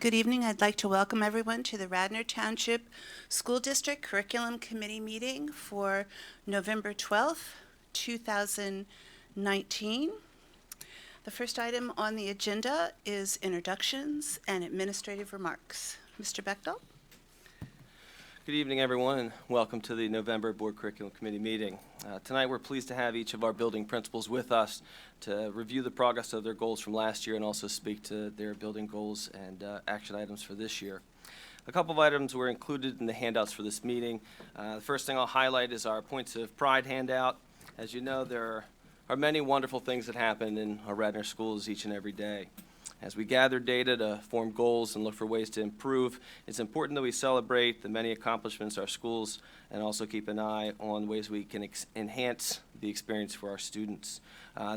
Good evening. I'd like to welcome everyone to the Radnor Township School District Curriculum Committee meeting for November 12th, 2019. The first item on the agenda is introductions and administrative remarks. Mr. Bechtel? Good evening, everyone, and welcome to the November Board Curriculum Committee meeting. Tonight, we're pleased to have each of our building principals with us to review the progress of their goals from last year and also speak to their building goals and action items for this year. A couple of items were included in the handouts for this meeting. The first thing I'll highlight is our Points of Pride handout. As you know, there are many wonderful things that happen in our Radnor schools each and every day. As we gather data to form goals and look for ways to improve, it's important that we celebrate the many accomplishments of our schools and also keep an eye on ways we can enhance the experience for our students.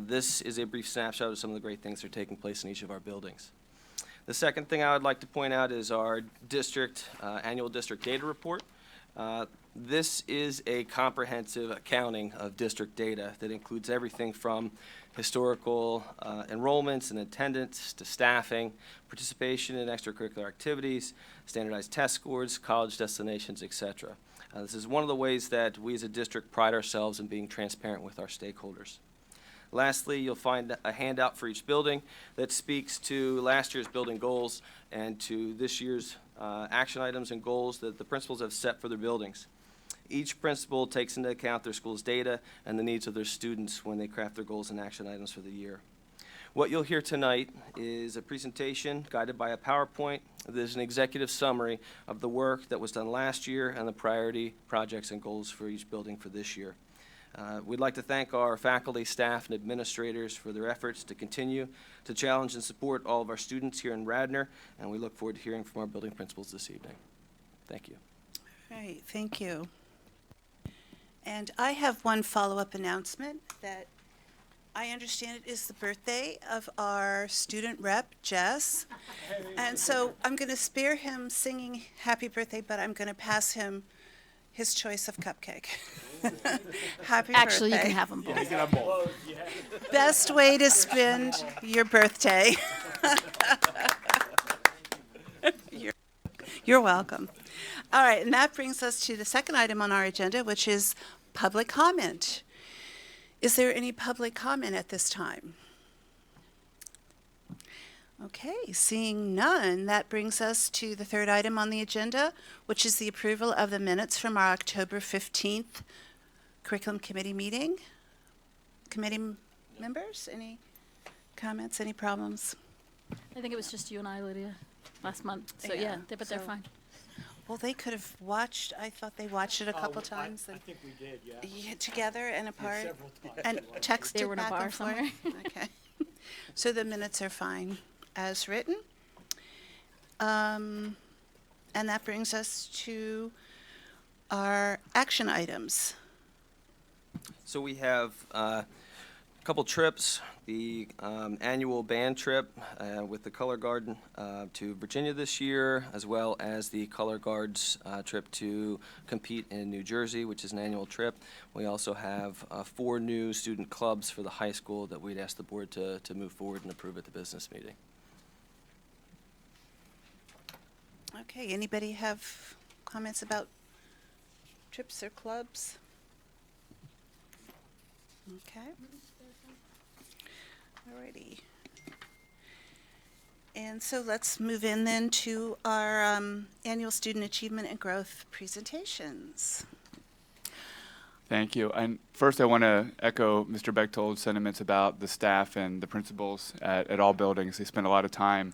This is a brief snapshot of some of the great things that are taking place in each of our buildings. The second thing I would like to point out is our district annual district data report. This is a comprehensive accounting of district data that includes everything from historical enrollments and attendance to staffing, participation in extracurricular activities, standardized test scores, college destinations, etc. This is one of the ways that we as a district pride ourselves in being transparent with our stakeholders. Lastly, you'll find a handout for each building that speaks to last year's building goals and to this year's action items and goals that the principals have set for their buildings. Each principal takes into account their school's data and the needs of their students when they craft their goals and action items for the year. What you'll hear tonight is a presentation guided by a PowerPoint. There's an executive summary of the work that was done last year and the priority projects and goals for each building for this year. We'd like to thank our faculty, staff, and administrators for their efforts to continue to challenge and support all of our students here in Radnor, and we look forward to hearing from our building principals this evening. Thank you. All right, thank you. And I have one follow-up announcement that I understand it is the birthday of our student rep, Jess. And so I'm going to spare him singing happy birthday, but I'm going to pass him his choice of cupcake. Happy Actually, birthday. you can have them both. You can have both. Best way to spend your birthday. You're welcome. All right, and that brings us to the second item on our agenda, which is public comment. Is there any public comment at this time? Okay, seeing none, that brings us to the third item on the agenda, which is the approval of the minutes from our October 15th Curriculum Committee meeting. Committee members, any comments, any problems? I think it was just you and I, Lydia, last month. So Yeah, yeah, but they're so- fine. Well, they could have watched, I thought they watched it a couple times. I think we did, yeah. Yeah, together and apart, Several times. and yeah. texted They were in a back bar and forth? somewhere. Okay. So the minutes are fine as written. And that brings us to our action items. So we have a couple trips, the annual band trip with the Color Guard to Virginia this year, as well as the Color Guard's trip to compete in New Jersey, which is an annual trip. We also have 4 new student clubs for the high school that we'd ask the board to move forward and approve at the business meeting. Okay, anybody have comments about trips or clubs? Okay. Alrighty. And so let's move in then to our annual student achievement and growth presentations. Thank you. And first, I want to echo Mr. Bechtold's sentiments about the staff and the principals at all buildings. They spend a lot of time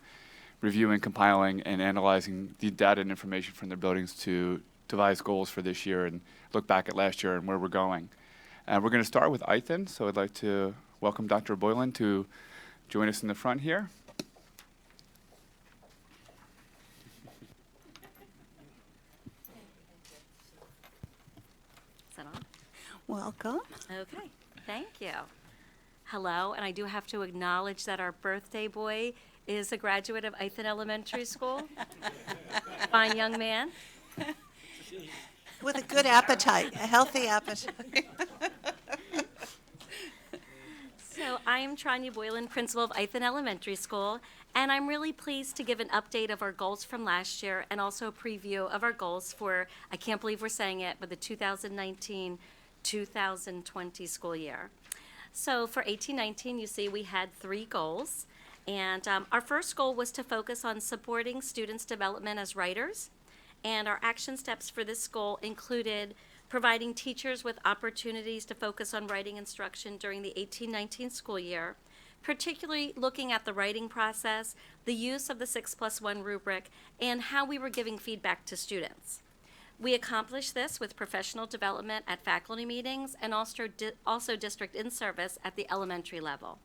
reviewing, compiling, and analyzing the data and information from their buildings to devise goals for this year and look back at last year and where we're going. And we're going to start with Ethan, so I'd like to welcome Dr. Boylan to join us in the front here. Is that on? Welcome. Okay, thank you. Hello, and I do have to acknowledge that our birthday boy is a graduate of Ethan Elementary School. Fine young man. With a good appetite, a healthy appetite. So So I am Tranya Boylan, principal of Ithan Elementary School, and I'm really pleased to give an update of our goals from last year and also a preview of our goals for, I can't believe we're saying it, but the 2019-2020 school year. So for 18-19, you see we had 3 goals. And our first goal was to focus on supporting students' development as writers. And our action steps for this goal included providing teachers with opportunities to focus on writing instruction during the 18-19 school year, particularly looking at the writing process, the use of the 6+1 rubric, and how we were giving feedback to students. We accomplished this with professional development at faculty meetings and also district in-service at the elementary level.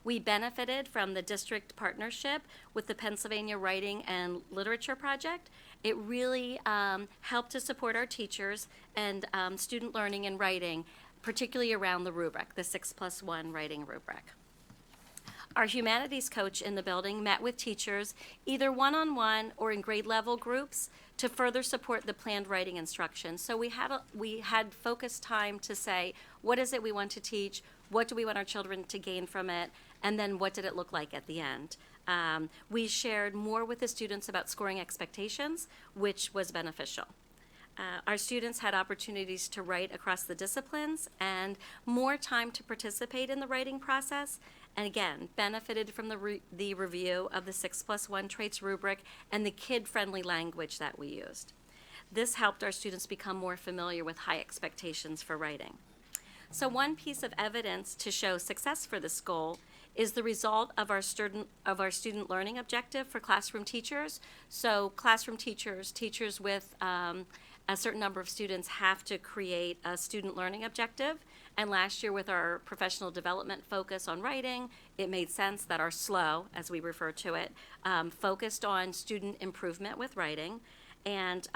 We benefited from the district partnership with the Pennsylvania Writing and Literature Project. It really helped to support our teachers and student learning and writing, particularly around the rubric, the 6+1 writing rubric. Our humanities coach in the building met with teachers either one-on-one or in grade level groups to further support the planned writing instruction. So we had focused time to say, what is it we want to teach? What do we want our children to gain from it? And then what did it look like at the end? We shared more with the students about scoring expectations, which was beneficial. Our students had opportunities to write across the disciplines and more time to participate in the writing process, and again, benefited from the review of the 6+1 traits rubric and the kid-friendly language that we used. This helped our students become more familiar with high expectations for writing. So one piece of evidence to show success for this goal is the result of our student learning objective for classroom teachers. So classroom teachers with a certain number of students have to create a student learning objective. And last year with our professional development focus on writing, it made sense that our SLOW, as we refer to it, focused on student improvement with writing. And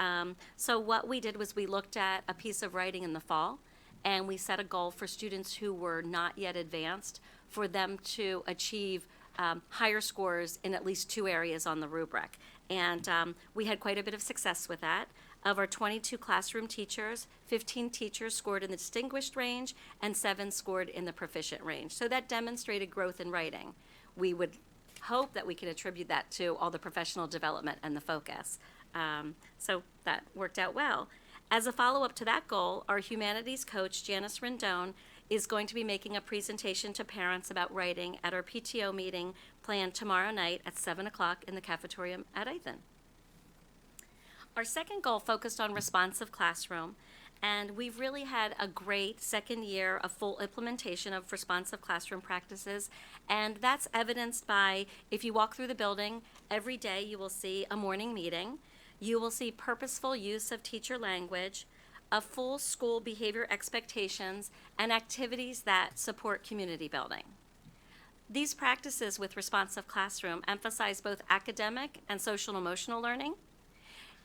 so what we did was we looked at a piece of writing in the fall, and we set a goal for students who were not yet advanced for them to achieve higher scores in at least 2 areas on the rubric. And we had quite a bit of success with that. Of our 22 classroom teachers, 15 teachers scored in the distinguished range and 7 scored in the proficient range. So that demonstrated growth in writing. We would hope that we can attribute that to all the professional development and the focus. So that worked out well. As a follow-up to that goal, our humanities coach, Janice Rendon, is going to be making a presentation to parents about writing at our PTO meeting planned tomorrow night at 7 o'clock in the cafeteria at Ithan. Our second goal focused on responsive classroom, and we've really had a great second year of full implementation of responsive classroom practices, and that's evidenced by, if you walk through the building, every day you will see a morning meeting, you will see purposeful use of teacher language, a full school behavior expectations, and activities that support community building. These practices with responsive classroom emphasize both academic and social and emotional learning.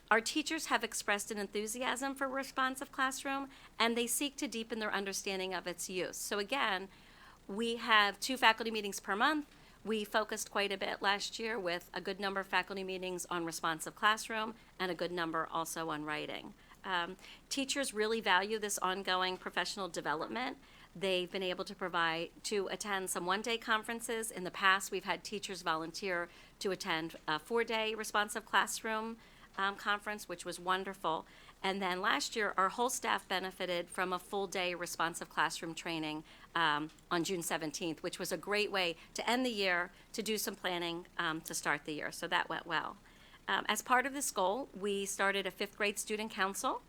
Our teachers have expressed an enthusiasm for responsive classroom, and they seek to deepen their understanding of its use. So again, we have 2 faculty meetings per month. We focused quite a bit last year with a good number of faculty meetings on responsive classroom and a good number also on writing. Teachers really value this ongoing professional development. They've been able to attend some one-day conferences. In the past, we've had teachers volunteer to attend a 4-day responsive classroom conference, which was wonderful. And then last year, our whole staff benefited from a full-day responsive classroom training on June 17th, which was a great way to end the year, to do some planning to start the year. So that went well. As part of this goal, we started a 5th grade student council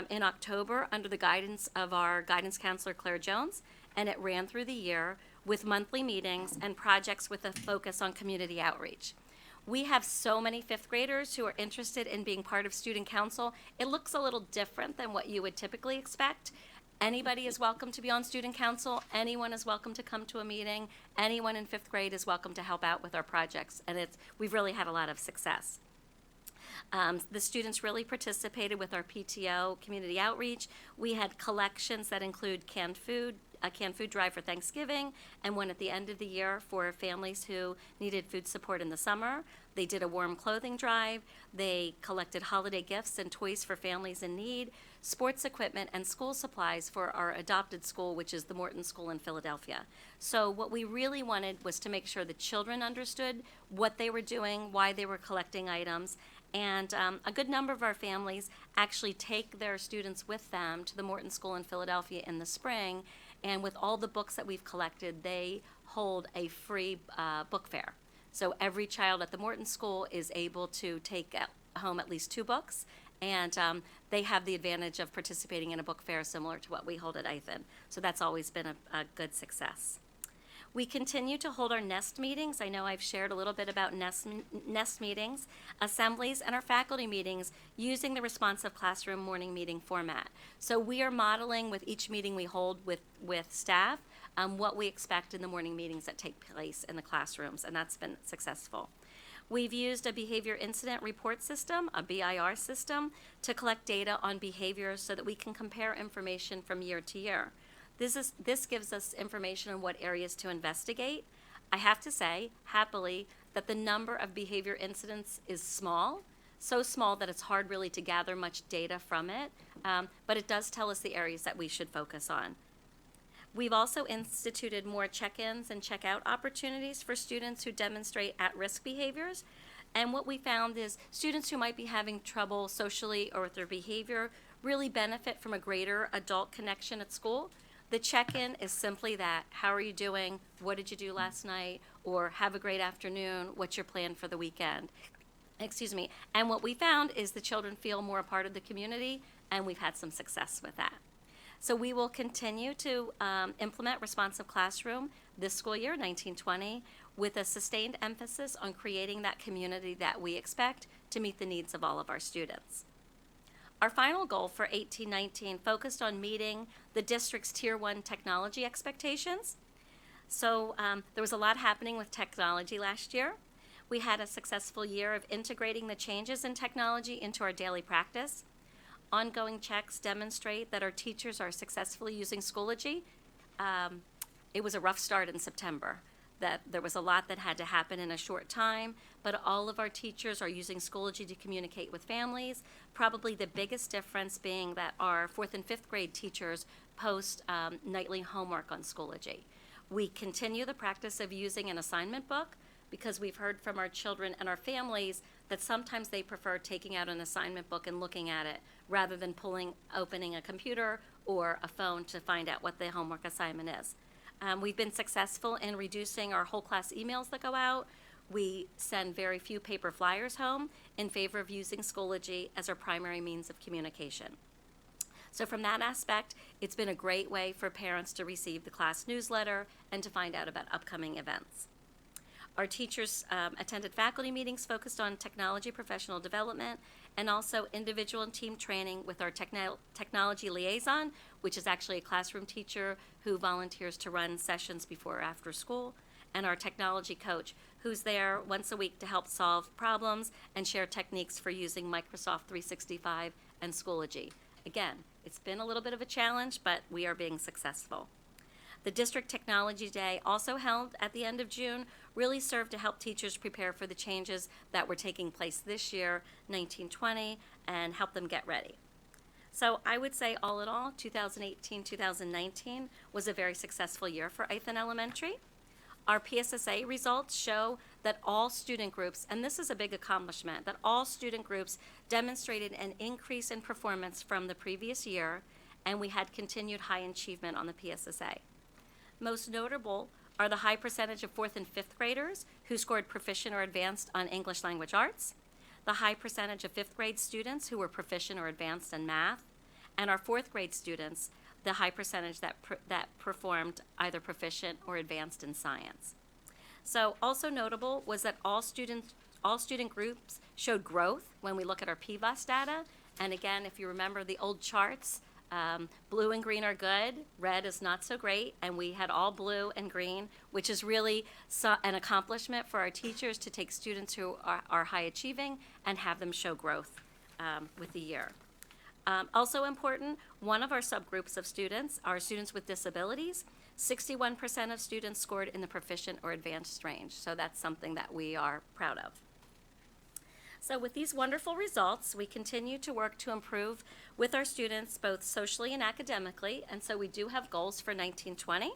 in October under the guidance of our guidance counselor, Claire Jones, and it ran through the year with monthly meetings and projects with a focus on community outreach. We have so many 5th graders who are interested in being part of student council. It looks a little different than what you would typically expect. Anybody is welcome to be on student council. Anyone is welcome to come to a meeting. Anyone in 5th grade is welcome to help out with our projects, and we've really had a lot of success. The students really participated with our PTO community outreach. We had collections that include canned food, a canned food drive for Thanksgiving and one at the end of the year for families who needed food support in the summer. They did a warm clothing drive. They collected holiday gifts and toys for families in need, sports equipment, and school supplies for our adopted school, which is the Morton School in Philadelphia. So what we really wanted was to make sure the children understood what they were doing, why they were collecting items, and a good number of our families actually take their students with them to the Morton School in Philadelphia in the spring, and with all the books that we've collected, they hold a free book fair. So every child at the Morton School is able to take home at least 2 books, and they have the advantage of participating in a book fair similar to what we hold at Ithan. So that's always been a good success. We continue to hold our NEST meetings. I know I've shared a little bit about NEST meetings, assemblies, and our faculty meetings using the responsive classroom morning meeting format. So we are modeling with each meeting we hold with staff what we expect in the morning meetings that take place in the classrooms, and that's been successful. We've used a behavior incident report system, a BIR system, to collect data on behaviors so that we can compare information from year to year. This gives us information on what areas to investigate. I have to say, happily, that the number of behavior incidents is small, so small that it's hard really to gather much data from it, but it does tell us the areas that we should focus on. We've also instituted more check-ins and check-out opportunities for students who demonstrate at-risk behaviors. And what we found is students who might be having trouble socially or with their behavior really benefit from a greater adult connection at school. The check-in is simply that: how are you doing? What did you do last night? Or have a great afternoon. What's your plan for the weekend? Excuse me. And what we found is the children feel more a part of the community, and we've had some success with that. So we will continue to implement responsive classroom this school year, 1920, with a sustained emphasis on creating that community that we expect to meet the needs of all of our students. Our final goal for 1819 focused on meeting the district's Tier 1 technology expectations. So there was a lot happening with technology last year. We had a successful year of integrating the changes in technology into our daily practice. Ongoing checks demonstrate that our teachers are successfully using Schoology. It was a rough start in September, that there was a lot that had to happen in a short time, but all of our teachers are using Schoology to communicate with families. Probably the biggest difference being that our 4th and 5th grade teachers post nightly homework on Schoology. We continue the practice of using an assignment book because we've heard from our children and our families that sometimes they prefer taking out an assignment book and looking at it rather than opening a computer or a phone to find out what the homework assignment is. We've been successful in reducing our whole class emails that go out. We send very few paper flyers home in favor of using Schoology as our primary means of communication. So from that aspect, it's been a great way for parents to receive the class newsletter and to find out about upcoming events. Our teachers attended faculty meetings focused on technology professional development and also individual and team training with our technology liaison, which is actually a classroom teacher who volunteers to run sessions before or after school, and our technology coach, who's there once a week to help solve problems and share techniques for using Microsoft 365 and Schoology. Again, it's been a little bit of a challenge, but we are being successful. The District Technology Day, also held at the end of June, really served to help teachers prepare for the changes that were taking place this year, 1920, and help them get ready. So I would say all in all, 2018-2019 was a very successful year for Ithan Elementary. Our PSSA results show that all student groups, and this is a big accomplishment, that all student groups demonstrated an increase in performance from the previous year, and we had continued high achievement on the PSSA. Most notable are the high percentage of 4th and 5th graders who scored proficient or advanced on English language arts, the high percentage of 5th grade students who were proficient or advanced in math, and our 4th grade students, the high percentage that performed either proficient or advanced in science. So also notable was that all student groups showed growth when we look at our PVAS data. And again, if you remember the old charts, blue and green are good, red is not so great, and we had all blue and green, which is really an accomplishment for our teachers to take students who are high achieving and have them show growth with the year. Also important, one of our subgroups of students are students with disabilities. 61% of students scored in the proficient or advanced range, so that's something that we are proud of. So with these wonderful results, we continue to work to improve with our students both socially and academically, and so we do have goals for 1920.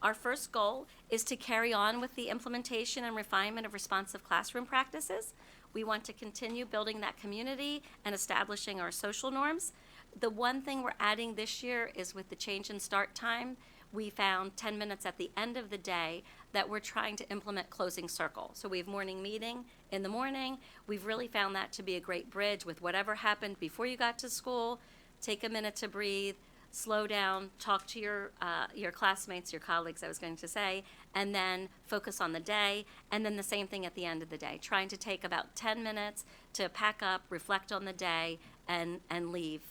Our first goal is to carry on with the implementation and refinement of responsive classroom practices. We want to continue building that community and establishing our social norms. The one thing we're adding this year is with the change in start time, we found 10 minutes at the end of the day that we're trying to implement closing circle. So we have morning meeting in the morning. We've really found that to be a great bridge with whatever happened before you got to school. Take a minute to breathe, slow down, talk to your classmates, your colleagues, I was going to say, and then focus on the day, and then the same thing at the end of the day, trying to take about 10 minutes to pack up, reflect on the day, and leave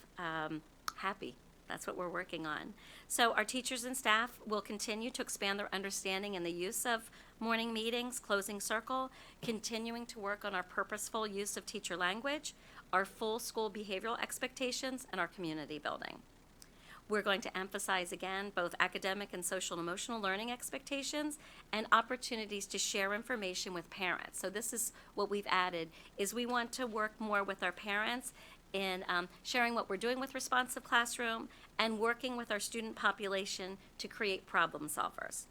happy. That's what we're working on. So our teachers and staff will continue to expand their understanding and the use of morning meetings, closing circle, continuing to work on our purposeful use of teacher language, our full school behavioral expectations, and our community building. We're going to emphasize again both academic and social and emotional learning expectations and opportunities to share information with parents. So this is what we've added, is we want to work more with our parents in sharing what we're doing with responsive classroom and working with our student population to create problem solvers.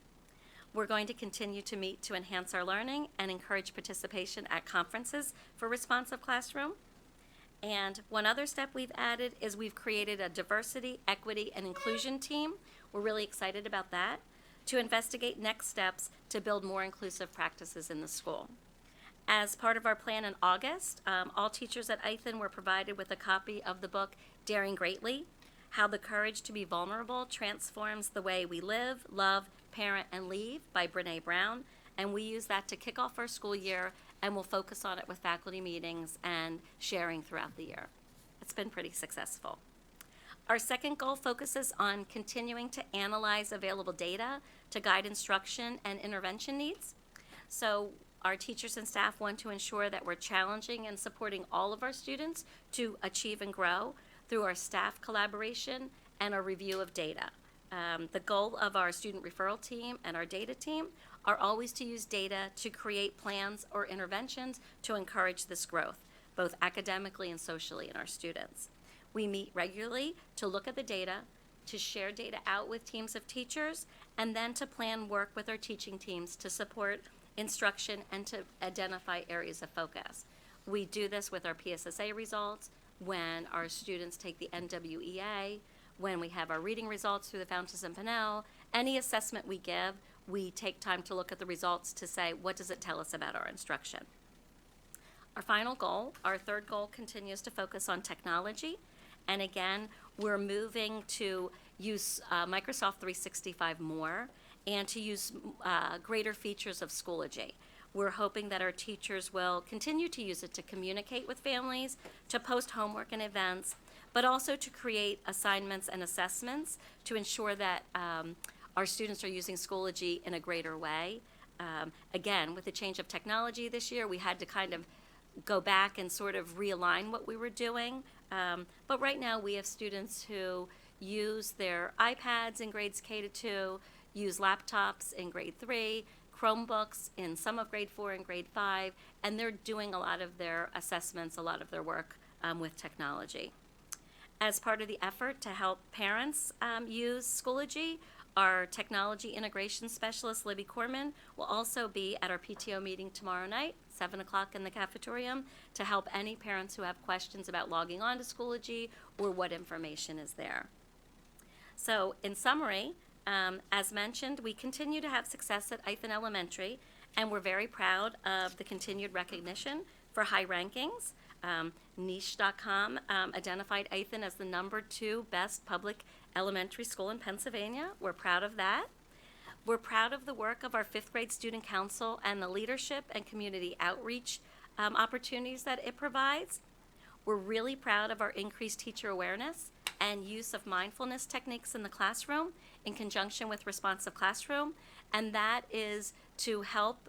We're going to continue to meet to enhance our learning and encourage participation at conferences for responsive classroom. And one other step we've added is we've created a diversity, equity, and inclusion team. We're really excited about that, to investigate next steps to build more inclusive practices in the school. As part of our plan in August, all teachers at Ithan were provided with a copy of the book Daring Greatly, How the Courage to be Vulnerable Transforms the Way We Live, Love, Parent, and Leave by Brene Brown. And we use that to kick off our school year, and we'll focus on it with faculty meetings and sharing throughout the year. It's been pretty successful. Our second goal focuses on continuing to analyze available data to guide instruction and intervention needs. So our teachers and staff want to ensure that we're challenging and supporting all of our students to achieve and grow through our staff collaboration and our review of data. The goal of our student referral team and our data team are always to use data to create plans or interventions to encourage this growth, both academically and socially in our students. We meet regularly to look at the data, to share data out with teams of teachers, and then to plan work with our teaching teams to support instruction and to identify areas of focus. We do this with our PSSA results, when our students take the NWEA, when we have our reading results through the Fountas and Pinnell. Any assessment we give, we take time to look at the results to say, what does it tell us about our instruction? Our final goal, our third goal, continues to focus on technology. And again, we're moving to use Microsoft 365 more and to use greater features of Schoology. We're hoping that our teachers will continue to use it to communicate with families, to post homework and events, but also to create assignments and assessments to ensure that our students are using Schoology in a greater way. Again, with the change of technology this year, we had to kind of go back and sort of realign what we were doing. But right now we have students who use their iPads in grades K to 2, use laptops in grade 3, Chromebooks in some of grade 4 and grade 5, and they're doing a lot of their assessments, a lot of their work with technology. As part of the effort to help parents use Schoology, our technology integration specialist, Libby Corman, will also be at our PTO meeting tomorrow night, 7 o'clock in the cafetorium, to help any parents who have questions about logging on to Schoology or what information is there. So in summary, as mentioned, we continue to have success at Ithan Elementary, and we're very proud of the continued recognition for high rankings. Niche.com identified Ithan as the #2 best public elementary school in Pennsylvania. We're proud of that. We're proud of the work of our 5th grade student council and the leadership and community outreach opportunities that it provides. We're really proud of our increased teacher awareness and use of mindfulness techniques in the classroom in conjunction with responsive classroom, and that is to help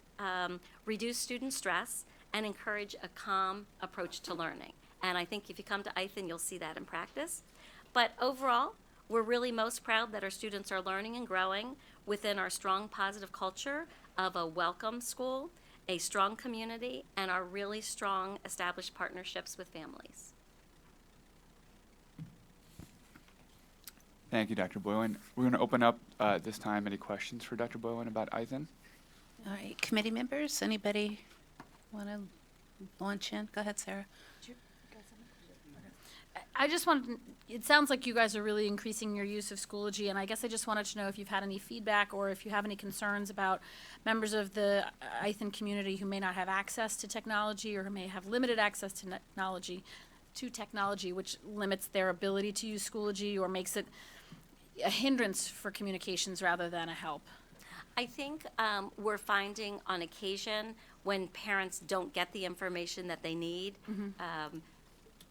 reduce student stress and encourage a calm approach to learning. And I think if you come to Ithan, you'll see that in practice. But overall, we're really most proud that our students are learning and growing within our strong positive culture of a welcome school, a strong community, and our really strong established partnerships with families. Thank you, Dr. Boylan. We're going to open up this time. Any questions for Dr. Boylan about Ethan? All right, committee members, anybody want to launch in? Go ahead, Sarah. I just wanted, it sounds like you guys are really increasing your use of Schoology, and I guess I just wanted to know if you've had any feedback or if you have any concerns about members of the Ethan community who may not have access to technology or who may have limited access to technology, which limits their ability to use Schoology or makes it a hindrance for communications rather than a help. I think we're finding on occasion when parents don't get the information that they need,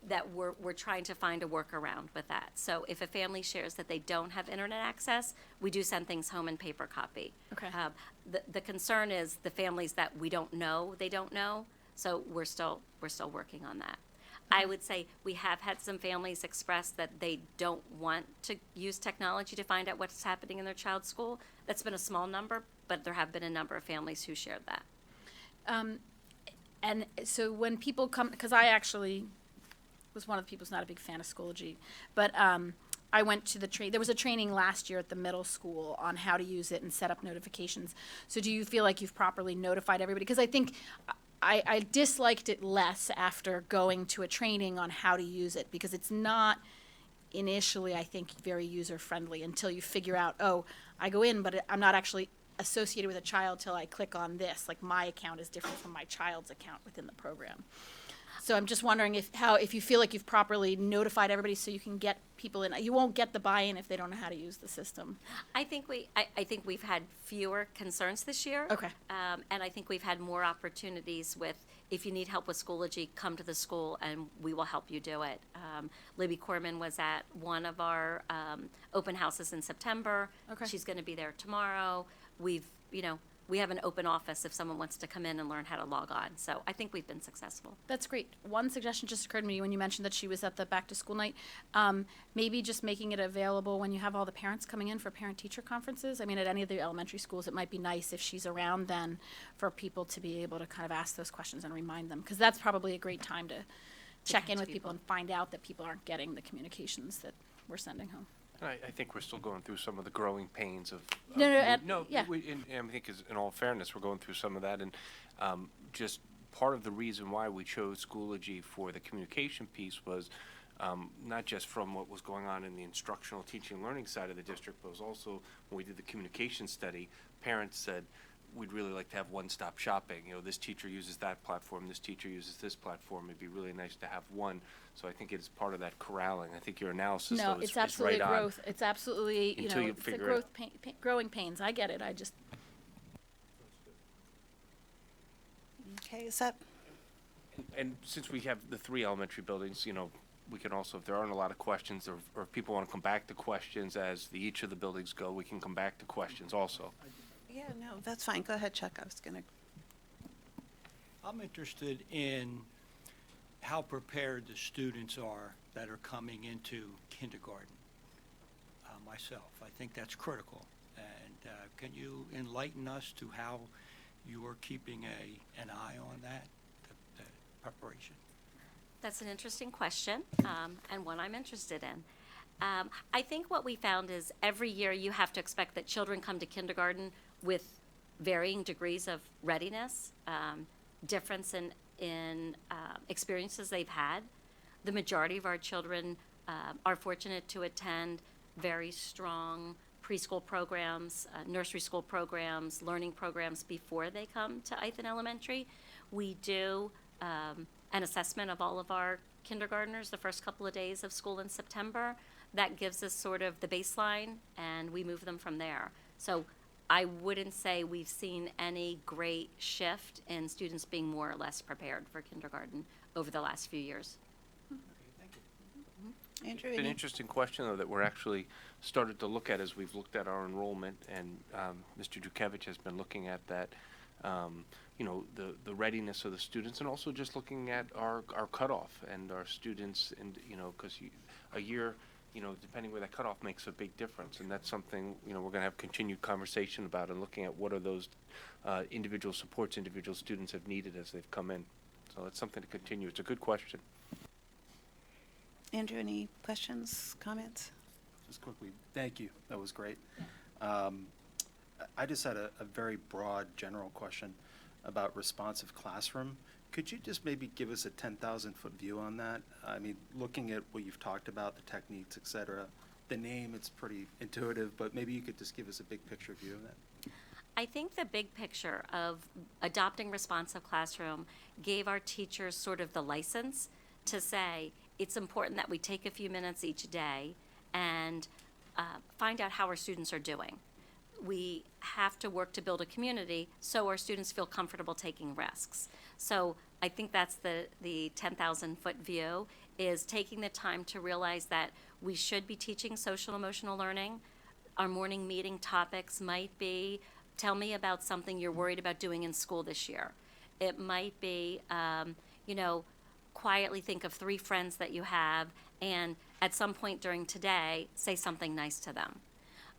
that we're trying to find a workaround with that. So if a family shares that they don't have internet access, we do send things home in paper copy. Okay. The concern is the families that we don't know, they don't know, so we're still working on that. I would say we have had some families express that they don't want to use technology to find out what's happening in their child's school. That's been a small number, but there have been a number of families who shared that. And so when people come, because I actually was one of the people who's not a big fan of Schoology, but I went to there was a training last year at the middle school on how to use it and set up notifications. So do you feel like you've properly notified everybody? Because I think I disliked it less after going to a training on how to use it, because it's not initially, I think, very user-friendly until you figure out, oh, I go in, but I'm not actually associated with a child till I click on this. Like, my account is different from my child's account within the program. So I'm just wondering if you feel like you've properly notified everybody so you can get people in. You won't get the buy-in if they don't know how to use the system. I think we've had fewer concerns this year. Okay. And I think we've had more opportunities with, if you need help with Schoology, come to the school and we will help you do it. Libby Corman was at one of our open houses in September. Okay. She's going to be there tomorrow. We have an open office if someone wants to come in and learn how to log on. So I think we've been successful. That's great. One suggestion just occurred to me when you mentioned that she was at the back-to-school night. Maybe just making it available when you have all the parents coming in for parent-teacher conferences. I mean, at any of the elementary schools, it might be nice if she's around then for people to be able to kind of ask those questions and remind them, because that's probably a great time to check in with people and find out that people aren't getting the communications that we're sending home. I think we're still going through some of the growing pains of. Yeah. And I think in all fairness, we're going through some of that, and just part of the reason why we chose Schoology for the communication piece was not just from what was going on in the instructional teaching and learning side of the district, but it was also when we did the communication study, parents said, we'd really like to have one-stop shopping. You know, this teacher uses that platform, this teacher uses this platform. It'd be really nice to have one. So I think it's part of that corralling. I think your analysis, No, though, it's is absolutely right on. growth. It's absolutely, Until you it's the figure it growing pains. I get it. I just. Okay, is that, And since we have the 3 elementary buildings, we can also, if there aren't a lot of questions, or if people want to come back to questions as each of the buildings go, we can come back to questions also. yeah, no, that's fine. Go ahead, Chuck. I was going to. I'm interested in how prepared the students are that are coming into kindergarten myself. I think that's critical. And can you enlighten us to how you are keeping an eye on that, the preparation? That's an interesting question, and one I'm interested in. I think what we found is every year you have to expect that children come to kindergarten with varying degrees of readiness, difference in experiences they've had. The majority of our children are fortunate to attend very strong preschool programs, nursery school programs, learning programs before they come to Ethan Elementary. We do an assessment of all of our kindergartners the first couple of days of school in September. That gives us sort of the baseline, and we move them from there. So I wouldn't say we've seen any great shift in students being more or less prepared for kindergarten over the last few years. Andrew, It's an any- interesting question, though, that we're actually started to look at as we've looked at our enrollment, and Mr. Dukevich has been looking at that, the readiness of the students, and also just looking at our cutoff and our students, and, because a year depending where that cutoff makes a big difference. And that's something, we're going to have continued conversation about and looking at what are those individual supports individual students have needed as they've come in. So that's something to continue. It's a good question. Andrew, any questions, comments? Just quickly, thank you. That was great. I just had a very broad general question about responsive classroom. Could you just maybe give us a 10,000-foot view on that? I mean, looking at what you've talked about, the techniques, et cetera, the name, it's pretty intuitive, but maybe you could just give us a big picture view of that. I think the big picture of adopting responsive classroom gave our teachers sort of the license to say it's important that we take a few minutes each day and find out how our students are doing. We have to work to build a community so our students feel comfortable taking risks. So I think that's the 10,000-foot view, is taking the time to realize that we should be teaching social emotional learning. Our morning meeting topics might be, tell me about something you're worried about doing in school this year. It might be, quietly think of 3 friends that you have, and at some point during today, say something nice to them.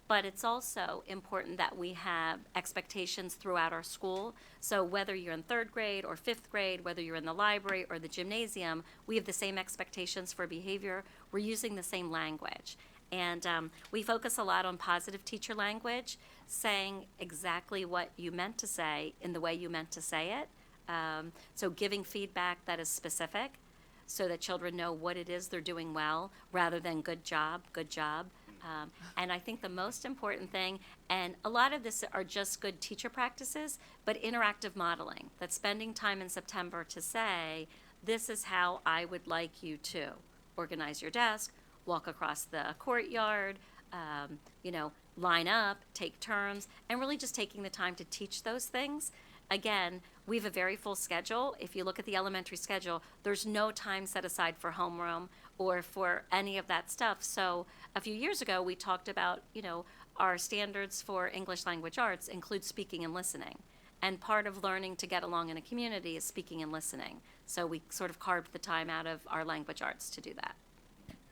But it's also important that we have expectations throughout our school. So whether you're in 3rd grade or 5th grade, whether you're in the library or the gymnasium, we have the same expectations for behavior. We're using the same language. And we focus a lot on positive teacher language, saying exactly what you meant to say in the way you meant to say it. So giving feedback that is specific so that children know what it is they're doing well rather than good job, good job. And I think the most important thing, and a lot of this are just good teacher practices, but interactive modeling, that's spending time in September to say, this is how I would like you to organize your desk, walk across the courtyard, line up, take turns, and really just taking the time to teach those things. Again, we have a very full schedule. If you look at the elementary schedule, there's no time set aside for homeroom or for any of that stuff. So a few years ago, we talked about, our standards for English language arts include speaking and listening. And part of learning to get along in a community is speaking and listening. So we sort of carved the time out of our language arts to do that.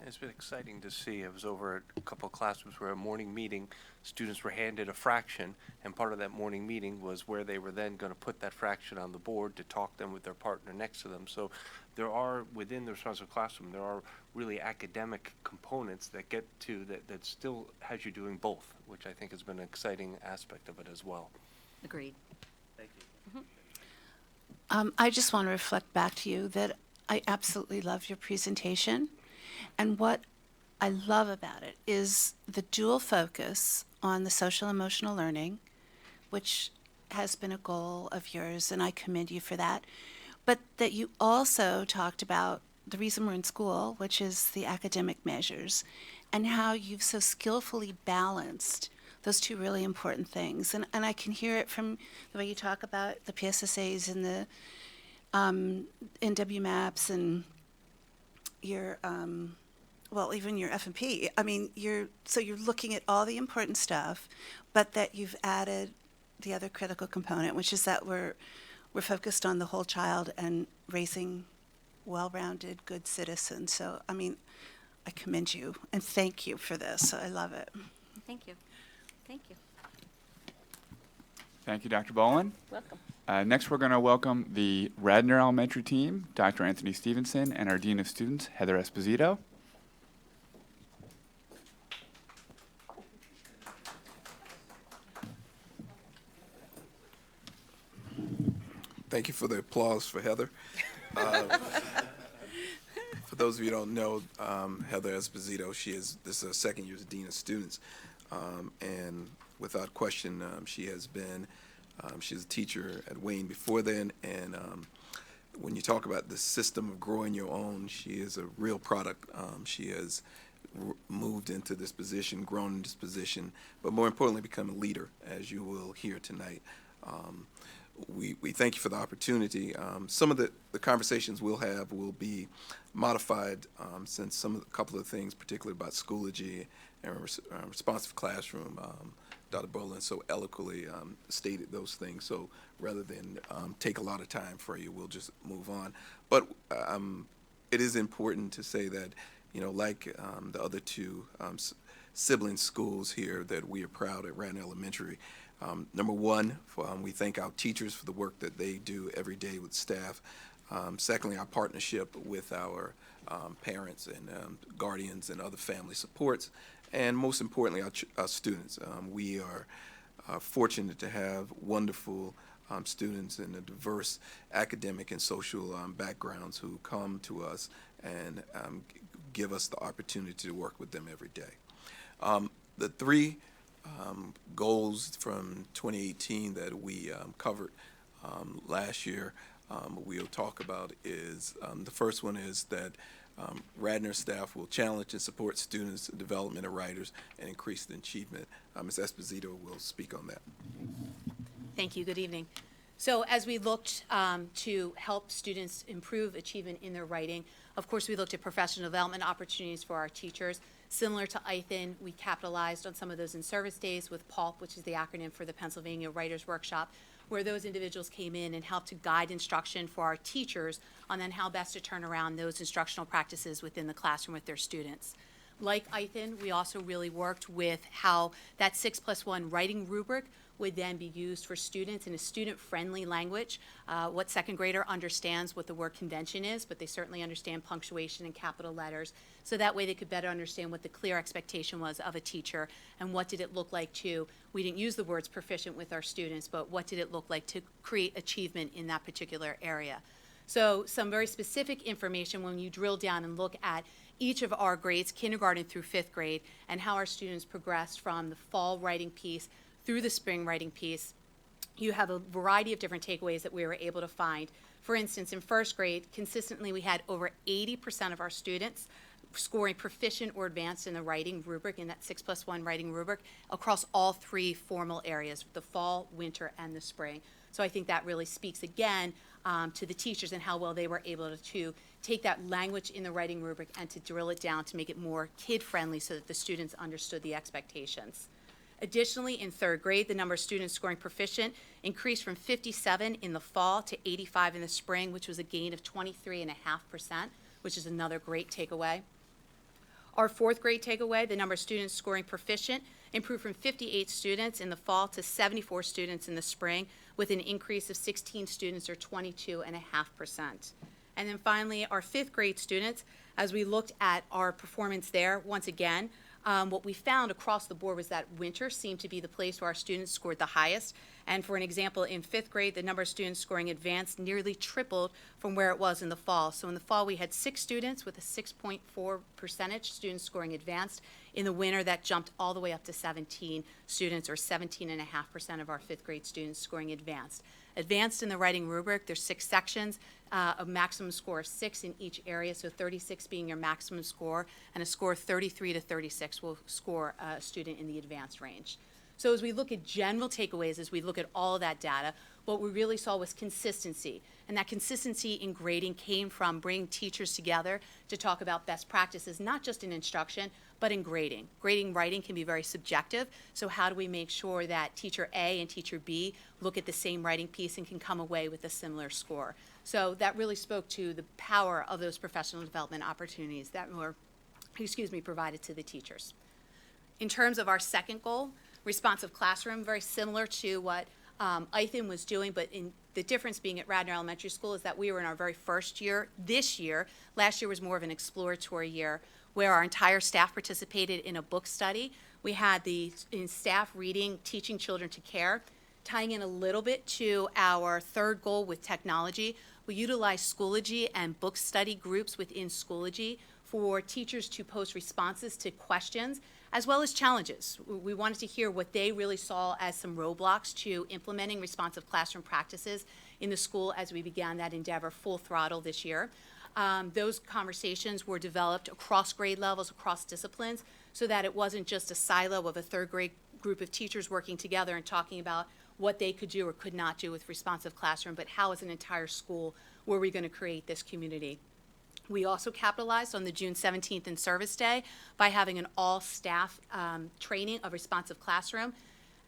It's been exciting to see. I was over at a couple of classrooms where a morning meeting, students were handed a fraction, and part of that morning meeting was where they were then going to put that fraction on the board to talk them with their partner next to them. So there are, within the responsive classroom, there are really academic components that get to, that still has you doing both, which I think has been an exciting aspect of it as well. Agreed. Thank you. I just want to reflect back to you that I absolutely love your presentation. And what I love about it is the dual focus on the social emotional learning, which has been a goal of yours, and I commend you for that. But that you also talked about the reason we're in school, which is the academic measures, and how you've so skillfully balanced those two really important things. And I can hear it from the way you talk about the PSSAs and the NW maps and your even your F&P. I mean, you're looking at all the important stuff, but that you've added the other critical component, which is that we're focused on the whole child and raising well-rounded, good citizens. So, I mean, I commend you and thank you for this. I love it. Thank you. Thank you. Thank you, Dr. Bowen. Welcome. Next, we're going to welcome the Radnor Elementary team, Dr. Anthony Stevenson, and our Dean of Students, Heather Esposito. Thank you for the applause for Heather. For those of you who don't know, Heather Esposito, this is her second year as Dean of Students. And without question, she has been, she's a teacher at Wayne before then. And when you talk about the system of growing your own, she is a real product. She has moved into this position, grown in this position, but more importantly, become a leader, as you will hear tonight. We thank you for the opportunity. Some of the conversations we'll have will be modified since a couple of things, particularly about Schoology and responsive classroom, Dr. Boland so eloquently stated those things. So rather than take a lot of time for you, we'll just move on. But it is important to say that, like the other two sibling schools here that we are proud at Radnor Elementary. Number one, we thank our teachers for the work that they do every day with staff. Secondly, our partnership with our parents and guardians and other family supports. And most importantly, our students. We are fortunate to have wonderful students in a diverse academic and social backgrounds who come to us and give us the opportunity to work with them every day. The three goals from 2018 that we covered last year we'll talk about is the first one is that Radnor staff will challenge and support students' development of writers and increase the achievement. Ms. Esposito will speak on that. Thank you. Good evening. So as we looked to help students improve achievement in their writing, of course, we looked at professional development opportunities for our teachers. Similar to ITHN, we capitalized on some of those in-service days with PULP, which is the acronym for the Pennsylvania Writers Workshop, where those individuals came in and helped to guide instruction for our teachers on then how best to turn around those instructional practices within the classroom with their students. Like ITHN, we also really worked with how that 6+1 writing rubric would then be used for students in a student-friendly language. What second grader understands what the word convention is, but they certainly understand punctuation and capital letters. So that way they could better understand what the clear expectation was of a teacher and what did it look like to, we didn't use the words proficient with our students, but what did it look like to create achievement in that particular area. So some very specific information when you drill down and look at each of our grades, kindergarten through 5th grade, and how our students progressed from the fall writing piece through the spring writing piece. You have a variety of different takeaways that we were able to find. For instance, in 1st grade, consistently we had over 80% of our students scoring proficient or advanced in the writing rubric, in that 6+1 writing rubric, across all 3 formal areas, the fall, winter, and the spring. So I think that really speaks again to the teachers and how well they were able to take that language in the writing rubric and to drill it down to make it more kid-friendly so that the students understood the expectations. Additionally, in 3rd grade, the number of students scoring proficient increased from 57 in the fall to 85 in the spring, which was a gain of 23.5%, which is another great takeaway. Our 4th grade takeaway, the number of students scoring proficient improved from 58 students in the fall to 74 students in the spring, with an increase of 16 students or 22.5%. And then finally, our 5th grade students, as we looked at our performance there, once again, what we found across the board was that winter seemed to be the place where our students scored the highest. And for an example, in 5th grade, the number of students scoring advanced nearly tripled from where it was in the fall. So in the fall, we had 6 students with a 6.4% students scoring advanced. In the winter, that jumped all the way up to 17 students, or 17.5% of our 5th grade students scoring advanced. Advanced in the writing rubric, there's 6 sections, a maximum score of 6 in each area, so 36 being your maximum score, and a score of 33 to 36 will score a student in the advanced range. So as we look at general takeaways, as we look at all of that data, what we really saw was consistency. And that consistency in grading came from bringing teachers together to talk about best practices, not just in instruction, but in grading. Grading writing can be very subjective, so how do we make sure that teacher A and teacher B look at the same writing piece and can come away with a similar score? So that really spoke to the power of those professional development opportunities that were, provided to the teachers. In terms of our 2nd goal, responsive classroom, very similar to what ITHN was doing, but in the difference being at Radnor Elementary School is that we were in our very first year this year. Last year was more of an exploratory year where our entire staff participated in a book study. We had the staff reading Teaching Children to Care, tying in a little bit to our 3rd goal with technology. We utilized Schoology and book study groups within Schoology for teachers to post responses to questions as well as challenges. We wanted to hear what they really saw as some roadblocks to implementing responsive classroom practices in the school as we began that endeavor full throttle this year. Those conversations were developed across grade levels, across disciplines, so that it wasn't just a silo of a 3rd grade group of teachers working together and talking about what they could do or could not do with responsive classroom, but how as an entire school were we going to create this community. We also capitalized on the June 17th in-service day by having an all-staff training of responsive classroom.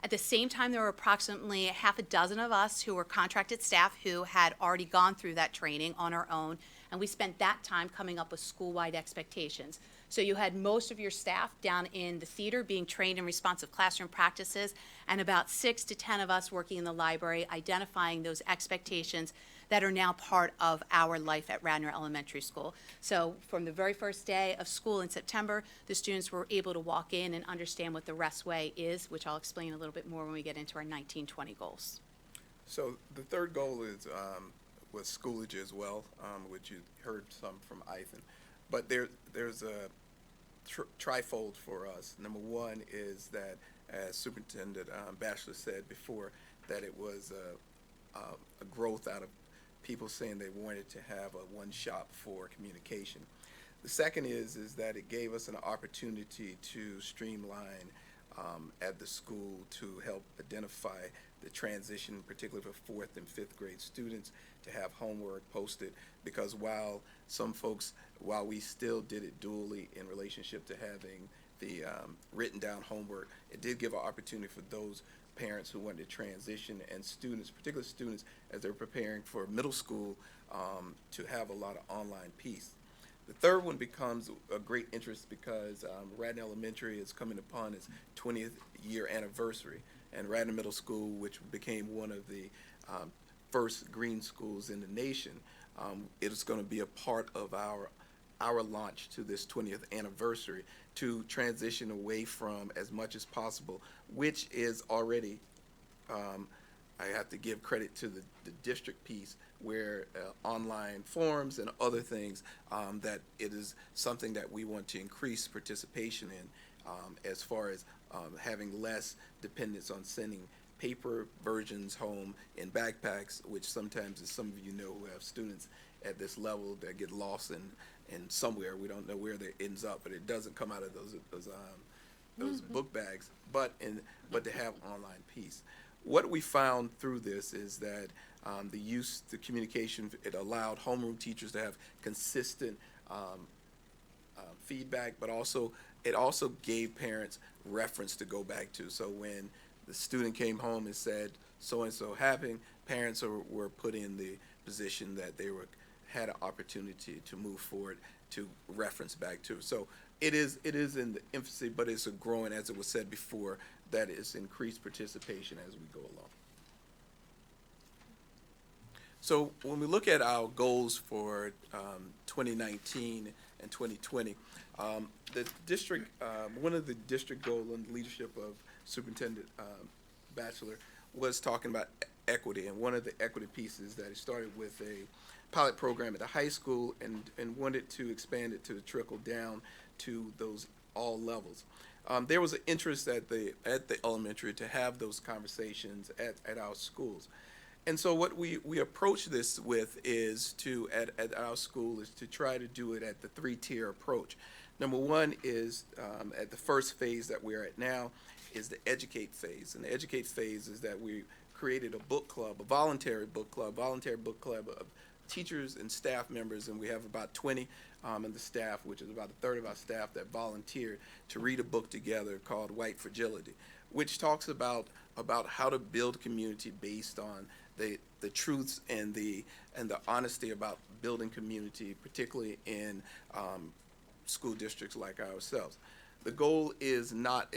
At the same time, there were approximately half a dozen of us who were contracted staff who had already gone through that training on our own, and we spent that time coming up with school-wide expectations. So you had most of your staff down in the theater being trained in responsive classroom practices, and about 6 to 10 of us working in the library, identifying those expectations that are now part of our life at Radnor Elementary School. So from the very first day of school in September, the students were able to walk in and understand what the rest way is, which I'll explain a little bit more when we get into our 1920 goals. So the third goal is was Schoology as well, which you heard some from Ethan. But there's a trifold for us. Number one is that, as Superintendent Batchelor said before, that it was a growth out of people saying they wanted to have a one shop for communication. The second is that it gave us an opportunity to streamline at the school to help identify the transition, particularly for 4th and 5th grade students, to have homework posted, because while we still did it dually in relationship to having the written down homework, it did give an opportunity for those parents who wanted to transition, and students, particularly students as they're preparing for middle school, to have a lot of online piece. The third one becomes a great interest because Radnor Elementary is coming upon its 20th year anniversary, and Radnor Middle School, which became one of the first green schools in the nation, it is going to be a part of our launch to this 20th anniversary to transition away from, as much as possible, which is already, I have to give credit to the district piece, where online forums and other things, that it is something that we want to increase participation in, as far as having less dependence on sending paper versions home in backpacks, which sometimes, as some of you know who have students at this level, that get lost in somewhere. We don't know where that ends up, but it doesn't come out of those book bags, but to have online piece. What we found through this is that the communication, it allowed homeroom teachers to have consistent feedback, but it also gave parents reference to go back to. So when the student came home and said so-and-so happened, parents were put in the position that they had an opportunity to move forward to reference back to. So it is in the infancy, but it's a growing, as it was said before, that is increased participation as we go along. So when we look at our goals for 2019 and 2020, the district, one of the district goals under leadership of Superintendent Batchelor was talking about equity, and one of the equity pieces that it started with a pilot program at the high school and wanted to expand it to trickle down to those all levels. There was an interest at the elementary to have those conversations at our schools. And so what we approach this with is at our school is to try to do it at the 3-tier approach. Number one is at the first phase that we're at now is the educate phase. And the educate phase is that we created a book club, a voluntary book club of teachers and staff members, and we have about 20 in the staff, which is about a third of our staff, that volunteered to read a book together called White Fragility, which talks about how to build community based on the truths and the honesty about building community, particularly in school districts like ourselves. The goal is not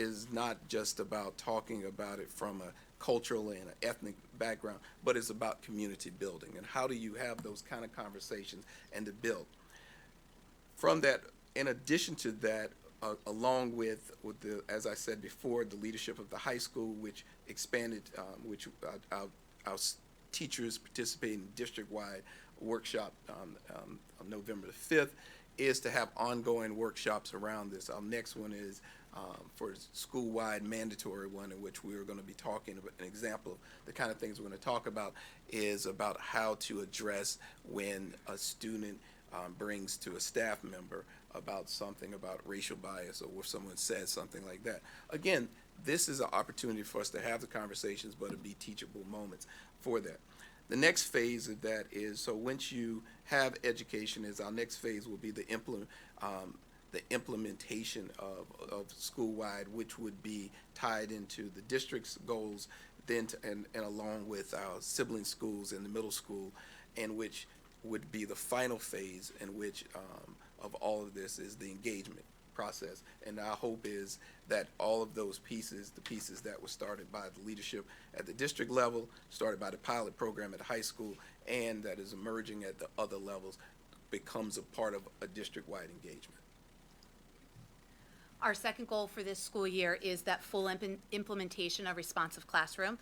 just about talking about it from a cultural and an ethnic background, but it's about community building and how do you have those kind of conversations and to build. From that, in addition to that, along with the, as I said before, the leadership of the high school, which expanded, which our teachers participate in district-wide workshop on November the 5th, is to have ongoing workshops around this. Our next one is for school-wide mandatory one, in which we're going to be talking about an example of the kind of things we're going to talk about is about how to address when a student brings to a staff member about something about racial bias, or if someone says something like that. Again, this is an opportunity for us to have the conversations, but it'll be teachable moments for that. The next phase of that is, so once you have education, is our next phase will be the implementation of school-wide, which would be tied into the district's goals, then and along with our sibling schools in the middle school, and which would be the final phase in which of all of this is the engagement. process. And our hope is that all of those pieces, the pieces that were started by the leadership at the district level, started by the pilot program at the high school, and that is emerging at the other levels, becomes a part of a district-wide engagement. Our second goal for this school year is that full implementation of responsive classroom.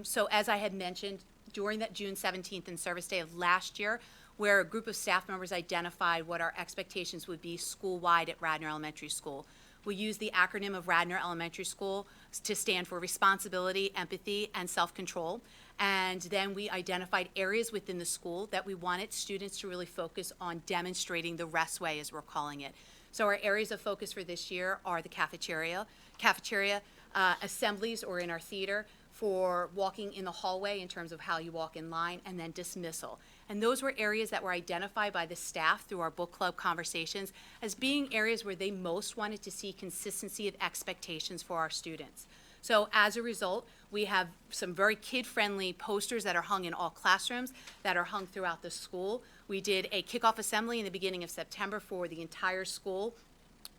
So as I had mentioned, during that June 17th in-service day of last year, where a group of staff members identified what our expectations would be school-wide at Radnor Elementary School. We used the acronym of Radnor Elementary School to stand for responsibility, empathy, and self-control. And then we identified areas within the school that we wanted students to really focus on demonstrating the rest way, as we're calling it. So our areas of focus for this year are the cafeteria, assemblies or in our theater, for walking in the hallway in terms of how you walk in line, and then dismissal. And those were areas that were identified by the staff through our book club conversations as being areas where they most wanted to see consistency of expectations for our students. So as a result, we have some very kid-friendly posters that are hung in all classrooms, that are hung throughout the school. We did a kickoff assembly in the beginning of September for the entire school,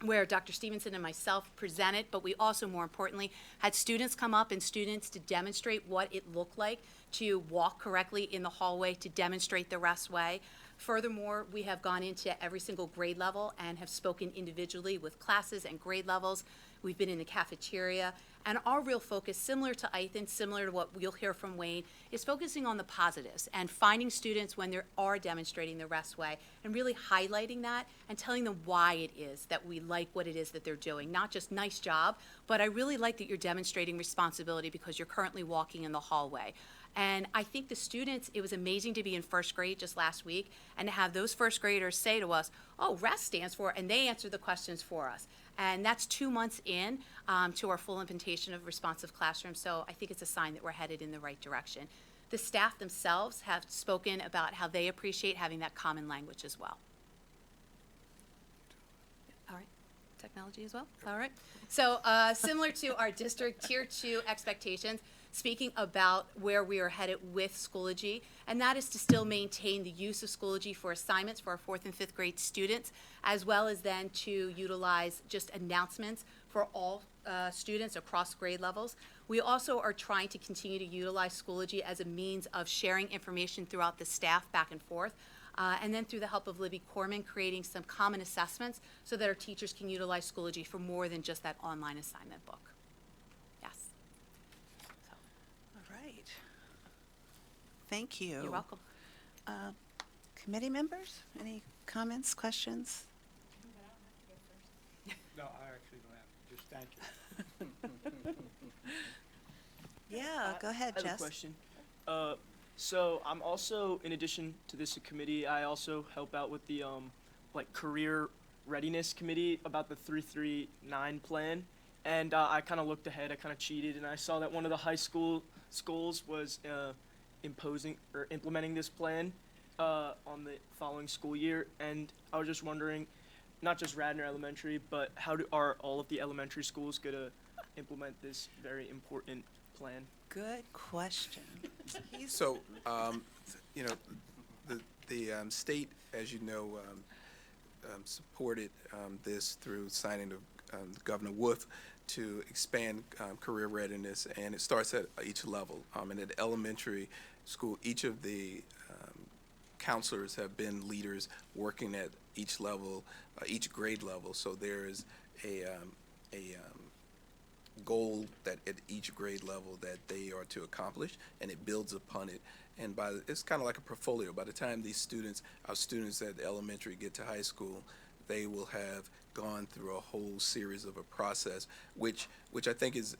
where Dr. Stevenson and myself presented, but we also, more importantly, had students come up and students to demonstrate what it looked like to walk correctly in the hallway, to demonstrate the rest way. Furthermore, we have gone into every single grade level and have spoken individually with classes and grade levels. We've been in the cafeteria, and our real focus, similar to Ethan, similar to what you'll hear from Wayne, is focusing on the positives and finding students when they are demonstrating the rest way and really highlighting that and telling them why it is that we like what it is that they're doing. Not just nice job, but I really like that you're demonstrating responsibility because you're currently walking in the hallway. And I think the students, it was amazing to be in first grade just last week and to have those first graders say to us, oh, REST stands for, and they answer the questions for us. And that's 2 months in to our full implementation of responsive classroom. So I think it's a sign that we're headed in the right direction. The staff themselves have spoken about how they appreciate having that common language as well. All right, technology as well? All right. So similar to our district Tier 2 expectations, speaking about where we are headed with Schoology, and that is to still maintain the use of Schoology for assignments for our 4th and 5th grade students, as well as then to utilize just announcements for all students across grade levels. We also are trying to continue to utilize Schoology as a means of sharing information throughout the staff back and forth, and then through the help of Libby Corman, creating some common assessments so that our teachers can utilize Schoology for more than just that online assignment book. Yes. All right. Thank you. You're welcome. Committee members, any comments, questions? No, I actually don't have, just thank you. Yeah, go ahead, I have a Jess. question. So I'm also, in addition to this committee, I also help out with the like career readiness committee about the 339 plan. And I kind of looked ahead, I kind of cheated, and I saw that one of the high school schools was implementing this plan on the following school year. And I was just wondering, not just Radnor Elementary, but are all of the elementary schools going to implement this very important plan? Good question. So, you know, the state, as you know, supported this through signing of Governor Wolf to expand career readiness, and it starts at each level. And at elementary school, each of the counselors have been leaders working at each level, each grade level. So there is a goal that at each grade level that they are to accomplish, and it builds upon it. And it's kind of like a portfolio. By the time these students, our students at elementary, get to high school, they will have gone through a whole series of a process, which I think is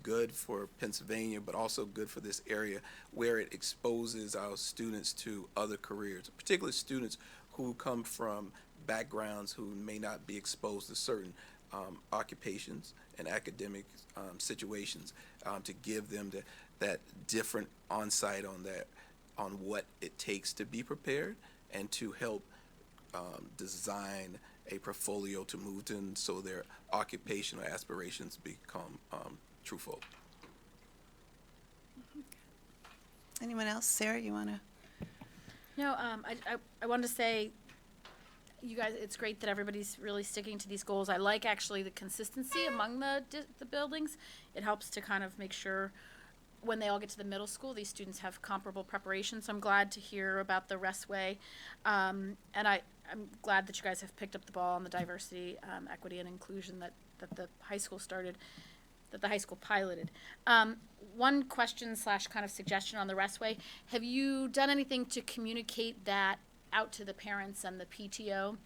good for Pennsylvania, but also good for this area, where it exposes our students to other careers, particularly students who come from backgrounds who may not be exposed to certain occupations and academic situations, to give them that different insight on what it takes to be prepared and to help design a portfolio to move them so their occupational aspirations become truthful. Anyone else? Sarah, you want to? No, I wanted to say, you guys, it's great that everybody's really sticking to these goals. I like actually the consistency among the buildings. It helps to kind of make sure when they all get to the middle school, these students have comparable preparation. So I'm glad to hear about the Restway. And I'm glad that you guys have picked up the ball on the diversity, equity, and inclusion that the high school started, that the high school piloted. One question / kind of suggestion on the Restway. Have you done anything to communicate that out to the parents and the PTO?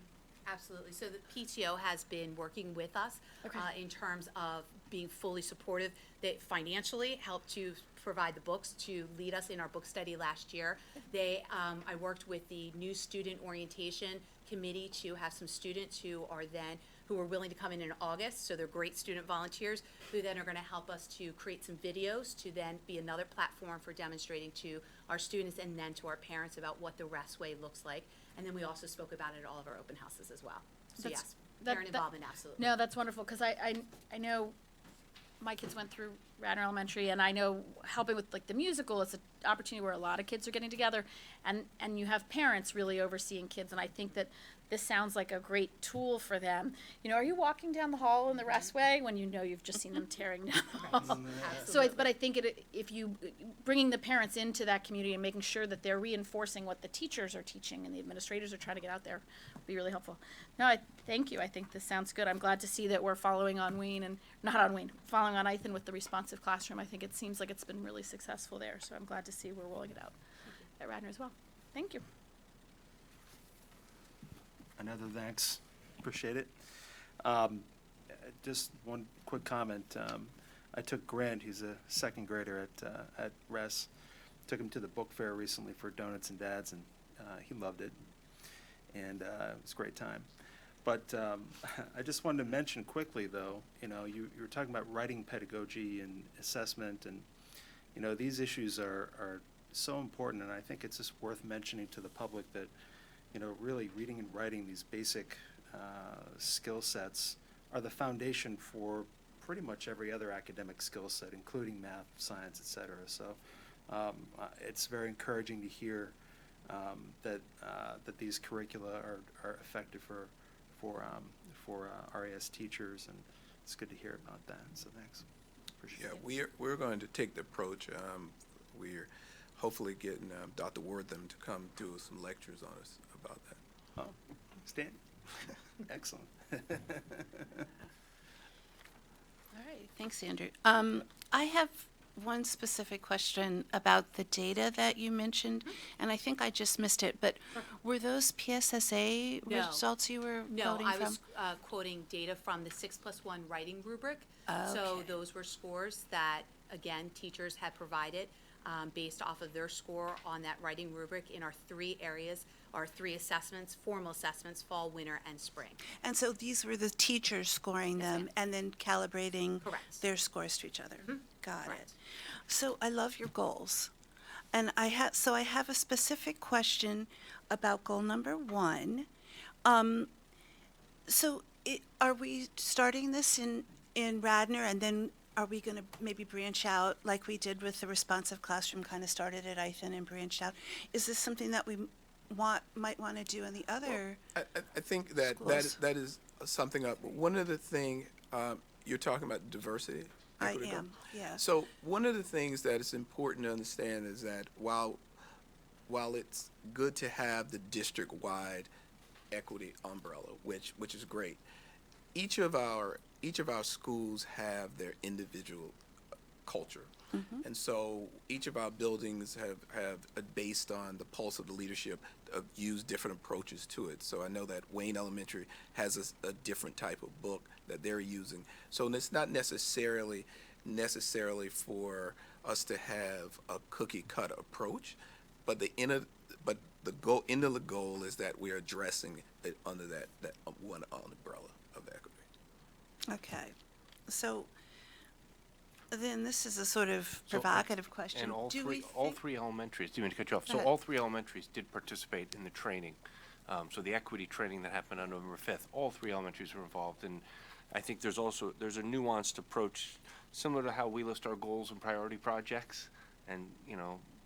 Absolutely. So the PTO has been working with us Okay. in terms of being fully supportive. They financially helped to provide the books to lead us in our book study last year. I worked with the new student orientation committee to have some students who were willing to come in August. So they're great student volunteers who then are going to help us to create some videos to then be another platform for demonstrating to our students and then to our parents about what the Restway looks like. And then we also spoke about it at all of our open houses as well. So That's- yes, that- parent that- involvement, absolutely. No, that's wonderful, because I know my kids went through Radnor Elementary, and I know helping with like the musical is an opportunity where a lot of kids are getting together, and you have parents really overseeing kids, and I think that this sounds like a great tool for them. You know, are you walking down the hall in the Restway when you know you've just seen them tearing down the hall? So, but I think if you bringing the parents into that community and making sure that they're reinforcing what the teachers are teaching and the administrators are trying to get out there, would be really helpful. No, thank you. I think this sounds good. I'm glad to see that we're following on following on Ethan with the responsive classroom. I think it seems like it's been really successful there. So I'm glad to see we're rolling it out at Radnor as well. Thank you. Another thanks. Appreciate it. Just one quick comment. I took Grant, he's a second grader at Res. Took him to the book fair recently for Donuts and Dads, and he loved it. And it was a great time. But I just wanted to mention quickly, though, you were talking about writing pedagogy and assessment, and, these issues are so important, and I think it's just worth mentioning to the public that, really reading and writing, these basic skill sets are the foundation for pretty much every other academic skill set, including math, science, et cetera. So it's very encouraging to hear that these curricula are effective for RAS teachers, and it's good to hear about that. So thanks. Appreciate it. We're going to take the approach. We're hopefully getting Dr. Wortham to come do some lectures on us about that. Oh, Stan. Excellent. All right, thanks, Andrew. I have one specific question about the data that you mentioned, and I think I just missed it, but were those PSSA No. results you were No, quoting I from? was quoting data from the 6+1 writing rubric. So Okay. those were scores that, again, teachers had provided based off of their score on that writing rubric in our 3 areas, our 3 assessments, formal assessments, fall, winter, and spring. And so these were the teachers scoring Yes, them ma'am. and then calibrating Correct. their scores to each other. Got Correct. it. So I love your goals. And I have a specific question about goal number 1. Are we starting this in Radnor, and then are we going to maybe branch out like we did with the responsive classroom, kind of started at Ethan and branched out? Is this something that we might want to do in the other? I think that Schools. that is something up. One of the things you're talking about diversity. I equity goal. am, yeah. So one of the things that is important to understand is that while it's good to have the district-wide equity umbrella, which is great, each of our schools have their individual culture. And so each of our buildings have based on the pulse of the leadership, used different approaches to it. So I know that Wayne Elementary has a different type of book that they're using. So it's not necessarily for us to have a cookie cutter approach, but the end of the goal is that we're addressing it under that one umbrella of equity. Okay. So then this is a sort of provocative question. And all Do three, we all think- 3 elementaries, do you mean to cut you off? Go So ahead. all 3 elementaries did participate in the training. So the equity training that happened on November 5th, all 3 elementaries were involved. And I think there's a nuanced approach, similar to how we list our goals and priority projects. And,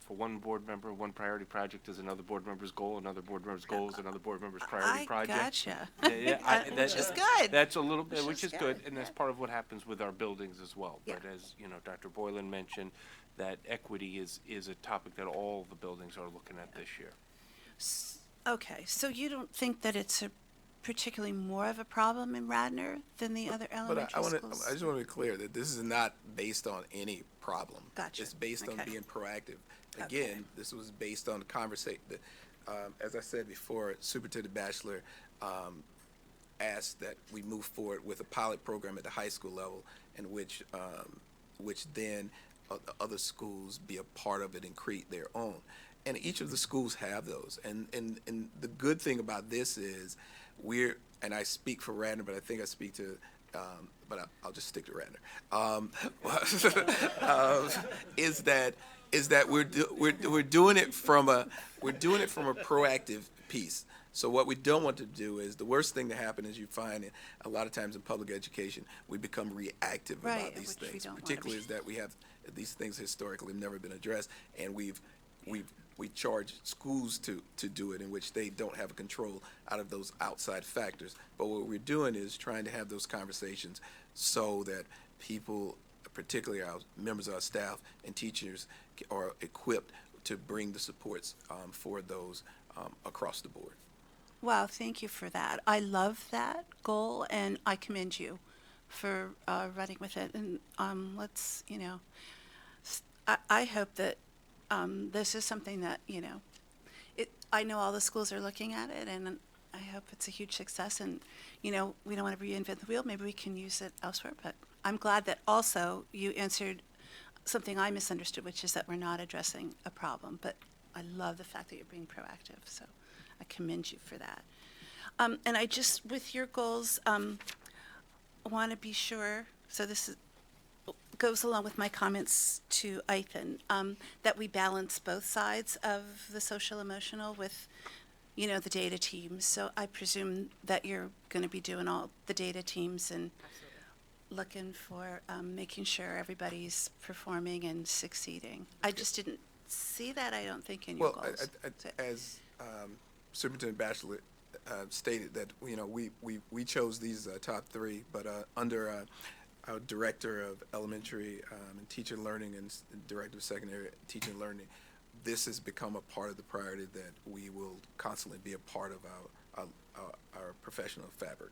for one board member, one priority project is another board member's goal, another board member's goal is another board member's priority I project. gotcha. That's Which is good. That's a little bit, Which which is is good, good, and that's yeah. part of what happens with our buildings as well. Yeah. But as, Dr. Boylan mentioned, that equity is a topic that all the buildings are looking at this year. Okay, so you don't think that it's a particularly more of a problem in Radnor than the other But elementary I schools? just want to be clear that this is not based on any problem. Gotcha. It's based on Okay. being proactive. Okay. Again, this was based on the conversation. As I said before, Superintendent Batchelor asked that we move forward with a pilot program at the high school level, in which then other schools be a part of it and create their own. And each of the schools have those. And the good thing about this is and I speak for Radnor, but I think I speak to, but I'll just stick to Radnor. Is that we're doing it from a proactive piece. So what we don't want to do is, the worst thing to happen is you find it a lot of times in public education, we become reactive Right, about these which we things. don't wanna Particularly be. is that we have these things historically have never been addressed, and we charge schools to do it, in which they don't have a control out of those outside factors. But what we're doing is trying to have those conversations so that people, particularly our members of our staff and teachers, are equipped to bring the supports for those across the board. Wow, thank you for that. I love that goal, and I commend you for running with it. And let's, I hope that this is something that, I know all the schools are looking at it, and I hope it's a huge success. And, we don't want to reinvent the wheel. Maybe we can use it elsewhere. But I'm glad that also you answered something I misunderstood, which is that we're not addressing a problem. But I love the fact that you're being proactive. So I commend you for that. And I just, with your goals, want to be sure, so this goes along with my comments to Ethan, that we balance both sides of the social emotional with, the data teams. So I presume that you're going to be doing all the data teams and looking for, making sure everybody's performing and succeeding. I just didn't see that, I don't think, in your Well, goals. as Superintendent Batchelor stated, that we chose these top three, but under our Director of Elementary and Teacher Learning and Director of Secondary Teaching and Learning, this has become a part of the priority that we will constantly be a part of our professional fabric.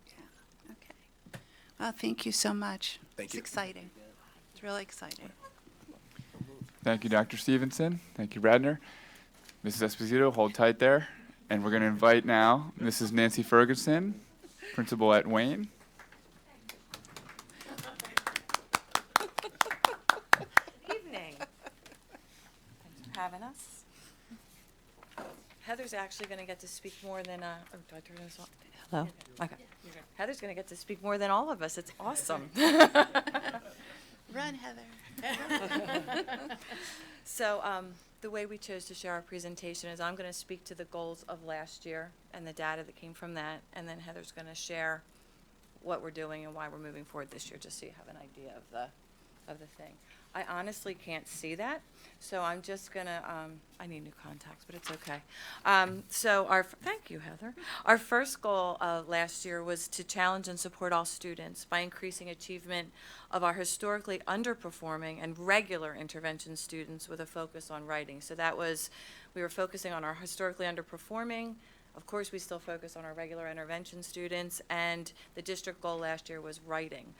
Yeah, okay. Well, thank you so much. Thank you. It's exciting. It's really exciting. Thank you, Dr. Stevenson. Thank you, Radnor. Mrs. Esposito, hold tight there. And we're going to invite now Mrs. Nancy Ferguson, principal at Wayne. Evening. Thanks for having us. Heather's actually going to get to speak more than, oh, do I turn this on? Hello? Okay. Heather's going to get to speak more than all of us. It's awesome. Run, Heather. So the way we chose to share our presentation is I'm going to speak to the goals of last year and the data that came from that, and then Heather's going to share what we're doing and why we're moving forward this year, just so you have an idea of the thing. I honestly can't see that, so I'm just going to, I need new contacts, but it's okay. Thank you, Heather. Our first goal last year was to challenge and support all students by increasing achievement of our historically underperforming and regular intervention students with a focus on writing. So that was, we were focusing on our historically underperforming. Of course, we still focus on our regular intervention students, and the district goal last year was writing.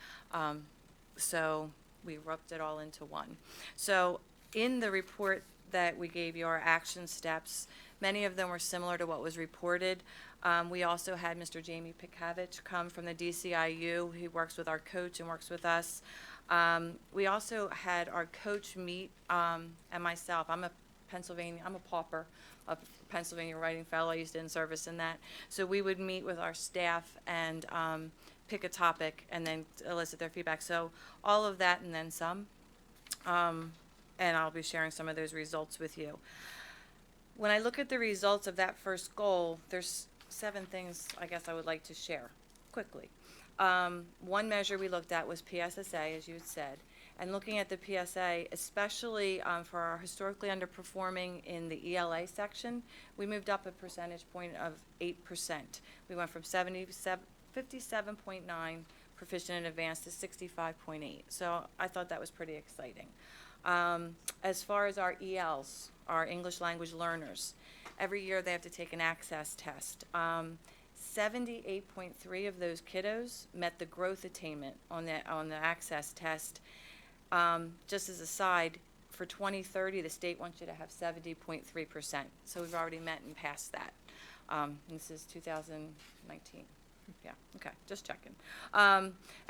So we roped it all into one. So in the report that we gave you, our action steps, many of them were similar to what was reported. We also had Mr. Jamie Pikavich come from the DCIU. He works with our coach and works with us. We also had our coach meet, and myself. I'm a pauper, a Pennsylvania Writing Fellow. I used to in-service in that. So we would meet with our staff and pick a topic and then elicit their feedback. So all of that and then some. And I'll be sharing some of those results with you. When I look at the results of that first goal, there's 7 things I guess I would like to share quickly. One measure we looked at was PSSA, as you had said, And looking at the PSA, especially for our historically underperforming in the ELA section, we moved up a percentage point of 8%. We went from 57.9 proficient in advanced to 65.8. So I thought that was pretty exciting. As far as our ELs, our English language learners, every year they have to take an access test. 78.3 of those kiddos met the growth attainment on the access test. Just as a side, for 2030, the state wants you to have 70.3%. So we've already met and passed that. And this is 2019. Yeah, okay, just checking.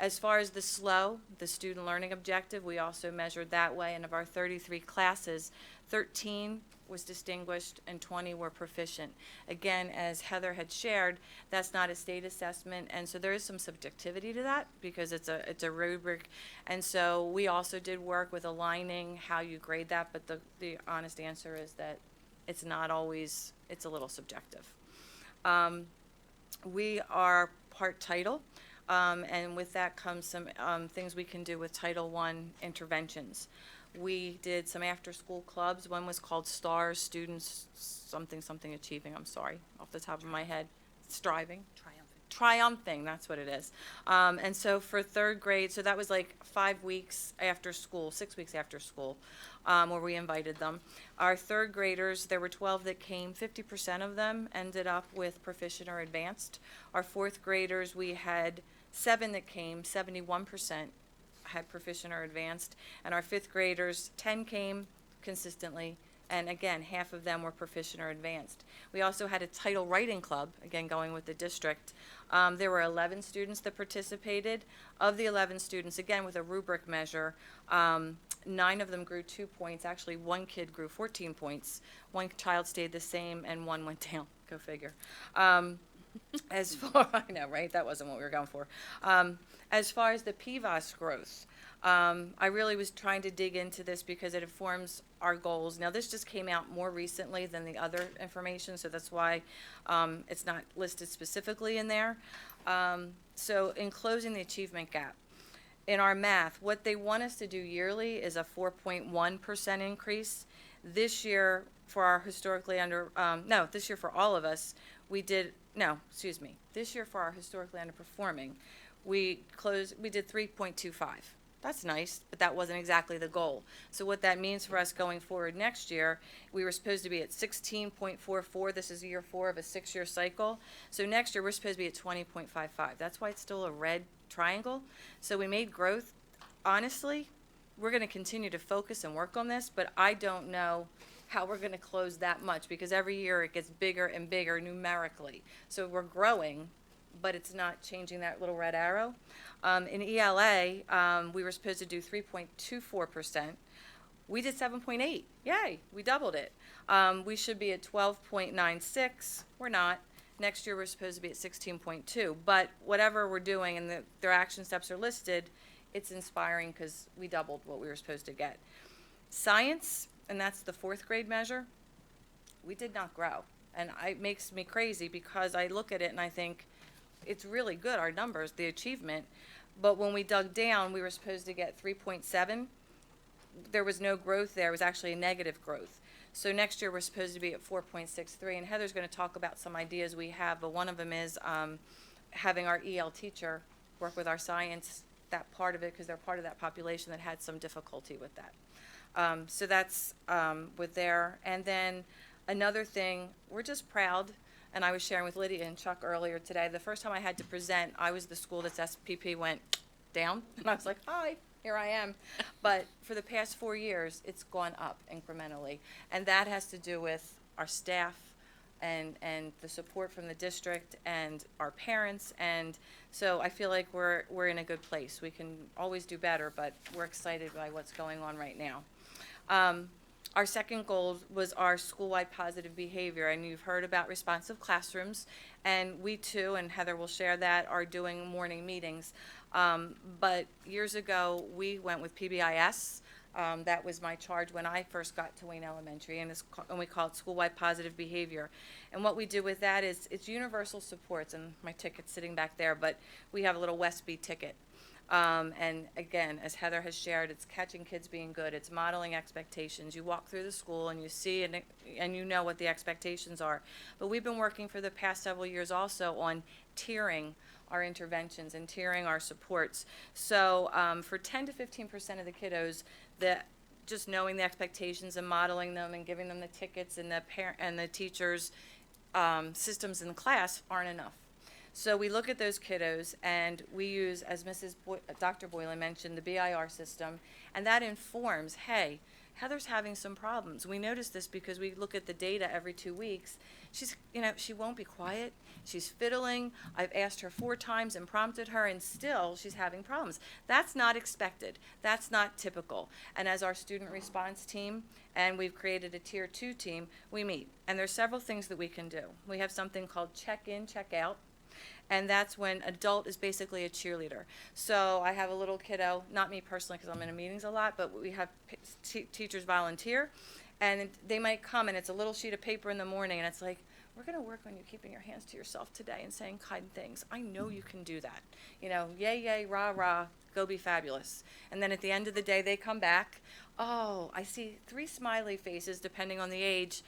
As far as the SLO, the student learning objective, we also measured that way. And of our 33 classes, 13 was distinguished and 20 were proficient. Again, as Heather had shared, that's not a state assessment, and so there is some subjectivity to that because it's a rubric. And so we also did work with aligning how you grade that, but the honest answer is that it's not always, it's a little subjective. We are part title, and with that comes some things we can do with Title I interventions. We did some after-school clubs. One was called STARS, Students something achieving, I'm sorry, off the top of my head, striving. Triumphing, that's what it is. And so for third grade, so that was like 5 weeks after school, 6 weeks after school, where we invited them. Our third graders, there were 12 that came, 50% of them ended up with proficient or advanced. Our fourth graders, we had 7 that came, 71% had proficient or advanced. And our fifth graders, 10 came consistently, and again, half of them were proficient or advanced. We also had a title writing club, again going with the district. There were 11 students that participated. Of the 11 students, again with a rubric measure, 9 of them grew 2 points. Actually, 1 kid grew 14 points. 1 child stayed the same, and 1 went down. Go figure. As far, I know, right? That wasn't what we were going for. As far as the PVOS growth, I really was trying to dig into this because it informs our goals. Now, this just came out more recently than the other information, so that's why it's not listed specifically in there. So in closing the achievement gap, in our math, what they want us to do yearly is a 4.1% increase. This year, for our historically this year for all of us, this year for our historically underperforming, we did 3.25. That's nice, but that wasn't exactly the goal. So what that means for us going forward next year, we were supposed to be at 16.44. This is year 4 of a 6-year cycle. So next year, we're supposed to be at 20.55. That's why it's still a red triangle. So we made growth. Honestly, we're going to continue to focus and work on this, but I don't know how we're going to close that much because every year it gets bigger and bigger numerically. So we're growing, but it's not changing that little red arrow. In ELA, we were supposed to do 3.24%. We did 7.8. Yay, we doubled it. We should be at 12.96. We're not. Next year, we're supposed to be at 16.2. But whatever we're doing and their action steps are listed, it's inspiring because we doubled what we were supposed to get. Science, and that's the 4th grade measure, we did not grow. And it makes me crazy because I look at it and I think, it's really good, our numbers, the achievement. But when we dug down, we were supposed to get 3.7. There was no growth there. It was actually a negative growth. So next year, we're supposed to be at 4.63. And Heather's going to talk about some ideas we have, but one of them is having our EL teacher work with our science, that part of it, because they're part of that population that had some difficulty with that. So that's with there. And then another thing, we're just proud. And I was sharing with Lydia and Chuck earlier today, the first time I had to present, I was the school that's SPP went down. And I was like, hi, here I am. But for the past 4 years, it's gone up incrementally. And that has to do with our staff and the support from the district and our parents. And so I feel like we're in a good place. We can always do better, but we're excited by what's going on right now. Our second goal was our school-wide positive behavior, and you've heard about responsive classrooms, and we too, and Heather will share that, are doing morning meetings. But years ago, we went with PBIS. That was my charge when I first got to Wayne Elementary, and we call it school-wide positive behavior. And what we do with that is it's universal supports, and my ticket's sitting back there, but we have a little Westby ticket. And again, as Heather has shared, it's catching kids being good, it's modeling expectations. You walk through the school and you see and you know what the expectations are. But we've been working for the past several years also on tiering our interventions and tiering our supports. So for 10 to 15% of the kiddos, just knowing the expectations and modeling them and giving them the tickets and the teachers' systems in the class aren't enough. So we look at those kiddos and we use, as Dr. Boylan mentioned, the BIR system, and that informs, hey, Heather's having some problems. We notice this because we look at the data every 2 weeks. She won't be quiet. She's fiddling. I've asked her 4 times and prompted her, and still she's having problems. That's not expected. That's not typical. And as our student response team, and we've created a tier 2 team, we meet. And there's several things that we can do. We have something called check-in, check-out. And that's when adult is basically a cheerleader. So I have a little kiddo, not me personally because I'm in meetings a lot, but we have teachers volunteer, and they might come and it's a little sheet of paper in the morning and it's like, we're going to work on you keeping your hands to yourself today and saying kind things. I know you can do that. Yay, yay, rah, rah, go be fabulous. And then at the end of the day, they come back. Oh, I see 3 smiley faces depending on the age.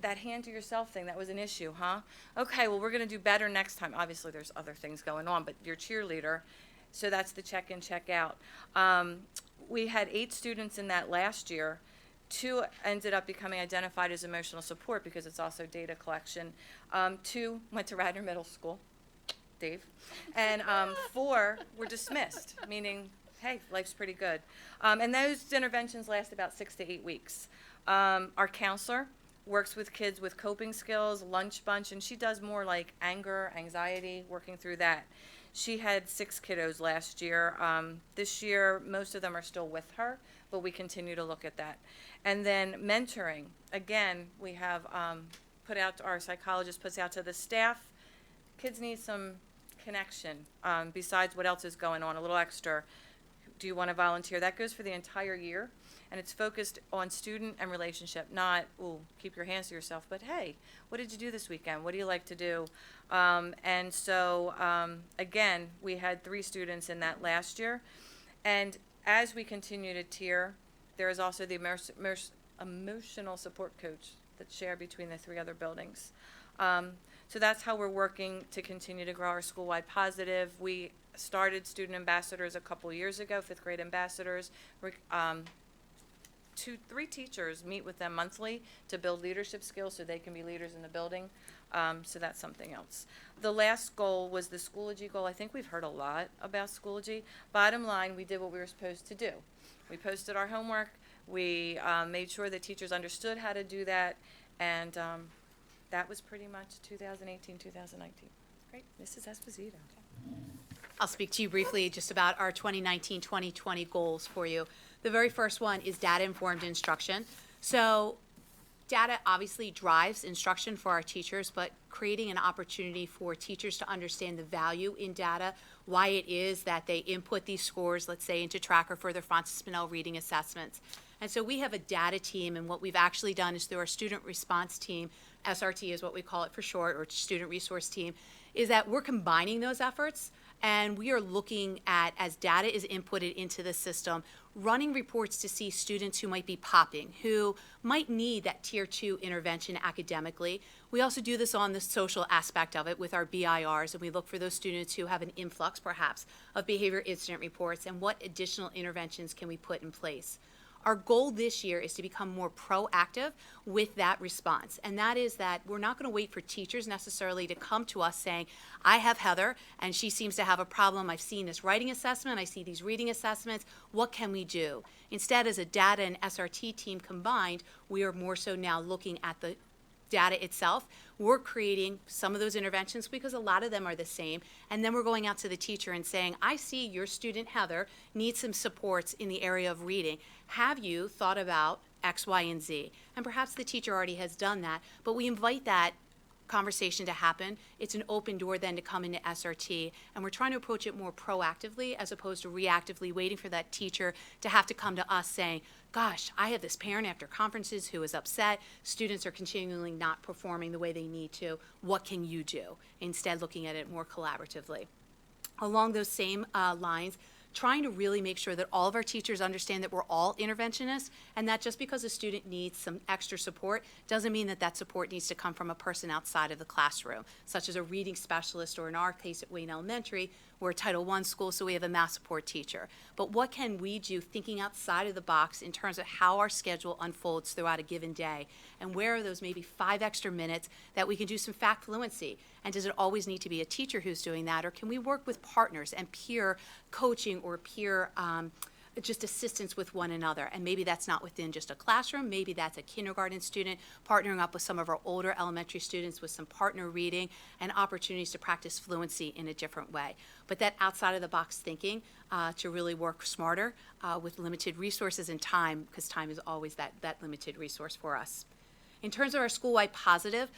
That hand to yourself thing, that was an issue, huh? Okay, well, we're going to do better next time. Obviously, there's other things going on, but you're cheerleader. So that's the check-in, check-out. We had 8 students in that last year. 2 ended up becoming identified as emotional support because it's also data collection. 2 went to Radnor Middle School, Dave. And 4 were dismissed, meaning, hey, life's pretty good. And those interventions last about 6 to 8 weeks. Our counselor works with kids with coping skills, lunch bunch, and she does more like anger, anxiety, working through that. She had 6 kiddos last year. This year, most of them are still with her, but we continue to look at that. And then mentoring. Again, we have our psychologist puts out to the staff, kids need some connection besides what else is going on, a little extra. Do you want to volunteer? That goes for the entire year. And it's focused on student and relationship, not, ooh, keep your hands to yourself, but hey, what did you do this weekend? What do you like to do? And so, again, we had 3 students in that last year. And as we continue to tier, there is also the emotional support coach that's shared between the 3 other buildings. So that's how we're working to continue to grow our school-wide positive. We started student ambassadors a couple years ago, 5th grade ambassadors. 3 teachers meet with them monthly to build leadership skills so they can be leaders in the building. So that's something else. The last goal was the Schoology Goal. I think we've heard a lot about Schoology. Bottom line, we did what we were supposed to do. We posted our homework. We made sure that teachers understood how to do that. And that was pretty much 2018, 2019. Great. Mrs. Esposito. I'll speak to you briefly just about our 2019-2020 goals for you. The very first one is data-informed instruction. So data obviously drives instruction for our teachers, but creating an opportunity for teachers to understand the value in data, why it is that they input these scores, let's say, into Tracker for their Francis Spinell reading assessments. And so we have a data team, and what we've actually done is through our student response team, SRT is what we call it for short, or student resource team, is that we're combining those efforts, and we are looking at, as data is inputted into the system, running reports to see students who might be popping, who might need that tier 2 intervention academically. We also do this on the social aspect of it with our BIRs, and we look for those students who have an influx, perhaps, of behavior incident reports, and what additional interventions can we put in place. Our goal this year is to become more proactive with that response, and that is that we're not going to wait for teachers necessarily to come to us saying, I have Heather, and she seems to have a problem. I've seen this writing assessment. I see these reading assessments. What can we do? Instead, as a data and SRT team combined, we are more so now looking at the data itself. We're creating some of those interventions because a lot of them are the same, and then we're going out to the teacher and saying, I see your student Heather needs some supports in the area of reading. Have you thought about X, Y, and Z? And perhaps the teacher already has done that, but we invite that conversation to happen. It's an open door then to come into SRT, and we're trying to approach it more proactively as opposed to reactively waiting for that teacher to have to come to us saying, gosh, I have this parent after conferences who is upset. Students are continually not performing the way they need to. What can you do? Instead, looking at it more collaboratively. Along those same lines, trying to really make sure that all of our teachers understand that we're all interventionists, and that just because a student needs some extra support doesn't mean that that support needs to come from a person outside of the classroom, such as a reading specialist, or in our case at Wayne Elementary, we're a Title I school, so we have a math support teacher. But what can we do thinking outside of the box in terms of how our schedule unfolds throughout a given day? And where are those maybe 5 extra minutes that we can do some fact fluency? And does it always need to be a teacher who's doing that? Or can we work with partners and peer coaching or peer just assistance with one another? And maybe that's not within just a classroom. Maybe that's a kindergarten student partnering up with some of our older elementary students with some partner reading and opportunities to practice fluency in a different way. But that outside of the box thinking to really work smarter with limited resources and time, because time is always that limited resource for us. In terms of our school-wide positive,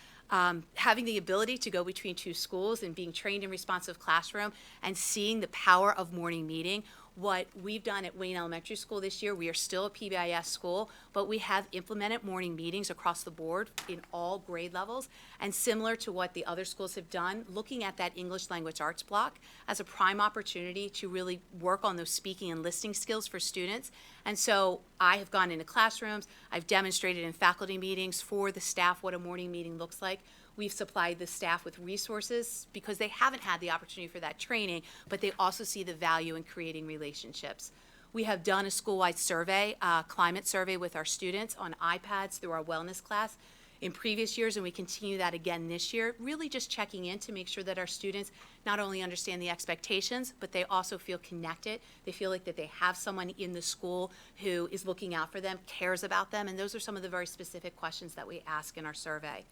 having the ability to go between 2 schools and being trained in responsive classroom and seeing the power of morning meeting. What we've done at Wayne Elementary School this year, we are still a PBIS school, but we have implemented morning meetings across the board in all grade levels. And similar to what the other schools have done, looking at that English language arts block as a prime opportunity to really work on those speaking and listening skills for students. And so I have gone into classrooms, I've demonstrated in faculty meetings for the staff what a morning meeting looks like. We've supplied the staff with resources because they haven't had the opportunity for that training, but they also see the value in creating relationships. We have done a school-wide survey, climate survey with our students on iPads through our wellness class in previous years, and we continue that again this year, really just checking in to make sure that our students not only understand the expectations, but they also feel connected. They feel like that they have someone in the school who is looking out for them, cares about them, and those are some of the very specific questions that we ask in our survey.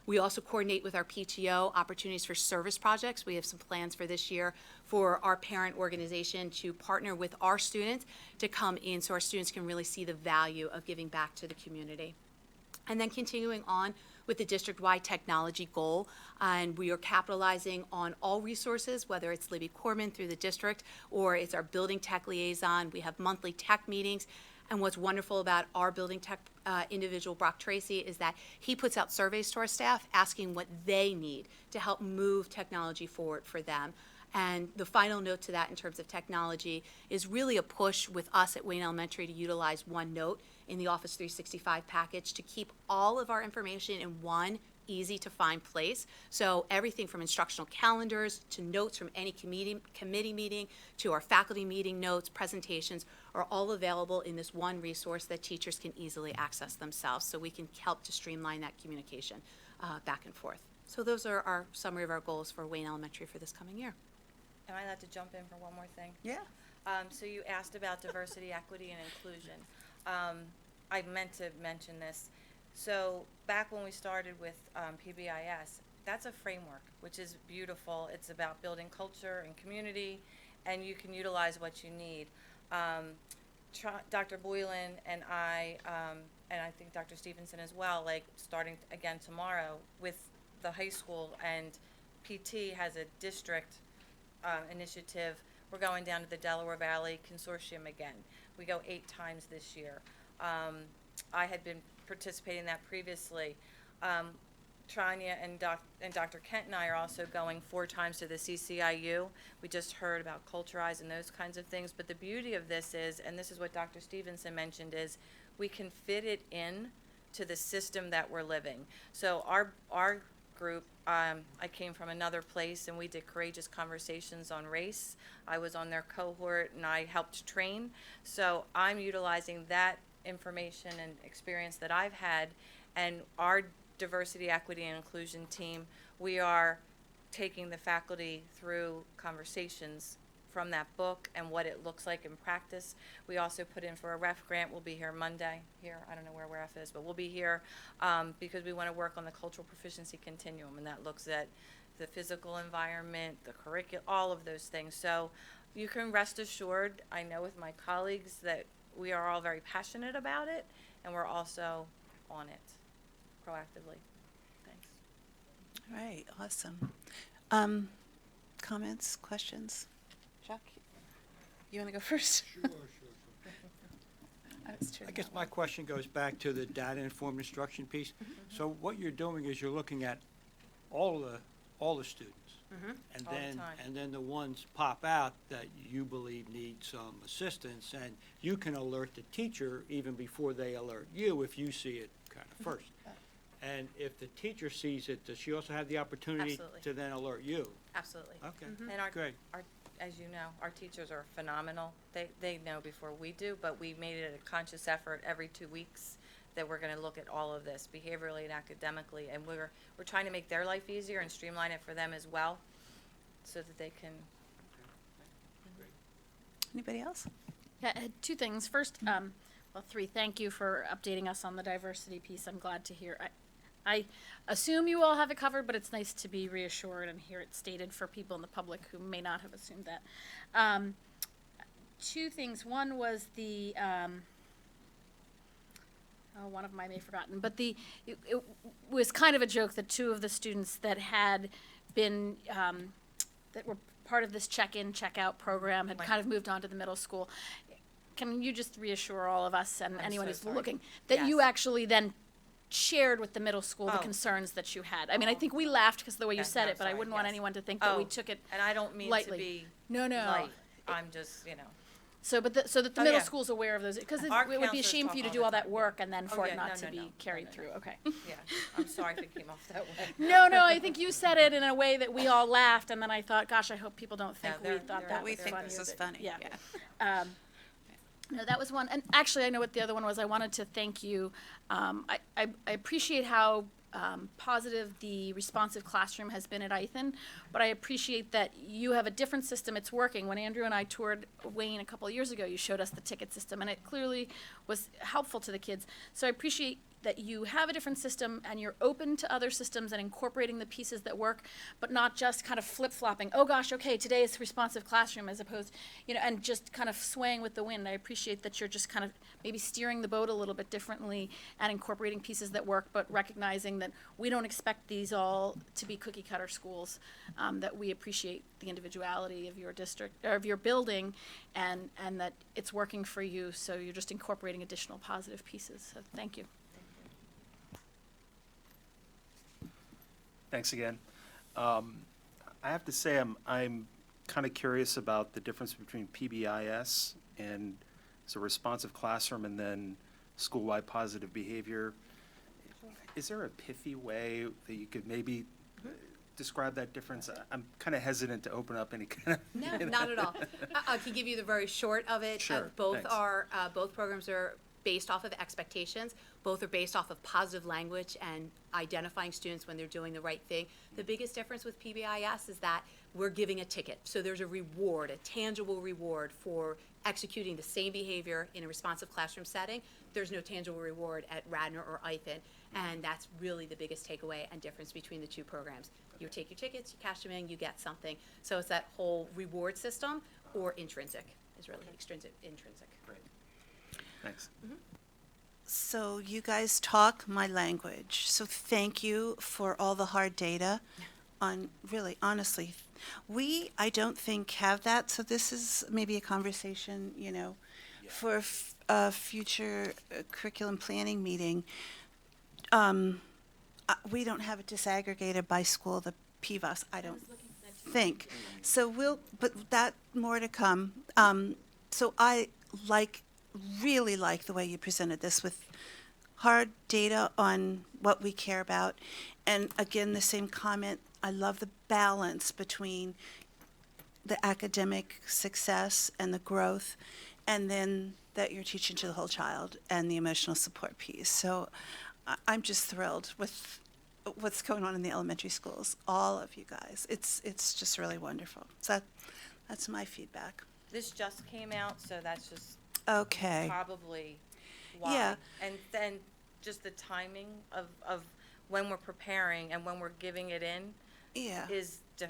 We also coordinate with our PTO opportunities for service projects. We have some plans for this year for our parent organization to partner with our students to come in so our students can really see the value of giving back to the community. And then continuing on with the district-wide technology goal, and we are capitalizing on all resources, whether it's Libby Corman through the district or it's our building tech liaison. We have monthly tech meetings. And what's wonderful about our building tech individual, Brock Tracy, is that he puts out surveys to our staff asking what they need to help move technology forward for them. And the final note to that in terms of technology is really a push with us at Wayne Elementary to utilize OneNote in the Office 365 package to keep all of our information in one easy to find place. So everything from instructional calendars to notes from any committee meeting to our faculty meeting notes, presentations are all available in this one resource that teachers can easily access themselves, so we can help to streamline that communication back and forth. So those are our summary of our goals for Wayne Elementary for this coming year. Am I allowed to jump in for one more thing? Yeah. So you asked about diversity, equity, and inclusion. I meant to mention this. So back when we started with PBIS, that's a framework, which is beautiful. It's about building culture and community, and you can utilize what you need. Dr. Boylan and I think Dr. Stevenson as well, like starting again tomorrow with the high school, and PT has a district initiative. We're going down to the Delaware Valley Consortium again. We go 8 times this year. I had been participating in that previously. Tranya and Dr. Kent and I are also going 4 times to the CCIU. We just heard about Culturize and those kinds of things. But the beauty of this is, and this is what Dr. Stevenson mentioned, is we can fit it in to the system that we're living. So our group, I came from another place, and we did courageous conversations on race. I was on their cohort, and I helped train. So I'm utilizing that information and experience that I've had, and our diversity, equity, and inclusion team, we are taking the faculty through conversations from that book and what it looks like in practice. We also put in for a REF grant. We'll be here Monday. I don't know where REF is, but we'll be here because we want to work on the cultural proficiency continuum, and that looks at the physical environment, the curriculum, all of those things. So you can rest assured, I know with my colleagues, that we are all very passionate about it, and we're also on it proactively. Thanks. All right, awesome. Comments, questions? Chuck, you want to go first? Sure. I I guess my question goes back to the data-informed instruction piece. So what you're doing is you're looking at all the students, And All the then, time. and then the ones pop out that you believe need some assistance, and you can alert the teacher even before they alert you if you see it kind of first. And if the teacher sees it, does she also have the opportunity Absolutely. to then alert you? Absolutely. Okay, And our, great. as you know, our teachers are phenomenal. They know before we do, but we made it a conscious effort every 2 weeks that we're gonna look at all of this behaviorally and academically, and we're trying to make their life easier and streamline it for them as well, so that they can. Anybody else? Yeah, I had two things. First, well, three. Thank you for updating us on the diversity piece. I'm glad to hear. I assume you all have it covered, but it's nice to be reassured and hear it stated for people in the public who may not have assumed that. Two things. One was the, one of them I may have forgotten, but it was kind of a joke that two of the students that had been, that were part of this check-in, check-out program had kind of moved on to the middle school. Can you just reassure all of us and I'm anyone so who's sorry. looking that you Yes. actually then shared with the middle school the Oh. concerns that you had? I mean, I think we laughed because of the way you Okay, said no, it, but I sorry, wouldn't want yes. anyone to think that we Oh, took it And I don't mean to lightly. be No, no. light. I'm just, you know. So, so that the Oh, middle yeah. school's aware of those, because it Our would be a counselors shame talk for you to all do the all that time. work and then Oh, for yeah, it not no, to no, be no, carried no. through. Okay. Yeah, I'm sorry if it came off that way. No, I think you said it in a way that we all laughed, and then I thought, gosh, I hope people don't think No, we they're- thought they're- that We was think funny. this or is that- funny, Yeah. yeah. No, that was one. And actually, I know what the other one was. I wanted to thank you. I appreciate how positive the responsive classroom has been at Ethan, but I appreciate that you have a different system. It's working. When Andrew and I toured Wayne a couple of years ago, you showed us the ticket system, and it clearly was helpful to the kids. So I appreciate that you have a different system and you're open to other systems and incorporating the pieces that work, but not just kind of flip-flopping, oh gosh, okay, today is responsive classroom, as opposed, and just kind of swaying with the wind. I appreciate that you're just kind of maybe steering the boat a little bit differently and incorporating pieces that work, but recognizing that we don't expect these all to be cookie-cutter schools, that we appreciate the individuality of your district, or of your building, and that it's working for you, so you're just incorporating additional positive pieces. So thank you. Thanks again. I have to say, I'm kind of curious about the difference between PBIS and so responsive classroom and then school-wide positive behavior. Is there a pithy way that you could maybe describe that difference? I'm kind of hesitant to open up any kind of. No, not at all. I can give you the very short of it. Sure, Both thanks. are, both programs are based off of expectations. Both are based off of positive language and identifying students when they're doing the right thing. The biggest difference with PBIS is that we're giving a ticket. So there's a reward, a tangible reward for executing the same behavior in a responsive classroom setting. There's no tangible reward at Radnor or Ethan, and that's really the biggest takeaway and difference between the two programs. You take your tickets, you cash them in, you get something. So it's that whole reward system, or intrinsic is really extrinsic, intrinsic. Great. Thanks. So you guys talk my language. So thank you for all the hard data on, really, honestly. I don't think have that, so this is maybe a conversation, for a future curriculum planning meeting. We don't have it disaggregated by school, the PVAS, I don't think. So but that, more to come. So I really like the way you presented this with hard data on what we care about. And again, the same comment, I love the balance between the academic success and the growth, and then that you're teaching to the whole child and the emotional support piece. So I'm just thrilled with what's going on in the elementary schools, all of you guys. It's just really wonderful. So that's my feedback. This just came out, so that's just Okay. probably why. Yeah. And then just the timing of when we're preparing and when we're giving it in Yeah.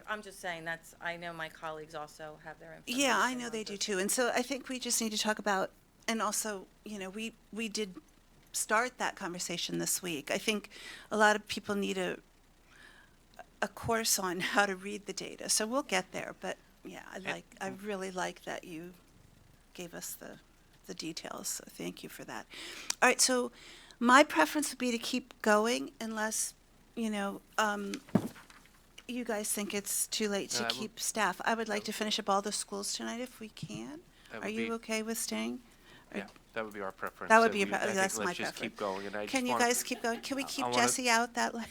I'm just saying I know my colleagues also have their information. Yeah, I know on they do this. too. And so I think we just need to talk about, and also, we did start that conversation this week. I think a lot of people need a course on how to read the data. So we'll get there, but yeah, I really like that you gave us the details. So thank you for that. All right, so my preference would be to keep going unless, you guys think it's too late to No, I keep staff. I would like to finish up all the schools tonight if we can. That Are would you be- okay with staying? Or- Yeah, that would be our preference. That would and be, I think that's my let's just keep going, and I Can just you wanna- guys keep going? Can we keep wanna- Jesse out that late?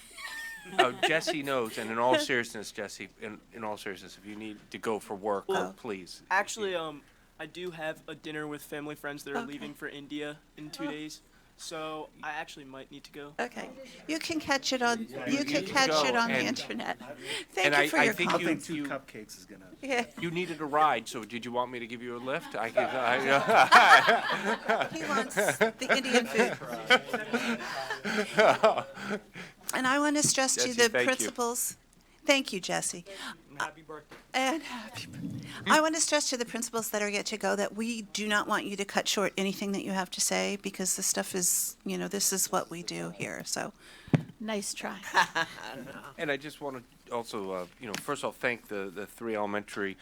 Oh, Jesse knows, and in all seriousness, Jesse, in all seriousness, if you need to go for work, Well, please. Actually, I do have a dinner with family friends that are Okay. leaving for India in 2 days, so I actually might need to go. Okay. You can catch it on, you can need to catch go, it on the and- internet. and Thank you for I your think I comment. think two you- cupcakes is gonna. Yeah, You needed a ride, so did you want me to give you a lift? I could, he wants the Indian food. And I want to stress to you Jesse, the thank you. principals. Thank you, Jesse. Happy birthday. And I want to stress to the principals that are yet to go that we do not want you to cut short anything that you have to say, because this stuff is, this is what we do here, so. Nice try. And I just want to also, first of all, thank the three elementary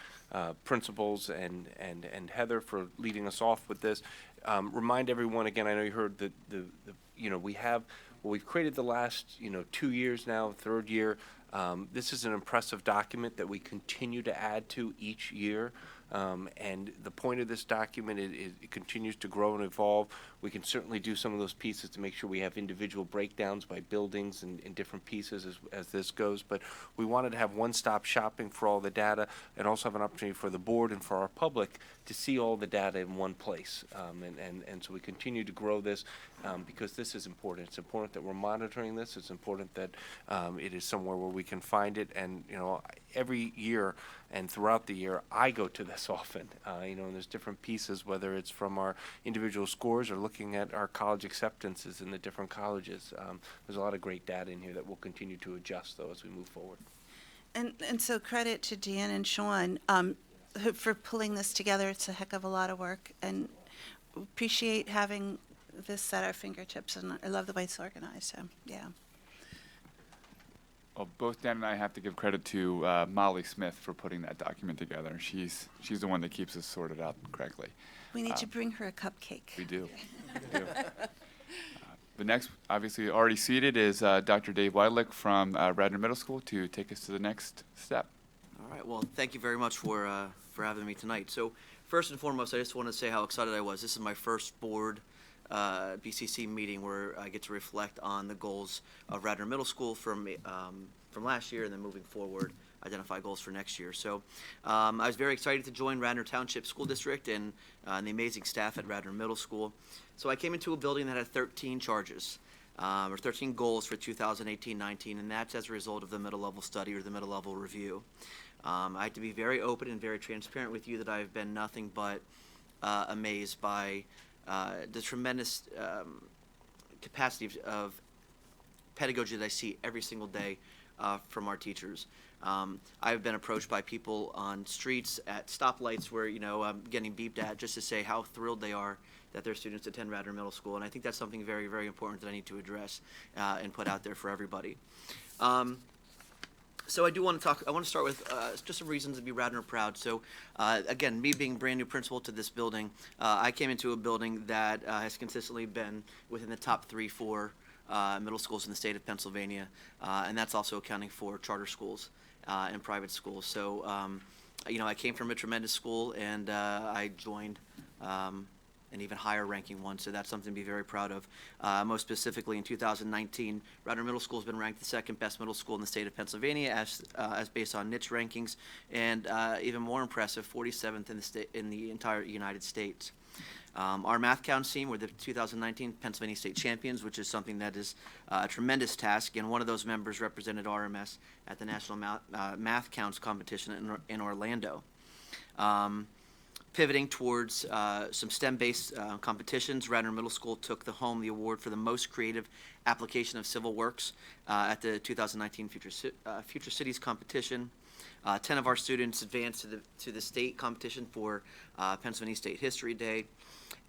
principals and Heather for leading us off with this. Remind everyone again, I know you heard we've created the last 2 years now, third year. This is an impressive document that we continue to add to each year. And the point of this document is it continues to grow and evolve. We can certainly do some of those pieces to make sure we have individual breakdowns by buildings and different pieces as this goes. But we wanted to have one-stop shopping for all the data, and also have an opportunity for the board and for our public to see all the data in one place. And so we continue to grow this because this is important. It's important that we're monitoring this. It's important that it is somewhere where we can find it. And every year and throughout the year, I go to this often. And there's different pieces, whether it's from our individual scores or looking at our college acceptances in the different colleges. There's a lot of great data in here that we'll continue to adjust, though, as we move forward. And so credit to Dan and Sean for pulling this together. It's a heck of a lot of work, and appreciate having this at our fingertips, and I love the way it's organized, so, yeah. Well, both Dan and I have to give credit to Molly Smith for putting that document together. She's the one that keeps us sorted out correctly. We need to bring her a cupcake. We do. We do. The next, obviously already seated, is Dr. Dave Weidlich from Radnor Middle School to take us to the next step. All right, well, thank you very much for having me tonight. So first and foremost, I just want to say how excited I was. This is my first board BCC meeting where I get to reflect on the goals of Radnor Middle School from last year, and then moving forward, identify goals for next year. So I was very excited to join Radnor Township School District and the amazing staff at Radnor Middle School. So I came into a building that had 13 charges, or 13 goals for 2018-19, and that's as a result of the middle level study or the middle level review. I had to be very open and very transparent with you that I've been nothing but amazed by the tremendous capacity of pedagogy that I see every single day from our teachers. I've been approached by people on streets, at stoplights where, I'm getting beeped at just to say how thrilled they are that their students attend Radnor Middle School. And I think that's something very, very important that I need to address and put out there for everybody. So I want to start with just some reasons to be Radnor proud. So again, me being brand new principal to this building, I came into a building that has consistently been within the top 3-4 middle schools in the state of Pennsylvania, and that's also accounting for charter schools and private schools. So, I came from a tremendous school, and I joined an even higher ranking one, so that's something to be very proud of. Most specifically, in 2019, Radnor Middle School has been ranked the second best middle school in the state of Pennsylvania as based on niche rankings, and even more impressive, 47th in the entire United States. Our math counts team were the 2019 Pennsylvania State Champions, which is something that is a tremendous task, and one of those members represented RMS at the National Math Counts competition in Orlando. Pivoting towards some STEM-based competitions, Radnor Middle School took the award for the most creative application of civil works at the 2019 Future Cities competition. 10 of our students advanced to the state competition for Pennsylvania State History Day,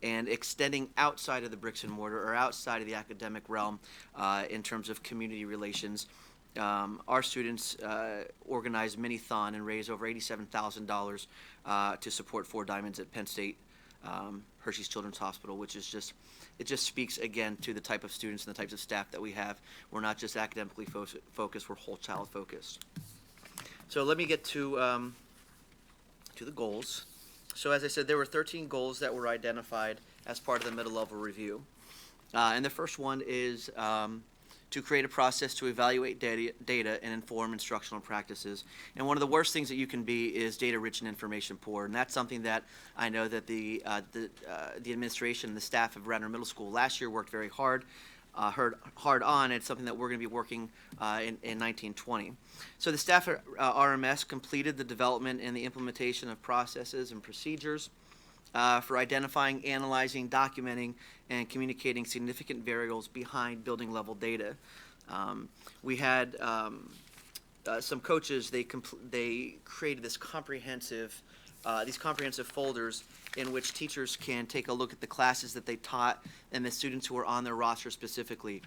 and extending outside of the bricks and mortar or outside of the academic realm in terms of community relations. Our students organized Mini-thon and raised over $87,000 to support 4 Diamonds at Penn State Hershey's Children's Hospital, which is it just speaks again to the type of students and the types of staff that we have. We're not just academically focused, we're whole child focused. So let me get to the goals. So as I said, there were 13 goals that were identified as part of the middle level review. And the first one is to create a process to evaluate data and inform instructional practices. And one of the worst things that you can be is data rich and information poor. And that's something that I know that the administration and the staff of Radnor Middle School last year worked very hard on. It's something that we're going to be working in 1920. So the staff at RMS completed the development and the implementation of processes and procedures for identifying, analyzing, documenting, and communicating significant variables behind building level data. We had some coaches, they created this these comprehensive folders in which teachers can take a look at the classes that they taught and the students who were on their roster specifically.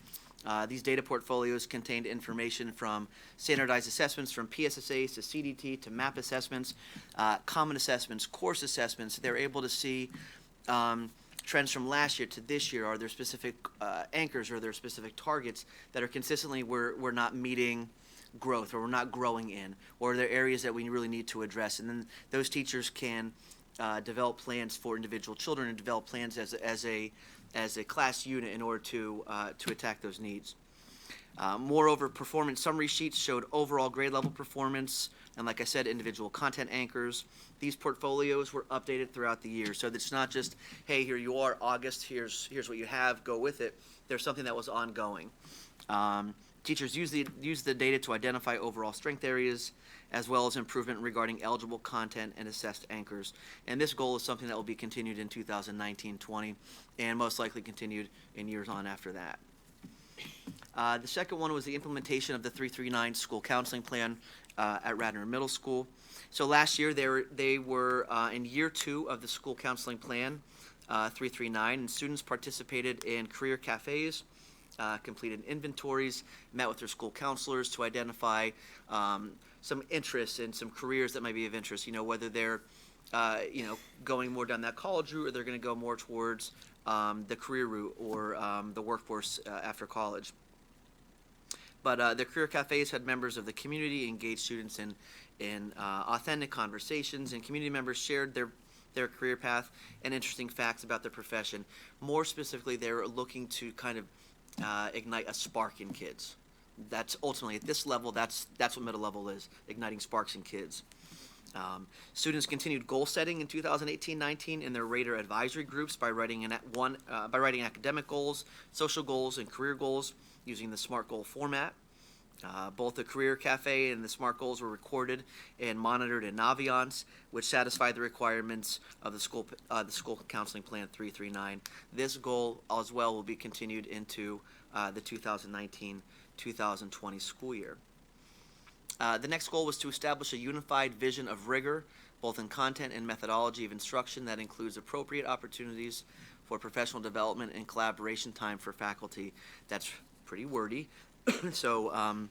These data portfolios contained information from standardized assessments, from PSSAs to CDT to MAP assessments, common assessments, course assessments. They're able to see trends from last year to this year. Are there specific anchors, or are there specific targets that are consistently we're not meeting growth, or we're not growing in, or are there areas that we really need to address? And then those teachers can develop plans for individual children and develop plans as a class unit in order to attack those needs. Moreover, performance summary sheets showed overall grade level performance, and like I said, individual content anchors. These portfolios were updated throughout the year, so it's not just, hey, here you are, August, here's what you have, go with it. There's something that was ongoing. Teachers use the data to identify overall strength areas, as well as improvement regarding eligible content and assessed anchors. And this goal is something that will be continued in 2019-20, and most likely continued in years on after that. The second one was the implementation of the 339 school counseling plan at Radnor Middle School. So last year they were in year 2 of the school counseling plan, 339, and students participated in career cafes, completed inventories, met with their school counselors to identify some interests and some careers that might be of interest, whether they're going more down that college route, or they're going to go more towards the career route or the workforce after college. But the career cafes had members of the community engage students in authentic conversations, and community members shared their career path and interesting facts about their profession. More specifically, they were looking to kind of ignite a spark in kids. That's ultimately, at this level, that's what middle level is, igniting sparks in kids. Students continued goal setting in 2018-19 in their Radar advisory groups by writing academic goals, social goals, and career goals using the SMART goal format. Both the Career Cafe and the SMART goals were recorded and monitored in Naviance, which satisfied the requirements of the school counseling plan 339. This goal as well will be continued into the 2019-2020 school year. The next goal was to establish a unified vision of rigor, both in content and methodology of instruction, that includes appropriate opportunities for professional development and collaboration time for faculty. That's pretty wordy. So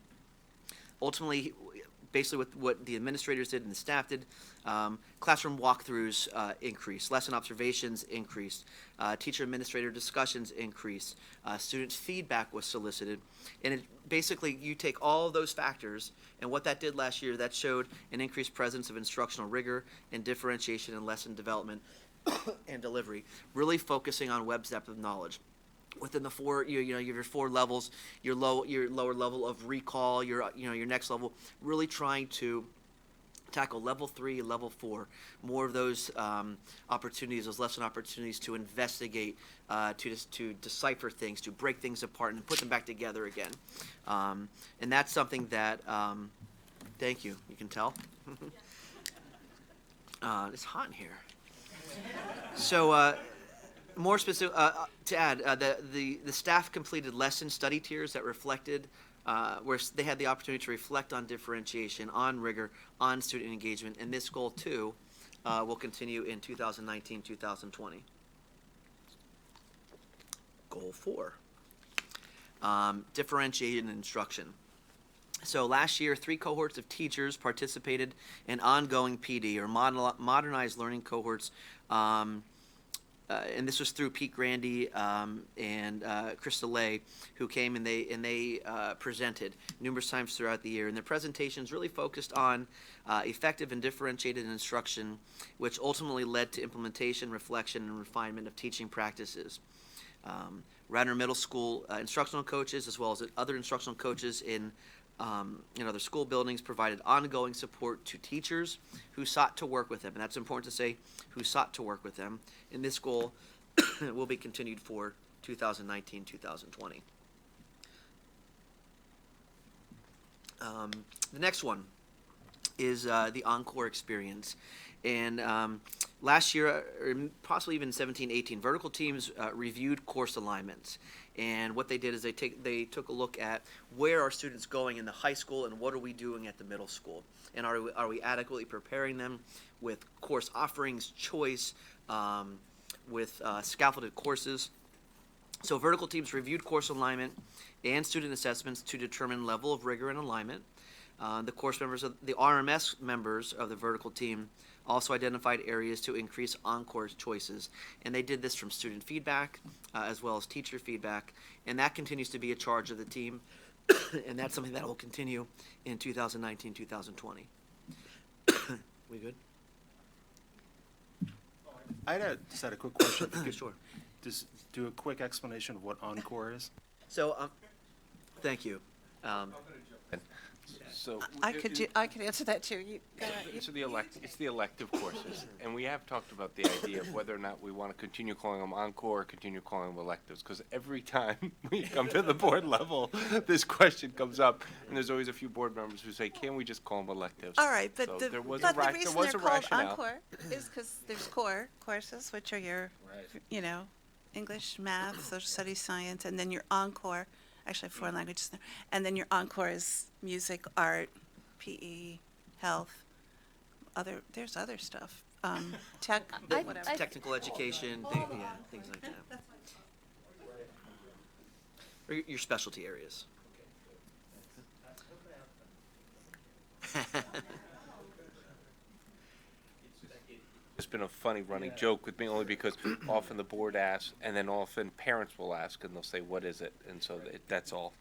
ultimately, basically what the administrators did and the staff did, classroom walkthroughs increased, lesson observations increased, teacher administrator discussions increased, students' feedback was solicited, and basically you take all of those factors, and what that did last year, that showed an increased presence of instructional rigor and differentiation in lesson development and delivery, really focusing on Webb's depth of knowledge. Within the four, you have your 4 levels, your lower level of recall, your next level, really trying to tackle level 3, level 4, more of those opportunities, those lesson opportunities to investigate, to decipher things, to break things apart and put them back together again. And that's something that, thank you, you can tell. It's hot in here. So, more specific, to add, the staff completed lesson study tiers that reflected, where they had the opportunity to reflect on differentiation, on rigor, on student engagement, and this goal too will continue in 2019-2020. Goal 4, differentiated instruction. So last year, 3 cohorts of teachers participated in ongoing PD, or modernized learning cohorts, and this was through Pete Grandy and Krista Lay, who came and they presented numerous times throughout the year. And their presentations really focused on effective and differentiated instruction, which ultimately led to implementation, reflection, and refinement of teaching practices. Radnor Middle School instructional coaches, as well as other instructional coaches in other school buildings, provided ongoing support to teachers who sought to work with them. And that's important to say, who sought to work with them. And this goal will be continued for 2019-2020. The next one is the Encore experience. And last year, or possibly even 17-18, vertical teams reviewed course alignments. And what they did is they took a look at where are students going in the high school and what are we doing at the middle school. And are we adequately preparing them with course offerings, choice, with scaffolded courses. So vertical teams reviewed course alignment and student assessments to determine level of rigor and alignment. The RMS members of the vertical team also identified areas to increase Encore choices, and they did this from student feedback as well as teacher feedback, and that continues to be a charge of the team, and that's something that will continue in 2019-2020. We good? I just had a quick question. Sure. Just do a quick explanation of what Encore is. So, thank you. So I could answer that too. Go ahead. it's the elective courses, and we have talked about the idea of whether or not we want to continue calling them Encore or continue calling them electives, because every time we come to the board level, this question comes up, and there's always a few board members who say, "Can we just call them electives?" All right, but So the there was reason a they're called rationale. Encore is because there's core courses, which are your, English, math, social studies, science, and then your Encore, actually 4 languages there, and then your Encore is music, art, PE, health, there's other stuff, tech, whatever. Technical education, things like that. Or your specialty areas. It's been a funny running joke with me, only because often the board asks, and then often parents will ask, and they'll say, "What is it?" And so that's all.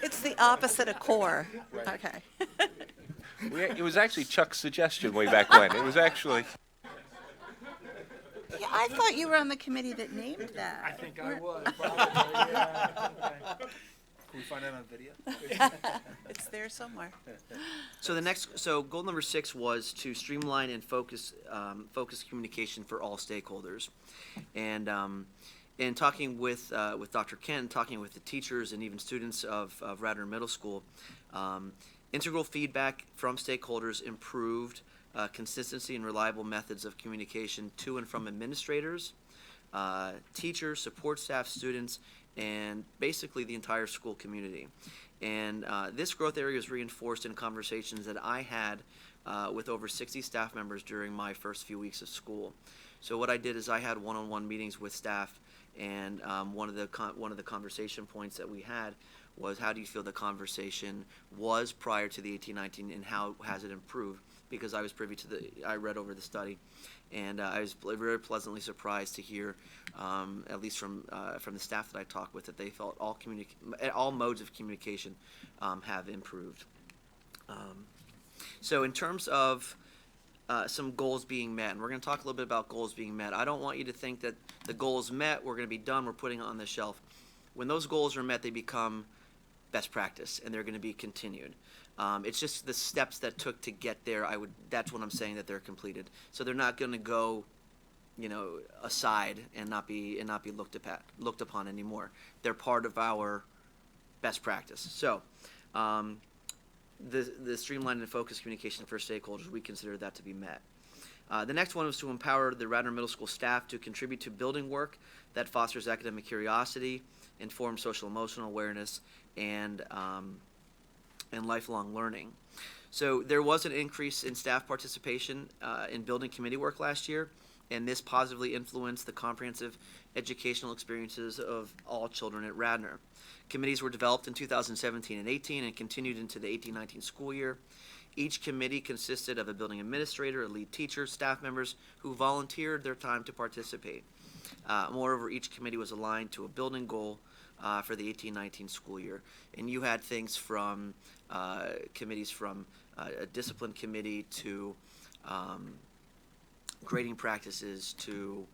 It's the opposite of core. Okay. It was actually Chuck's suggestion way back when. It was actually. Yeah, I thought you were on the committee that named that. I think I was, probably, yeah. Can we find it on video? It's there somewhere. So goal number 6 was to streamline and focus communication for all stakeholders. And in talking with Dr. Kent, talking with the teachers and even students of Radnor Middle School, integral feedback from stakeholders improved consistency and reliable methods of communication to and from administrators, teachers, support staff, students, and basically the entire school community. And this growth area was reinforced in conversations that I had with over 60 staff members during my first few weeks of school. So what I did is I had one-on-one meetings with staff, and one of the conversation points that we had was, how do you feel the conversation was prior to the 18-19, and how has it improved? Because I was privy to I read over the study, and I was very pleasantly surprised to hear, at least from the staff that I talked with, that they felt all modes of communication have improved. So in terms of some goals being met, and we're going to talk a little bit about goals being met. I don't want you to think that the goal is met, we're going to be done, we're putting it on the shelf. When those goals are met, they become best practice, and they're going to be continued. It's just the steps that took to get there. That's what I'm saying, that they're completed. So they're not going to go, aside and not be looked upon anymore. They're part of our best practice. So, the streamlined and focused communication for stakeholders, we consider that to be met. The next one was to empower the Radnor Middle School staff to contribute to building work that fosters academic curiosity, informs social emotional awareness, and lifelong learning. So there was an increase in staff participation in building committee work last year, and this positively influenced the comprehensive educational experiences of all children at Radnor. Committees were developed in 2017 and 18 and continued into the 18-19 school year. Each committee consisted of a building administrator, a lead teacher, staff members who volunteered their time to participate. Moreover, each committee was aligned to a building goal for the 18-19 school year. And you had things from committees from a discipline committee to grading practices to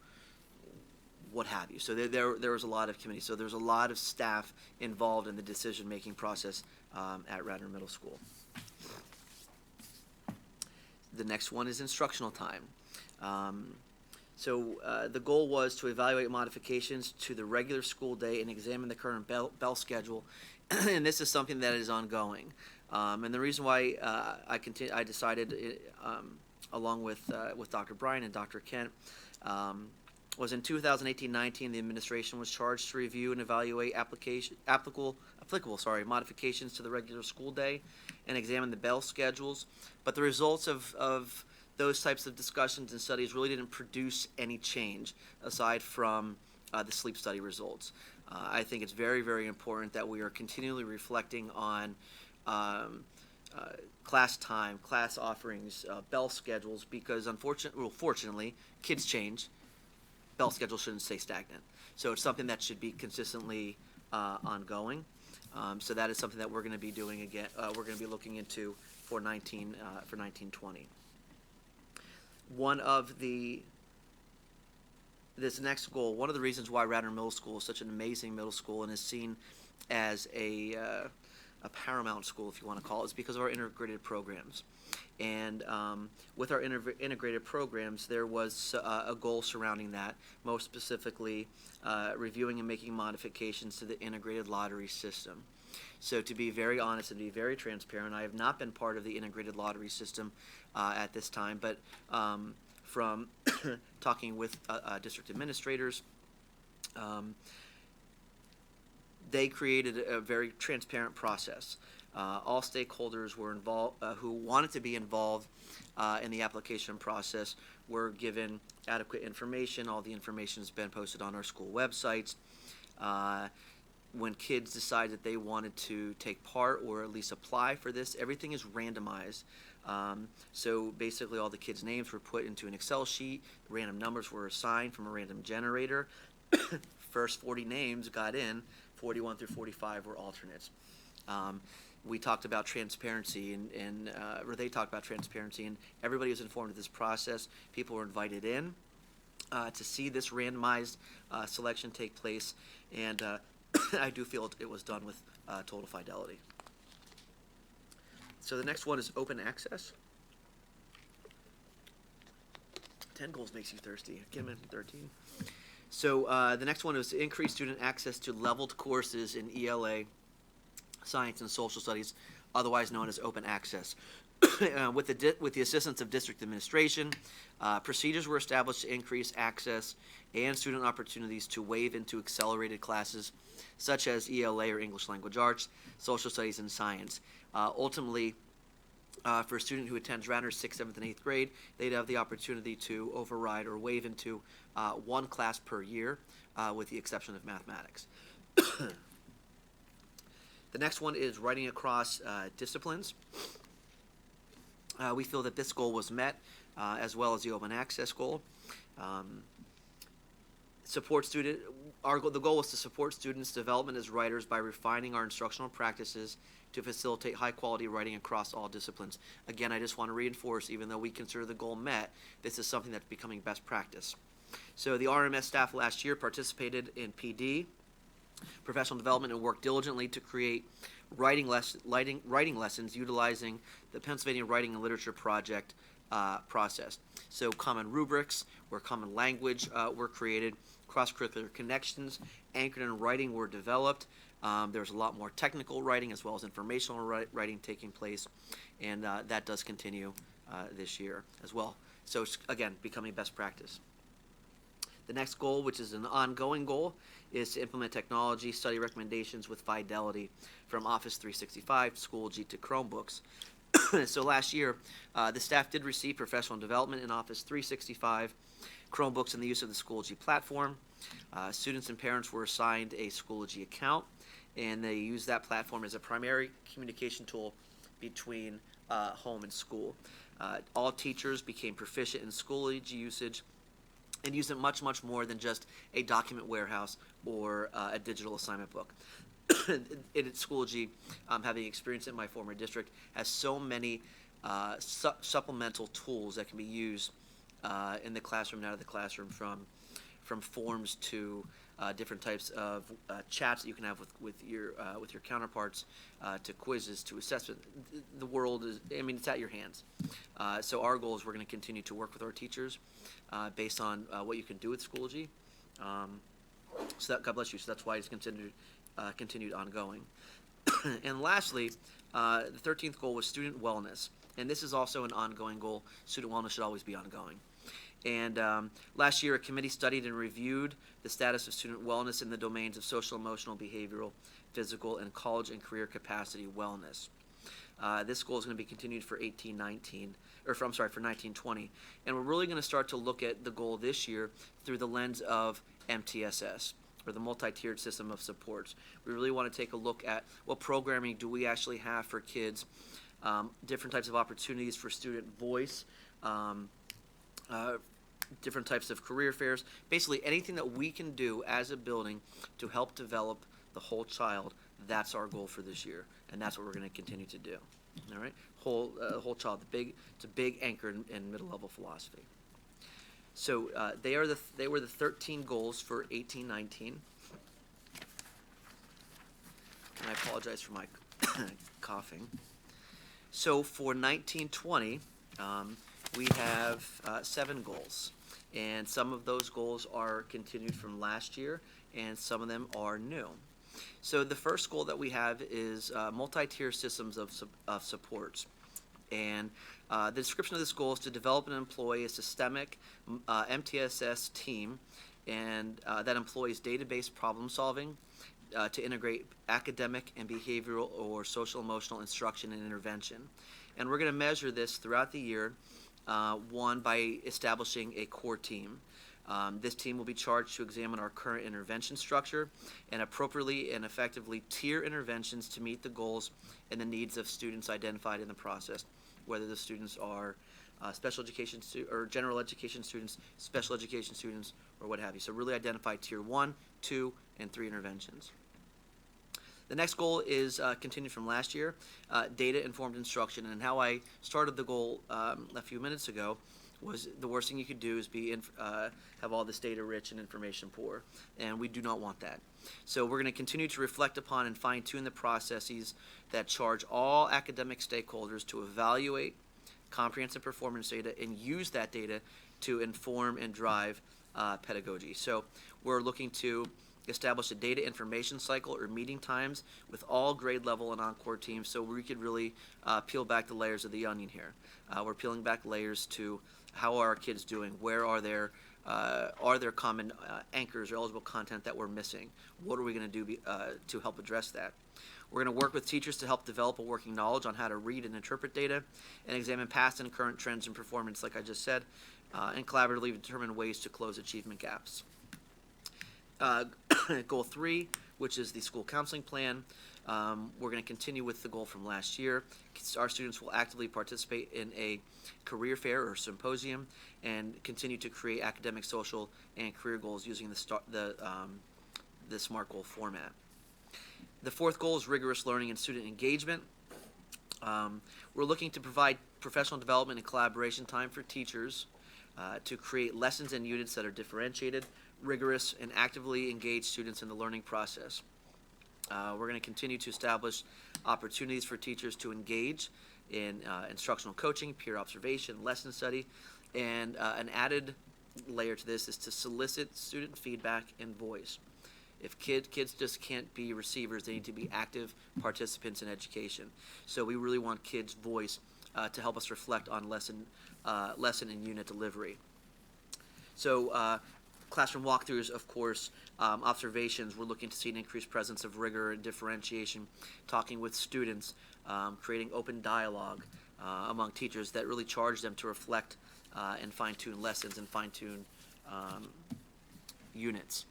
what have you. So there was a lot of committees. So there's a lot of staff involved in the decision-making process at Radnor Middle School. The next one is instructional time. The goal was to evaluate modifications to the regular school day and examine the current bell schedule, and this is something that is ongoing. And the reason why I decided, along with Dr. Bryan and Dr. Kent, was in 2018-19, the administration was charged to review and evaluate applicable modifications to the regular school day and examine the bell schedules. But the results of those types of discussions and studies really didn't produce any change aside from the sleep study results. I think it's very, very important that we are continually reflecting on class time, class offerings, bell schedules, because fortunately, kids change. Bell schedule shouldn't stay stagnant. So it's something that should be consistently ongoing. So that is something that we're going to be doing again. We're going to be looking into for 1920. This next goal, one of the reasons why Radnor Middle School is such an amazing middle school and is seen as a paramount school, if you want to call it, is because of our integrated programs. And with our integrated programs, there was a goal surrounding that, most specifically reviewing and making modifications to the integrated lottery system. So to be very honest and be very transparent, I have not been part of the integrated lottery system at this time, but from talking with district administrators, they created a very transparent process. All stakeholders were involved who wanted to be involved in the application process were given adequate information. All the information has been posted on our school websites. When kids decide that they wanted to take part or at least apply for this, everything is randomized. So basically all the kids' names were put into an Excel sheet, random numbers were assigned from a random generator. First 40 names got in, 41 through 45 were alternates. We talked about transparency, or they talked about transparency, and everybody was informed of this process. People were invited in to see this randomized selection take place, and I do feel it was done with total fidelity. So the next one is open access. 10 goals makes you thirsty. I can't mention 13. So the next one is to increase student access to leveled courses in ELA, Science and Social Studies, otherwise known as open access. With the assistance of district administration, procedures were established to increase access and student opportunities to waive into accelerated classes such as ELA or English Language Arts, Social Studies, and Science. Ultimately, for a student who attends Radnor 6th, 7th, and 8th grade, they'd have the opportunity to override or waive into one class per year, with the exception of mathematics. The next one is writing across disciplines. We feel that this goal was met, as well as the open access goal. The goal was to support students' development as writers by refining our instructional practices to facilitate high-quality writing across all disciplines. Again, I just want to reinforce, even though we consider the goal met, this is something that's becoming best practice. So the RMS staff last year participated in PD, professional development, and worked diligently to create writing lessons utilizing the Pennsylvania Writing and Literature Project process. So common rubrics where common language were created, cross-curricular connections anchored in writing were developed. There's a lot more technical writing as well as informational writing taking place, and that does continue this year as well. So it's, again, becoming best practice. The next goal, which is an ongoing goal, is to implement technology study recommendations with Fidelity from Office 365, Schoology to Chromebooks. So last year, the staff did receive professional development in Office 365, Chromebooks, and the use of the Schoology platform. Students and parents were assigned a Schoology account, and they used that platform as a primary communication tool between home and school. All teachers became proficient in Schoology usage and use it much, much more than just a document warehouse or a digital assignment book. Schoology, having experienced it in my former district, has so many supplemental tools that can be used in the classroom and out of the classroom, from forms to different types of chats that you can have with your counterparts, to quizzes, to assessment. The world is, I mean, it's at your hands. So our goal is we're going to continue to work with our teachers based on what you can do with Schoology. So that, God bless you. So that's why it's continued ongoing. And lastly, the 13th goal was student wellness. And this is also an ongoing goal. Student wellness should always be ongoing. And last year, a committee studied and reviewed the status of student wellness in the domains of social, emotional, behavioral, physical, and college and career capacity wellness. This goal is going to be continued for 1920. And we're really going to start to look at the goal this year through the lens of MTSS, or the multi-tiered system of supports. We really want to take a look at what programming do we actually have for kids, different types of opportunities for student voice, different types of career fairs, basically anything that we can do as a building to help develop the whole child. That's our goal for this year, and that's what we're going to continue to do. All right, whole child. It's a big anchor in middle level philosophy. So they were the 13 goals for 1819. And I apologize for my coughing. So for 1920, we have 7 goals, and some of those goals are continued from last year, and some of them are new. So the first goal that we have is multi-tier systems of supports. And the description of this goal is to develop and employ a systemic MTSS team and that employs database problem solving to integrate academic and behavioral or social emotional instruction and intervention. And we're going to measure this throughout the year, one, by establishing a core team. This team will be charged to examine our current intervention structure and appropriately and effectively tier interventions to meet the goals and the needs of students identified in the process, whether the students are special education or general education students, special education students, or what have you. So really identify tier 1, 2, and 3 interventions. The next goal is continued from last year, data-informed instruction. And how I started the goal a few minutes ago was the worst thing you could do is have all this data rich and information poor, and we do not want that. So we're going to continue to reflect upon and fine-tune the processes that charge all academic stakeholders to evaluate comprehensive performance data and use that data to inform and drive pedagogy. So we're looking to establish a data information cycle or meeting times with all grade level and encore teams, so we could really peel back the layers of the onion here. We're peeling back layers to how are our kids doing, where are there common anchors or eligible content that we're missing, what are we going to do to help address that. We're going to work with teachers to help develop a working knowledge on how to read and interpret data and examine past and current trends in performance, like I just said, and collaboratively determine ways to close achievement gaps. Goal 3, which is the school counseling plan. We're going to continue with the goal from last year. Our students will actively participate in a career fair or symposium and continue to create academic, social, and career goals using the SMART goal format. The 4th goal is rigorous learning and student engagement. We're looking to provide professional development and collaboration time for teachers to create lessons and units that are differentiated, rigorous, and actively engage students in the learning process. We're going to continue to establish opportunities for teachers to engage in instructional coaching, peer observation, lesson study, and an added layer to this is to solicit student feedback and voice. If kids just can't be receivers, they need to be active participants in education. So we really want kids' voice to help us reflect on lesson and unit delivery. So classroom walkthroughs, of course, observations, we're looking to see an increased presence of rigor and differentiation, talking with students, creating open dialogue among teachers that really charge them to reflect and fine-tune lessons and fine-tune units.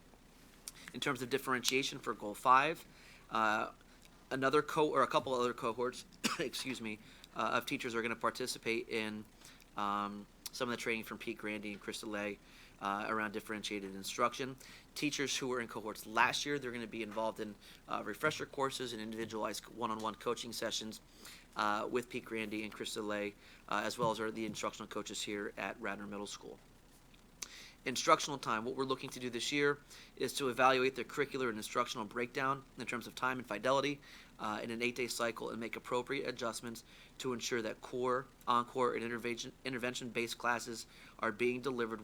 In terms of differentiation for Goal 5, A couple other cohorts, excuse me, of teachers are going to participate in some of the training from Pete Grandy and Krista Lay around differentiated instruction. Teachers who were in cohorts last year, they're going to be involved in refresher courses and individualized one-on-one coaching sessions with Pete Grandy and Krista Lay, as well as the instructional coaches here at Radnor Middle School. Instructional time, what we're looking to do this year is to evaluate the curricular and instructional breakdown in terms of time and fidelity in an 8-day cycle and make appropriate adjustments to ensure that core, encore, and intervention-based classes are being delivered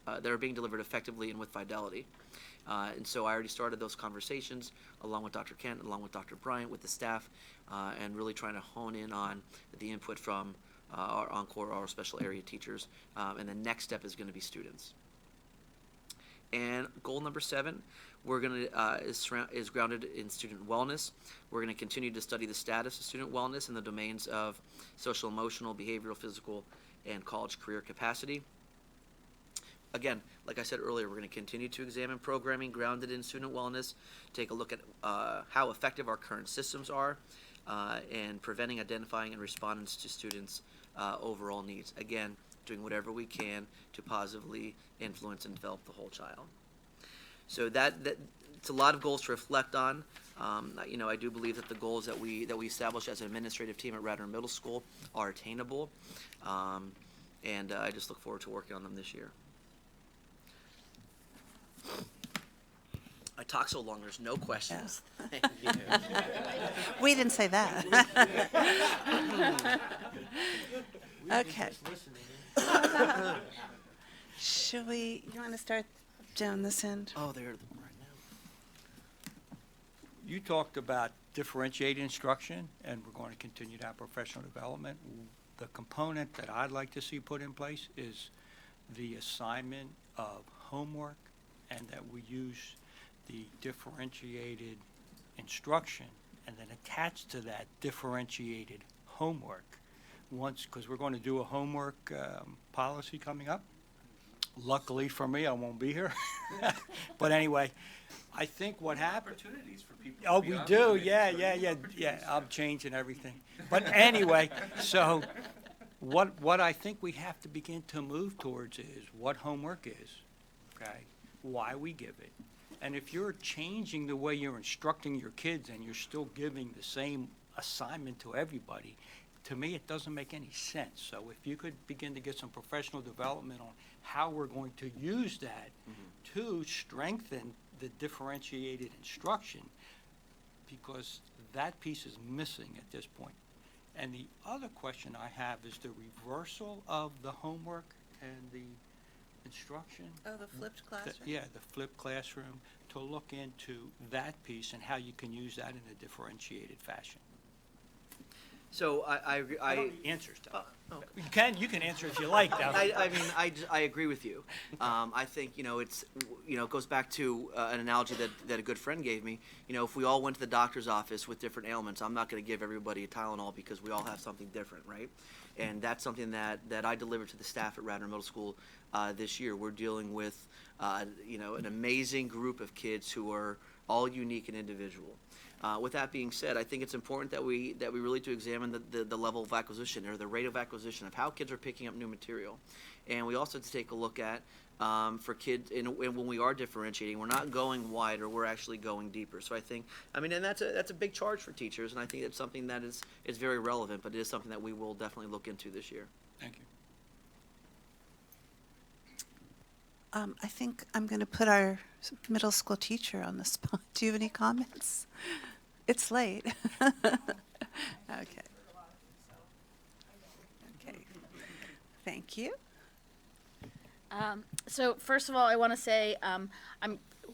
effectively and with fidelity. And so I already started those conversations along with Dr. Kent, along with Dr. Bryant, with the staff, and really trying to hone in on the input from our encore, our special area teachers, and the next step is going to be students. And goal number 7, we're going to is grounded in student wellness. We're going to continue to study the status of student wellness in the domains of social, emotional, behavioral, physical, and college career capacity. Again, like I said earlier, we're going to continue to examine programming grounded in student wellness, take a look at how effective our current systems are, and preventing, identifying, and responding to students' overall needs. Again, doing whatever we can to positively influence and develop the whole child. So it's a lot of goals to reflect on. I do believe that the goals that we established as an administrative team at Radnor Middle School are attainable, and I just look forward to working on them this year. I talk so long, there's no questions. Thank you. We didn't say that. Okay. You want to start down this end? Oh, they're right now. You talked about differentiated instruction, and we're going to continue to have professional development. The component that I'd like to see put in place is the assignment of homework, and that we use the differentiated instruction and then attach to that differentiated homework because we're going to do a homework policy coming up. Luckily for me, I won't be here. But anyway, I think what happened. Opportunities for people. Oh, we do, yeah. I'm changing everything. But anyway, so what I think we have to begin to move towards is what homework is, okay? Why we give it. And if you're changing the way you're instructing your kids and you're still giving the same assignment to everybody, to me, it doesn't make any sense. So if you could begin to get some professional development on how we're going to use that to strengthen the differentiated instruction, because that piece is missing at this point. And the other question I have is the reversal of the homework and the instruction. Oh, the flipped classroom? The flipped classroom, to look into that piece and how you can use that in a differentiated fashion. So I I don't need answers to it. You can answer if you like. I agree with you. I think it goes back to an analogy that a good friend gave me. If we all went to the doctor's office with different ailments, I'm not going to give everybody a Tylenol because we all have something different, right? And that's something that I delivered to the staff at Radnor Middle School this year. We're dealing with an amazing group of kids who are all unique and individual. With that being said, I think it's important that we really do examine the level of acquisition or the rate of acquisition of how kids are picking up new material. And we also have to take a look at for kids, and when we are differentiating, we're not going wider, we're actually going deeper. So I think, and that's a big charge for teachers, and I think it's something that is very relevant, but it is something that we will definitely look into this year. Thank you. I think I'm going to put our middle school teacher on the spot. Do you have any comments? It's late. Okay. Thank you. So first of all, I want to say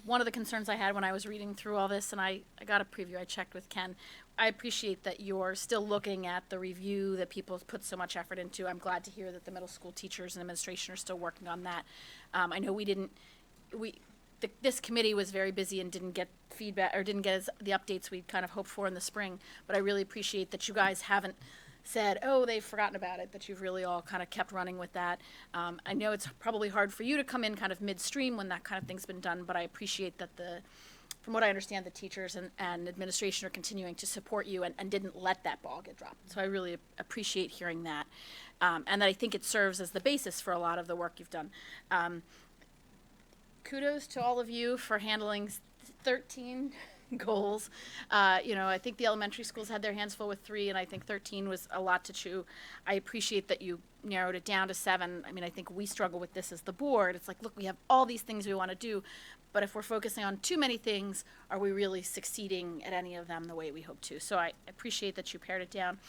one of the concerns I had when I was reading through all this, and I got a preview, I checked with Ken. I appreciate that you're still looking at the review that people have put so much effort into. I'm glad to hear that the middle school teachers and administration are still working on that. I know this committee was very busy and didn't get feedback or didn't get the updates we'd kind of hoped for in the spring, but I really appreciate that you guys haven't said, oh, they've forgotten about it, that you've really all kind of kept running with that. I know it's probably hard for you to come in kind of midstream when that kind of thing's been done, but I appreciate that from what I understand, the teachers and administration are continuing to support you and didn't let that ball get dropped. So I really appreciate hearing that. And that I think it serves as the basis for a lot of the work you've done. Kudos to all of you for handling 13 goals. I think the elementary schools had their hands full with 3, and I think 13 was a lot to chew. I appreciate that you narrowed it down to 7. I mean, I think we struggle with this as the board. It's like, look, we have all these things we want to do, but if we're focusing on too many things, are we really succeeding at any of them the way we hope to? So I appreciate that you pared it down.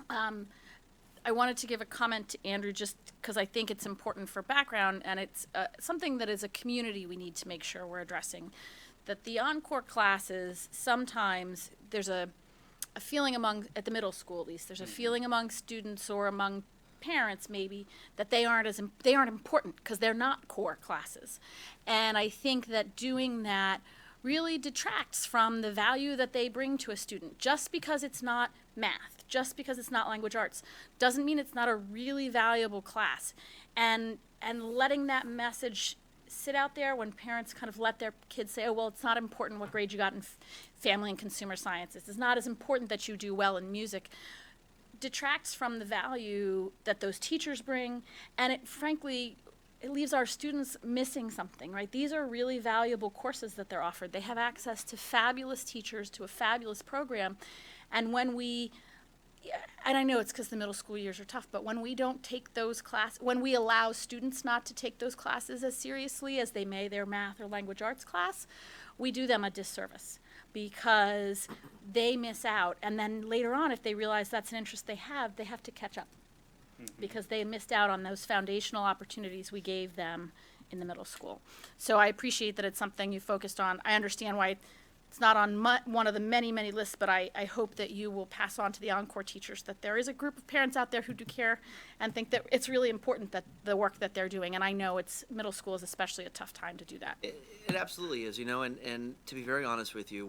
I wanted to give a comment to Andrew just because I think it's important for background, and it's something that as a community we need to make sure we're addressing. That the encore classes, sometimes there's a feeling at the middle school at least, there's a feeling among students or among parents maybe that they aren't important because they're not core classes. And I think that doing that really detracts from the value that they bring to a student. Just because it's not math, just because it's not language arts, doesn't mean it's not a really valuable class. And letting that message sit out there when parents kind of let their kids say, oh, well, it's not important what grade you got in family and consumer sciences. It's not as important that you do well in music. Detracts from the value that those teachers bring, and frankly, it leaves our students missing something, right? These are really valuable courses that they're offered. They have access to fabulous teachers, to a fabulous program, and and I know it's because the middle school years are tough, but when we don't take those classes, when we allow students not to take those classes as seriously as they may their math or language arts class, we do them a disservice because they miss out. And then later on, if they realize that's an interest they have to catch up because they missed out on those foundational opportunities we gave them in the middle school. So I appreciate that it's something you focused on. I understand why it's not on one of the many, many lists, but I hope that you will pass on to the encore teachers that there is a group of parents out there who do care and think that it's really important that the work that they're doing, and I know middle school is especially a tough time to do that. It absolutely is, and to be very honest with you,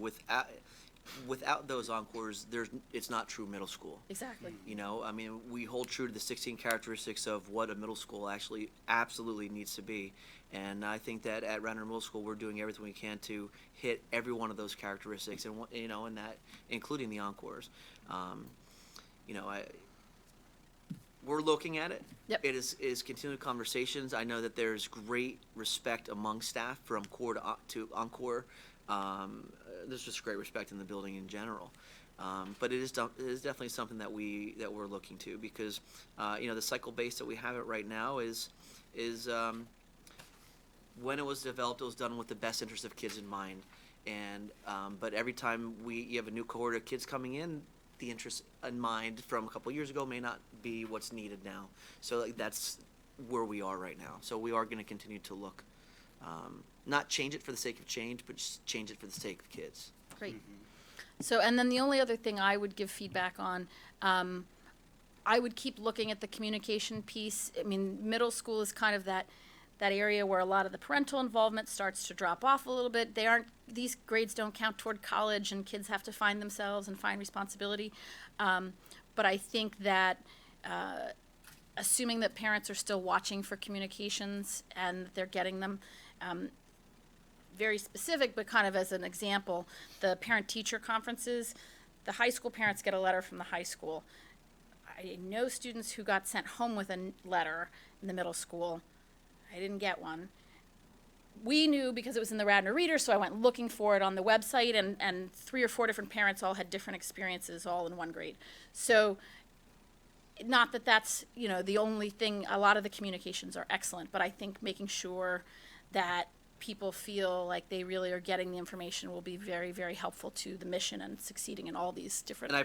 without those encores, it's not true middle school. Exactly. I mean, we hold true to the 16 characteristics of what a middle school actually absolutely needs to be. And I think that at Radnor Middle School, we're doing everything we can to hit every one of those characteristics, and and that including the encores. We're looking at it. Yep. It is continuing conversations. I know that there's great respect among staff from core to encore. There's just great respect in the building in general. But it is definitely something that we're looking to because the cycle base that we have it right now is when it was developed, it was done with the best interest of kids in mind. And but every time you have a new cohort of kids coming in, the interest in mind from a couple years ago may not be what's needed now. So that's where we are right now. So we are going to continue to look, not change it for the sake of change, but just change it for the sake of kids. Great. So, and then the only other thing I would give feedback on, I would keep looking at the communication piece. I mean, middle school is kind of that area where a lot of the parental involvement starts to drop off a little bit. These grades don't count toward college, and kids have to find themselves and find responsibility. But I think that assuming that parents are still watching for communications and that they're getting them, very specific, but kind of as an example, the parent-teacher conferences, the high school parents get a letter from the high school. I know students who got sent home with a letter in the middle school. I didn't get one. We knew because it was in the Radnor Reader, so I went looking for it on the website, and 3 or 4 different parents all had different experiences all in one grade. So not that that's, the only thing. A lot of the communications are excellent, but I think making sure that people feel like they really are getting the information will be very, very helpful to the mission and succeeding in all these different. And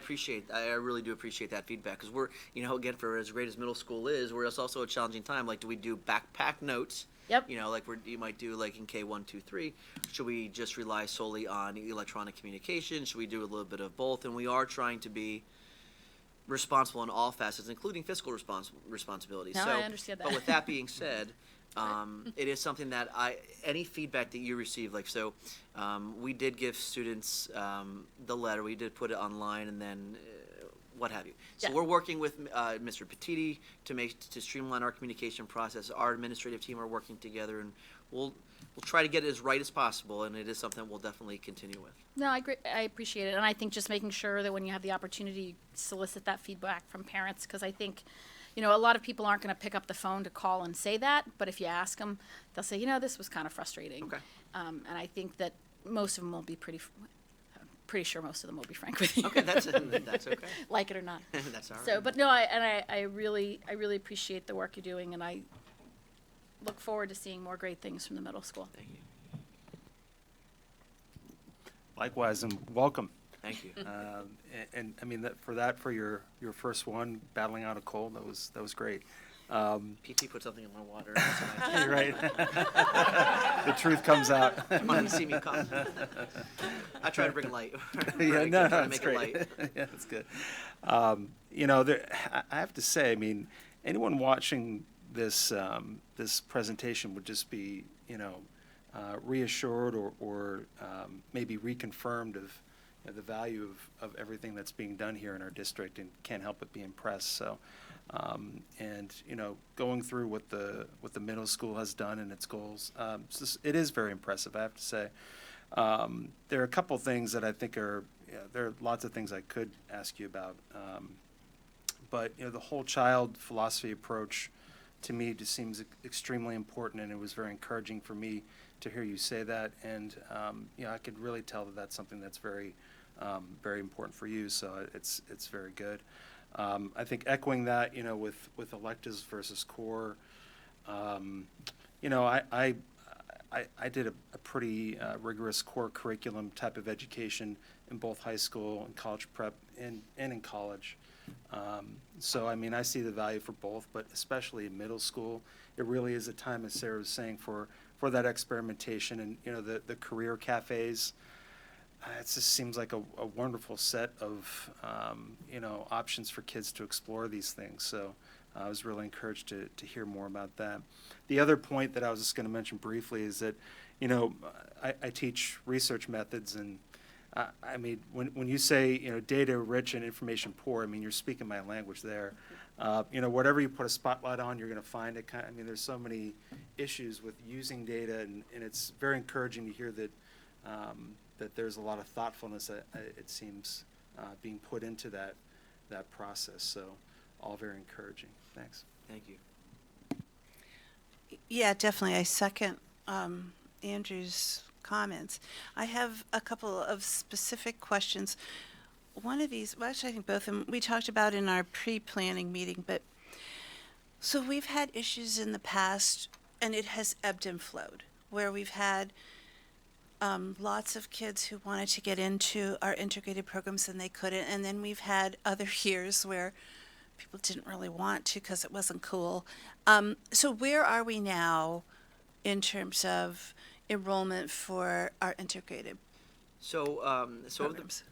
I really do appreciate that feedback because we're, again, for as great as middle school is, it's also a challenging time. Like, do we do backpack notes? Yep. Like you might do like in K1, 2, 3. Should we just rely solely on electronic communication? Should we do a little bit of both? And we are trying to be responsible in all facets, including fiscal responsibility. No, I understand that. But with that being said, it is something that any feedback that you receive, we did give students the letter, we did put it online, and then what have you. So Yeah. we're working with Mr. Petiti to streamline our communication process. Our administrative team are working together, and we'll try to get it as right as possible, and it is something we'll definitely continue with. No, I appreciate it, and I think just making sure that when you have the opportunity, solicit that feedback from parents, because I think, a lot of people aren't going to pick up the phone to call and say that, but if you ask them, they'll say, this was kind of frustrating. Okay. And I think that most of them will be pretty sure most of them will be frank with you. Okay, that's okay. Like it or not. That's all right. So, but no, I really appreciate the work you're doing, and I look forward to seeing more great things from the middle school. Thank you. Likewise, and welcome. Thank you. And I mean, for your first one, battling out a cold, that was great. PT put something in my water. That's You're right. The truth comes out. wanted to see me cough. I try to bring light. Yeah, Right, no, try to that's make it great. light. Yeah, that's good. I have to say, I mean, anyone watching this this presentation would just be, reassured or maybe reconfirmed of the value of everything that's being done here in our district, and can't help but be impressed. So, and going through what the middle school has done and its goals, it is very impressive, I have to say. There are a couple things that I think there are lots of things I could ask you about, but the whole child philosophy approach to me just seems extremely important, and it was very encouraging for me to hear you say that, and I could really tell that that's something that's very very important for you, so it's very good. I think echoing that, with electives versus core, I did a pretty rigorous core curriculum type of education in both high school and college prep and in college. So, I mean, I see the value for both, but especially in middle school, it really is a time, as Sarah was saying, for that experimentation, and, the career cafes. It just seems like a wonderful set of, options for kids to explore these things. So I was really encouraged to hear more about that. The other point that I was just going to mention briefly is that, I teach research methods, and I mean, when you say, data rich and information poor, I mean, you're speaking my language there. Whatever you put a spotlight on, you're going to find it. I mean, there's so many issues with using data, and it's very encouraging to hear that that there's a lot of thoughtfulness that it seems being put into that process. So, all very encouraging. Thanks. Thank you. Yeah, definitely. I second Andrew's comments. I have a couple of specific questions. One of these, well, actually, I think both of them we talked about in our pre-planning meeting, but so we've had issues in the past, and it has ebbed and flowed, where we've had lots of kids who wanted to get into our integrated programs and they couldn't, and then we've had other years where people didn't really want to because it wasn't cool. So where are we now in terms of enrollment for our integrated So, programs?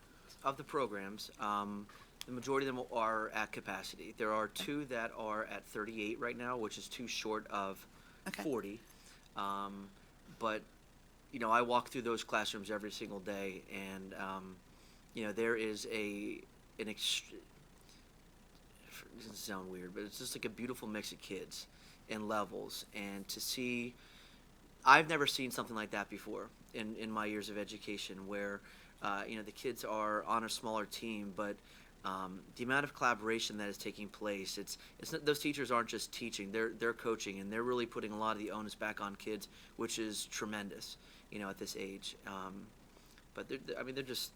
of the programs, the majority of them are at capacity. There are two that are at 38 right now, which is too short of Okay. 40. But I walk through those classrooms every single day, and there is it doesn't sound weird, but it's just like a beautiful mix of kids and levels, and to see, I've never seen something like that before in my years of education, where the kids are on a smaller team, but the amount of collaboration that is taking place, it's not, those teachers aren't just teaching, they're coaching, and they're really putting a lot of the onus back on kids, which is tremendous, at this age. But they're just,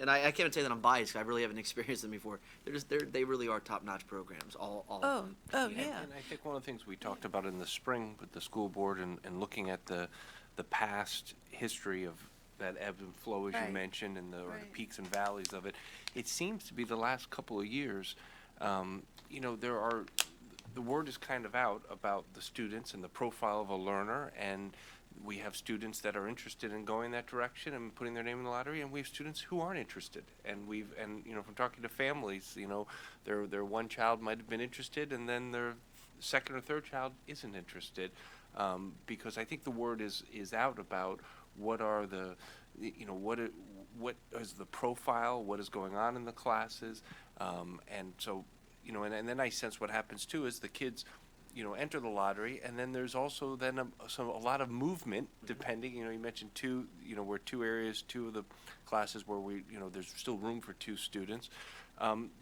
and I can't even say that I'm biased, 'cause I really haven't experienced them before. They really are top-notch programs, all of them. Oh, yeah. And I think one of the things we talked about in the spring with the school board and looking at the past history of that ebb and flow, as Right. you mentioned, and or the Right. peaks and valleys of it, it seems to be the last couple of years, the word is kind of out about the students and the profile of a learner, and we have students that are interested in going that direction and putting their name in the lottery, and we have students who aren't interested. And from talking to families, their one child might have been interested, and then their second or third child isn't interested, because I think the word is out about what are the, what is the profile, what is going on in the classes, and so, and then I sense what happens too is the kids, enter the lottery, and then there's also then a lot of movement, depending, you mentioned we're two areas, two of the classes where there's still room for 2 students.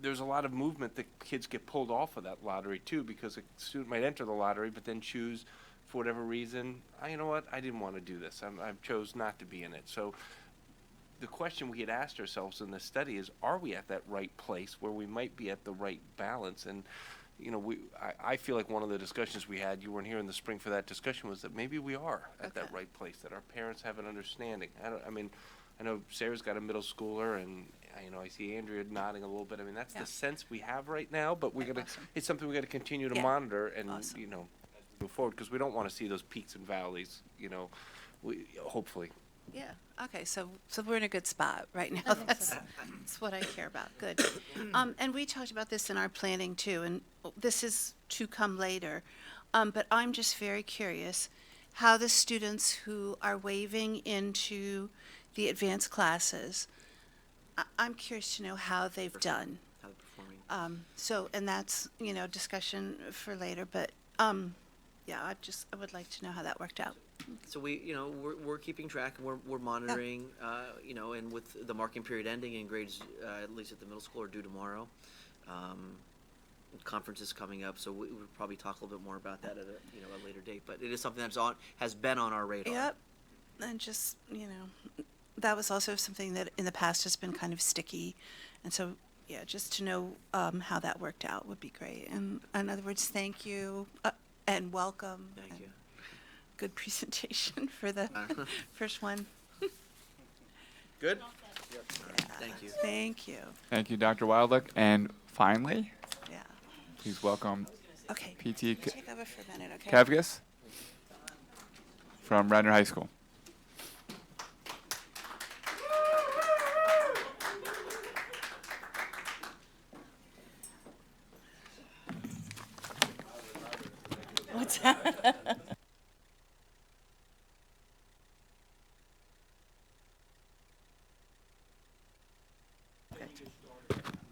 There's a lot of movement that kids get pulled off of that lottery too, because a student might enter the lottery, but then choose, for whatever reason, you know what, I didn't want to do this. I chose not to be in it. So the question we had asked ourselves in this study is, are we at that right place where we might be at the right balance? And I feel like one of the discussions we had, you weren't here in the spring for that discussion, was that maybe we are at that right place, that our parents have an understanding. I know Sarah's got a middle schooler, and I see Andrea nodding a little bit. That's the sense we have right now, but it's something we got to continue to monitor and move forward, because we don't want to see those peaks and valleys. Hopefully. Yeah, okay, so we're in a good spot right now. That's what I care about, good. And we talked about this in our planning too, and this is to come later. But I'm just very curious how the students who are waiving into the advanced classes, I'm curious to know how they've done. How they're performing. And that's, discussion for later, but, yeah, I would like to know how that worked out. So we're keeping track, and we're monitoring, and with the marking period ending and grades, at least at the middle school, are due tomorrow. Conferences coming up, so we'll probably talk a little bit more about that at a later date. But it is something has been on our radar. Yep, and just, that was also something that in the past has been kind of sticky. And so, yeah, just to know how that worked out would be great. And in other words, thank you and welcome. Thank you. Good presentation for the first one. Good? Yep. Thank you. Thank you. Thank you, Dr. Wildlick. And finally, Yeah. please welcome Okay. PT Take over for a minute, okay? Kavgas from Radnor High School. What's that?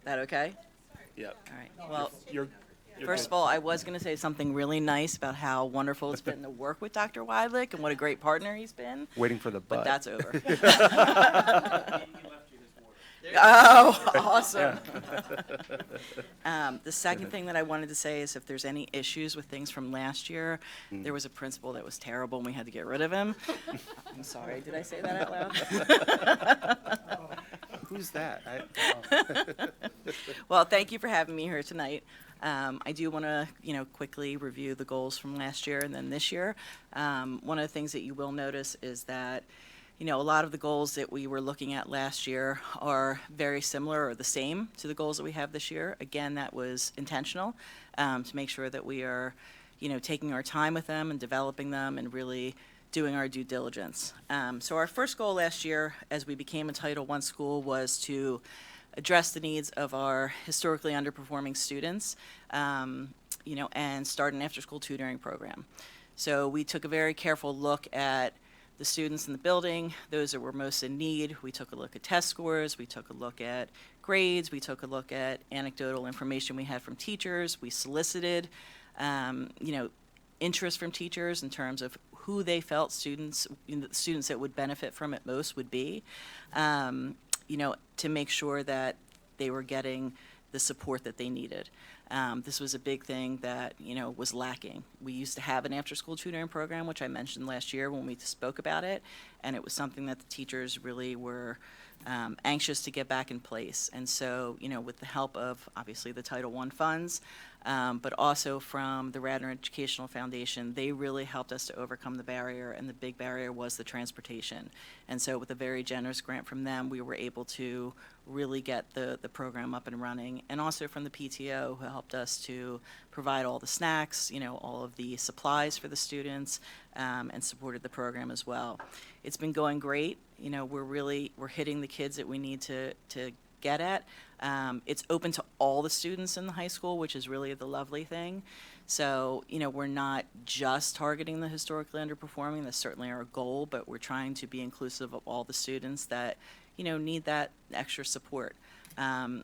That okay? Yep. All right. Well, You're first of all, I was going to say something really nice about how wonderful it's been to work with Dr. Widlick and what a great partner he's been. waiting for the But but. that's over. Oh, awesome. The second thing that I wanted to say is if there's any issues with things from last year, there was a principal that was terrible and we had to get rid of him. I'm sorry, did I say that out loud? Who's that? Well, thank you for having me here tonight. I do want to, quickly review the goals from last year and then this year. One of the things that you will notice is that, a lot of the goals that we were looking at last year are very similar or the same to the goals that we have this year. Again, that was intentional, to make sure that we are, taking our time with them and developing them and really doing our due diligence. So our first goal last year, as we became a Title I school, was to address the needs of our historically underperforming students, and start an after-school tutoring program. So we took a very careful look at the students in the building, those that were most in need. We took a look at test scores, we took a look at grades, we took a look at anecdotal information we had from teachers. We solicited, interest from teachers in terms of who they felt students that would benefit from it most would be, to make sure that they were getting the support that they needed. This was a big thing that, was lacking. We used to have an after-school tutoring program, which I mentioned last year when we spoke about it, and it was something that the teachers really were anxious to get back in place. And so, with the help of, obviously, the Title I funds, but also from the Radnor Educational Foundation, they really helped us to overcome the barrier, and the big barrier was the transportation. And so with a very generous grant from them, we were able to really get the program up and running, and also from the PTO, who helped us to provide all the snacks, all of the supplies for the students, and supported the program as well. It's been going great. We're hitting the kids that we need to get at. It's open to all the students in the high school, which is really the lovely thing. So, we're not just targeting the historically underperforming. That's certainly our goal, but we're trying to be inclusive of all the students that, need that extra support.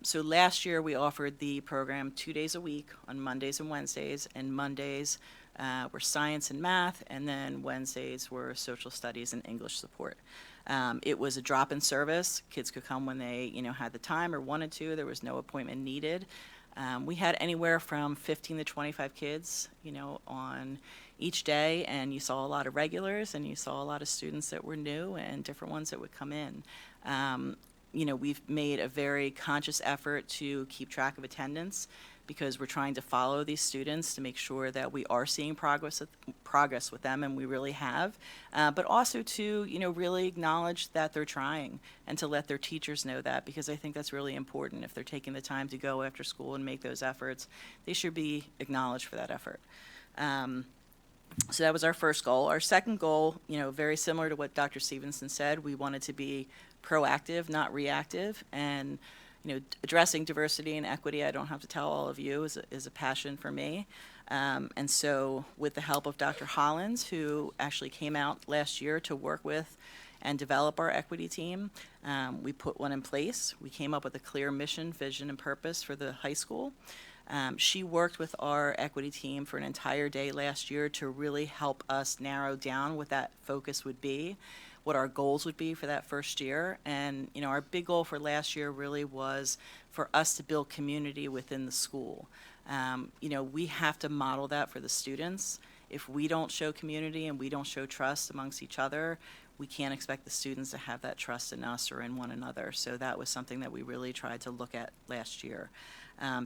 So last year, we offered the program 2 days a week on Mondays and Wednesdays, and Mondays were science and math, and then Wednesdays were social studies and English support. It was a drop-in service. Kids could come when they, had the time or wanted to. There was no appointment needed. We had anywhere from 15 to 25 kids, on each day, and you saw a lot of regulars, and you saw a lot of students that were new and different ones that would come in. We've made a very conscious effort to keep track of attendance because we're trying to follow these students to make sure that we are seeing progress with them, and we really have, but also to, really acknowledge that they're trying and to let their teachers know that, because I think that's really important. If they're taking the time to go after school and make those efforts, they should be acknowledged for that effort. So that was our first goal. Our second goal, very similar to what Dr. Stevenson said, we wanted to be proactive, not reactive, and addressing diversity and equity, I don't have to tell all of you, is a passion for me. And so with the help of Dr. Hollins, who actually came out last year to work with and develop our equity team, we put one in place. We came up with a clear mission, vision, and purpose for the high school. She worked with our equity team for an entire day last year to really help us narrow down what that focus would be, what our goals would be for that first year. And, our big goal for last year really was for us to build community within the school. We have to model that for the students. If we don't show community and we don't show trust amongst each other, we can't expect the students to have that trust in us or in one another. So that was something that we really tried to look at last year.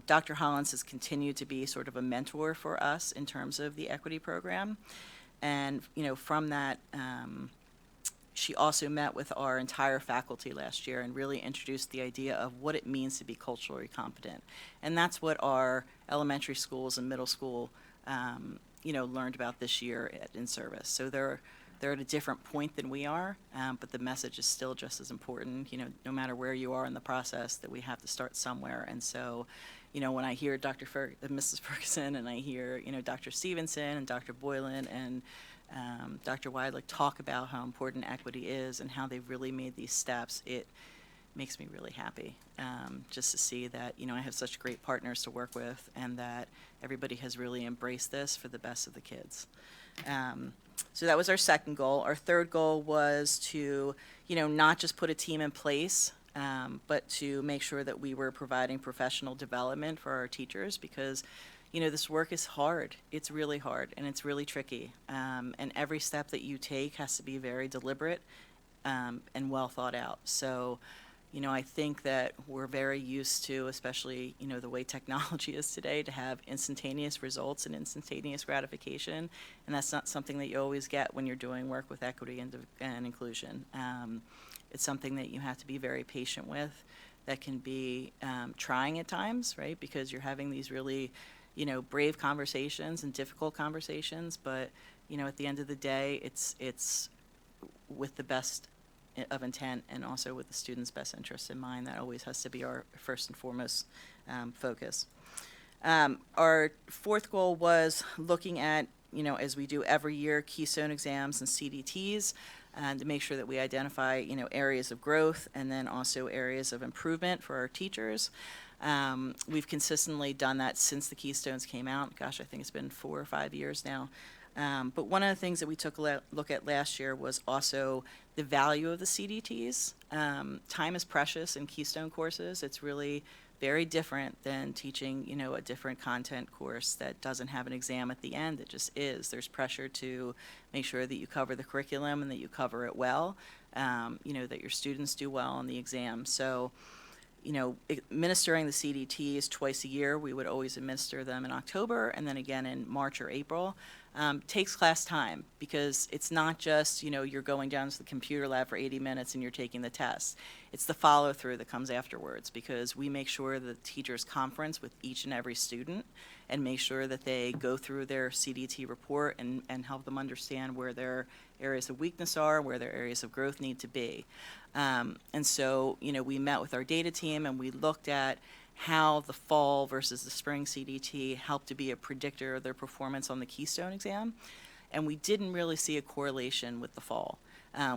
Dr. Hollins has continued to be sort of a mentor for us in terms of the equity program. And, from that, she also met with our entire faculty last year and really introduced the idea of what it means to be culturally competent. And that's what our elementary schools and middle school, learned about this year in service. So they're at a different point than we are, but the message is still just as important, no matter where you are in the process, that we have to start somewhere. And so, when I hear Mrs. Ferguson, and I hear, Dr. Stevenson and Dr. Boylan and Dr. Weidlich talk about how important equity is and how they've really made these steps, it makes me really happy just to see that, I have such great partners to work with and that everybody has really embraced this for the best of the kids. So that was our second goal. Our third goal was to, not just put a team in place, but to make sure that we were providing professional development for our teachers, because this work is hard. It's really hard, and it's really tricky. And every step that you take has to be very deliberate and well thought out. So, I think that we're very used to, especially, the way technology is today, to have instantaneous results and instantaneous gratification. And that's not something that you always get when you're doing work with equity and inclusion. It's something that you have to be very patient with, that can be trying at times, right? Because you're having these really brave conversations and difficult conversations, but, at the end of the day, it's with the best of intent and also with the student's best interest in mind. That always has to be our first and foremost focus. Our fourth goal was looking at, as we do every year, Keystone exams and CDTs, and to make sure that we identify, areas of growth and then also areas of improvement for our teachers. We've consistently done that since the Keystones came out. Gosh, I think it's been 4 or 5 years now. But one of the things that we took a look at last year was also the value of the CDTs. Time is precious in Keystone courses. It's really very different than teaching, a different content course that doesn't have an exam at the end. It just is. There's pressure to make sure that you cover the curriculum and that you cover it well, that your students do well on the exam. So, administering the CDTs twice a year, we would always administer them in October and then again in March or April. Takes class time, because it's not just, you're going down to the computer lab for 80 minutes and you're taking the test. It's the follow-through that comes afterwards, because we make sure the teachers conference with each and every student and make sure that they go through their CDT report and help them understand where their areas of weakness are, where their areas of growth need to be. And so, we met with our data team and we looked at how the fall versus the spring CDT helped to be a predictor of their performance on the Keystone exam. And we didn't really see a correlation with the fall.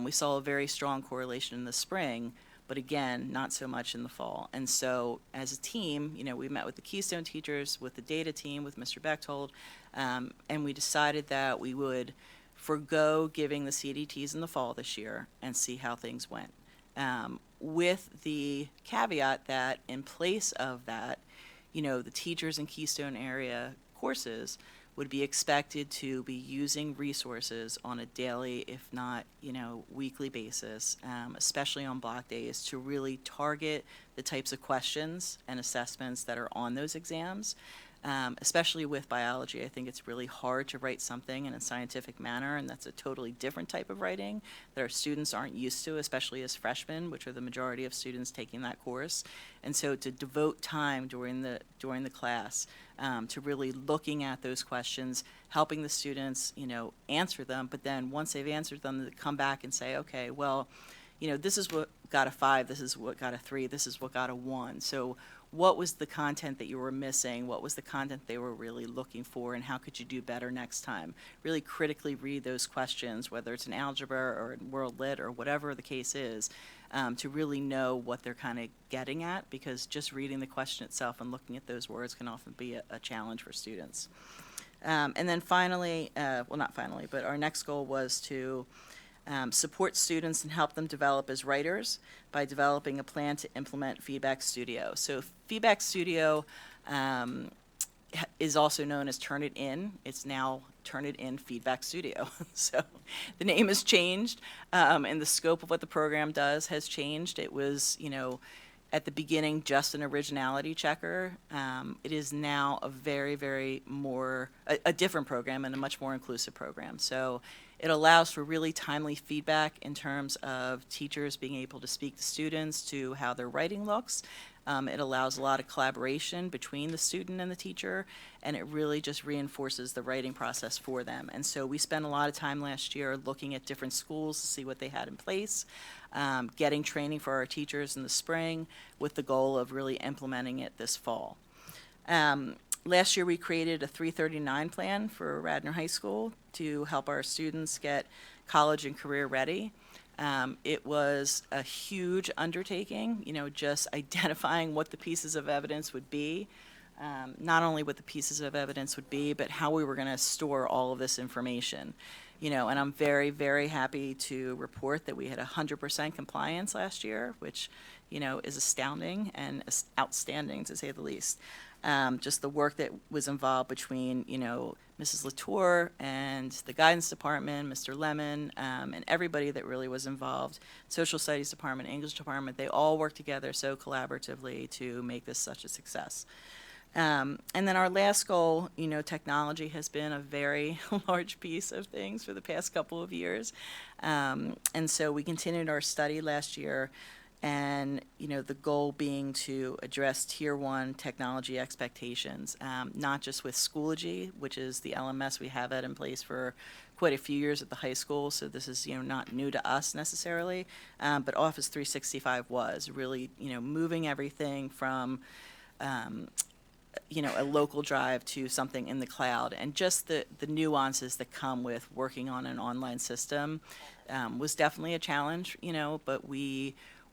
We saw a very strong correlation in the spring, but again, not so much in the fall. And so as a team, we met with the Keystone teachers, with the data team, with Mr. Bechtold, and we decided that we would forgo giving the CDTs in the fall this year and see how things went. With the caveat that in place of that, the teachers in Keystone area courses would be expected to be using resources on a daily, if not, weekly basis, especially on block days, to really target the types of questions and assessments that are on those exams. Especially with biology, I think it's really hard to write something in a scientific manner, and that's a totally different type of writing that our students aren't used to, especially as freshmen, which are the majority of students taking that course. And so to devote time during the class to really looking at those questions, helping the students, answer them, but then once they've answered them, to come back and say, okay, well, this is what got a 5, this is what got a 3, this is what got a 1. So what was the content that you were missing? What was the content they were really looking for, and how could you do better next time? Really critically read those questions, whether it's in algebra or in world lit or whatever the case is, to really know what they're kind of getting at, because just reading the question itself and looking at those words can often be a challenge for students. And then finally, well, not finally, but our next goal was to support students and help them develop as writers by developing a plan to implement Feedback Studio. So Feedback Studio is also known as Turn It In. It's now Turn It In Feedback Studio. So the name has changed, and the scope of what the program does has changed. It was, at the beginning, just an originality checker. It is now a very, very a different program and a much more inclusive program. So it allows for really timely feedback in terms of teachers being able to speak to students to how their writing looks. It allows a lot of collaboration between the student and the teacher, and it really just reinforces the writing process for them. And so we spent a lot of time last year looking at different schools to see what they had in place, getting training for our teachers in the spring with the goal of really implementing it this fall. Last year, we created a 339 plan for Radnor High School to help our students get college and career ready. It was a huge undertaking, just identifying what the pieces of evidence would be, not only what the pieces of evidence would be, but how we were going to store all of this information. And I'm very, very happy to report that we had 100% compliance last year, which, is astounding and outstanding, to say the least. Just the work that was involved between, Mrs. Latour and the guidance department, Mr. Lemon, and everybody that really was involved, social studies department, English department, they all worked together so collaboratively to make this such a success. And then our last goal, technology has been a very large piece of things for the past couple of years. And so we continued our study last year, and the goal being to address Tier 1 technology expectations, not just with Schoology, which is the LMS we have had in place for quite a few years at the high school, so this is not new to us necessarily, but Office 365 was really moving everything from a local drive to something in the cloud, and just the nuances that come with working on an online system was definitely a challenge, but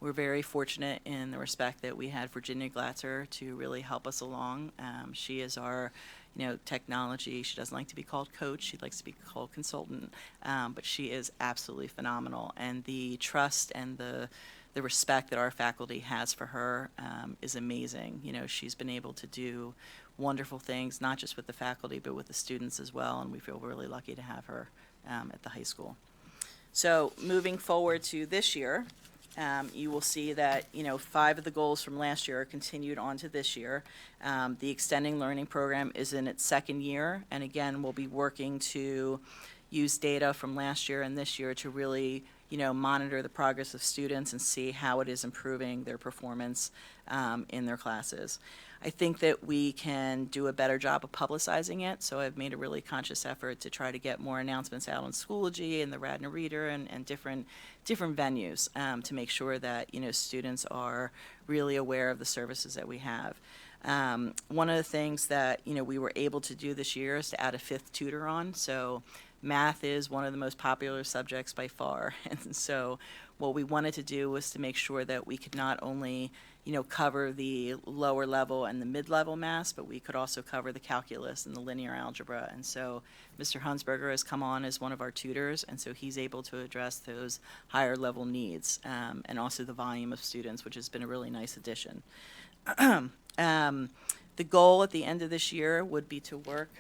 we're very fortunate in the respect that we had Virginia Glatzer to really help us along. She is our, technology. She doesn't like to be called coach. She likes to be called consultant. But she is absolutely phenomenal. And the trust and the respect that our faculty has for her is amazing. She's been able to do wonderful things, not just with the faculty, but with the students as well. And we feel really lucky to have her at the high school. So moving forward to this year, you will see that, 5 of the goals from last year are continued on to this year. The Extending Learning Program is in its second year, and again, we'll be working to use data from last year and this year to really, monitor the progress of students and see how it is improving their performance in their classes. I think that we can do a better job of publicizing it, so I've made a really conscious effort to try to get more announcements out on Schoology and the Radnor Reader and different venues to make sure that, students are really aware of the services that we have. One of the things that, we were able to do this year is to add a 5th tutor on, so math is one of the most popular subjects by far. And so what we wanted to do was to make sure that we could not only, cover the lower level and the mid-level math, but we could also cover the calculus and the linear algebra. And so Mr. Hunsberger has come on as one of our tutors, and so he's able to address those higher level needs, and also the volume of students, which has been a really nice addition. The goal at the end of this year would be to work,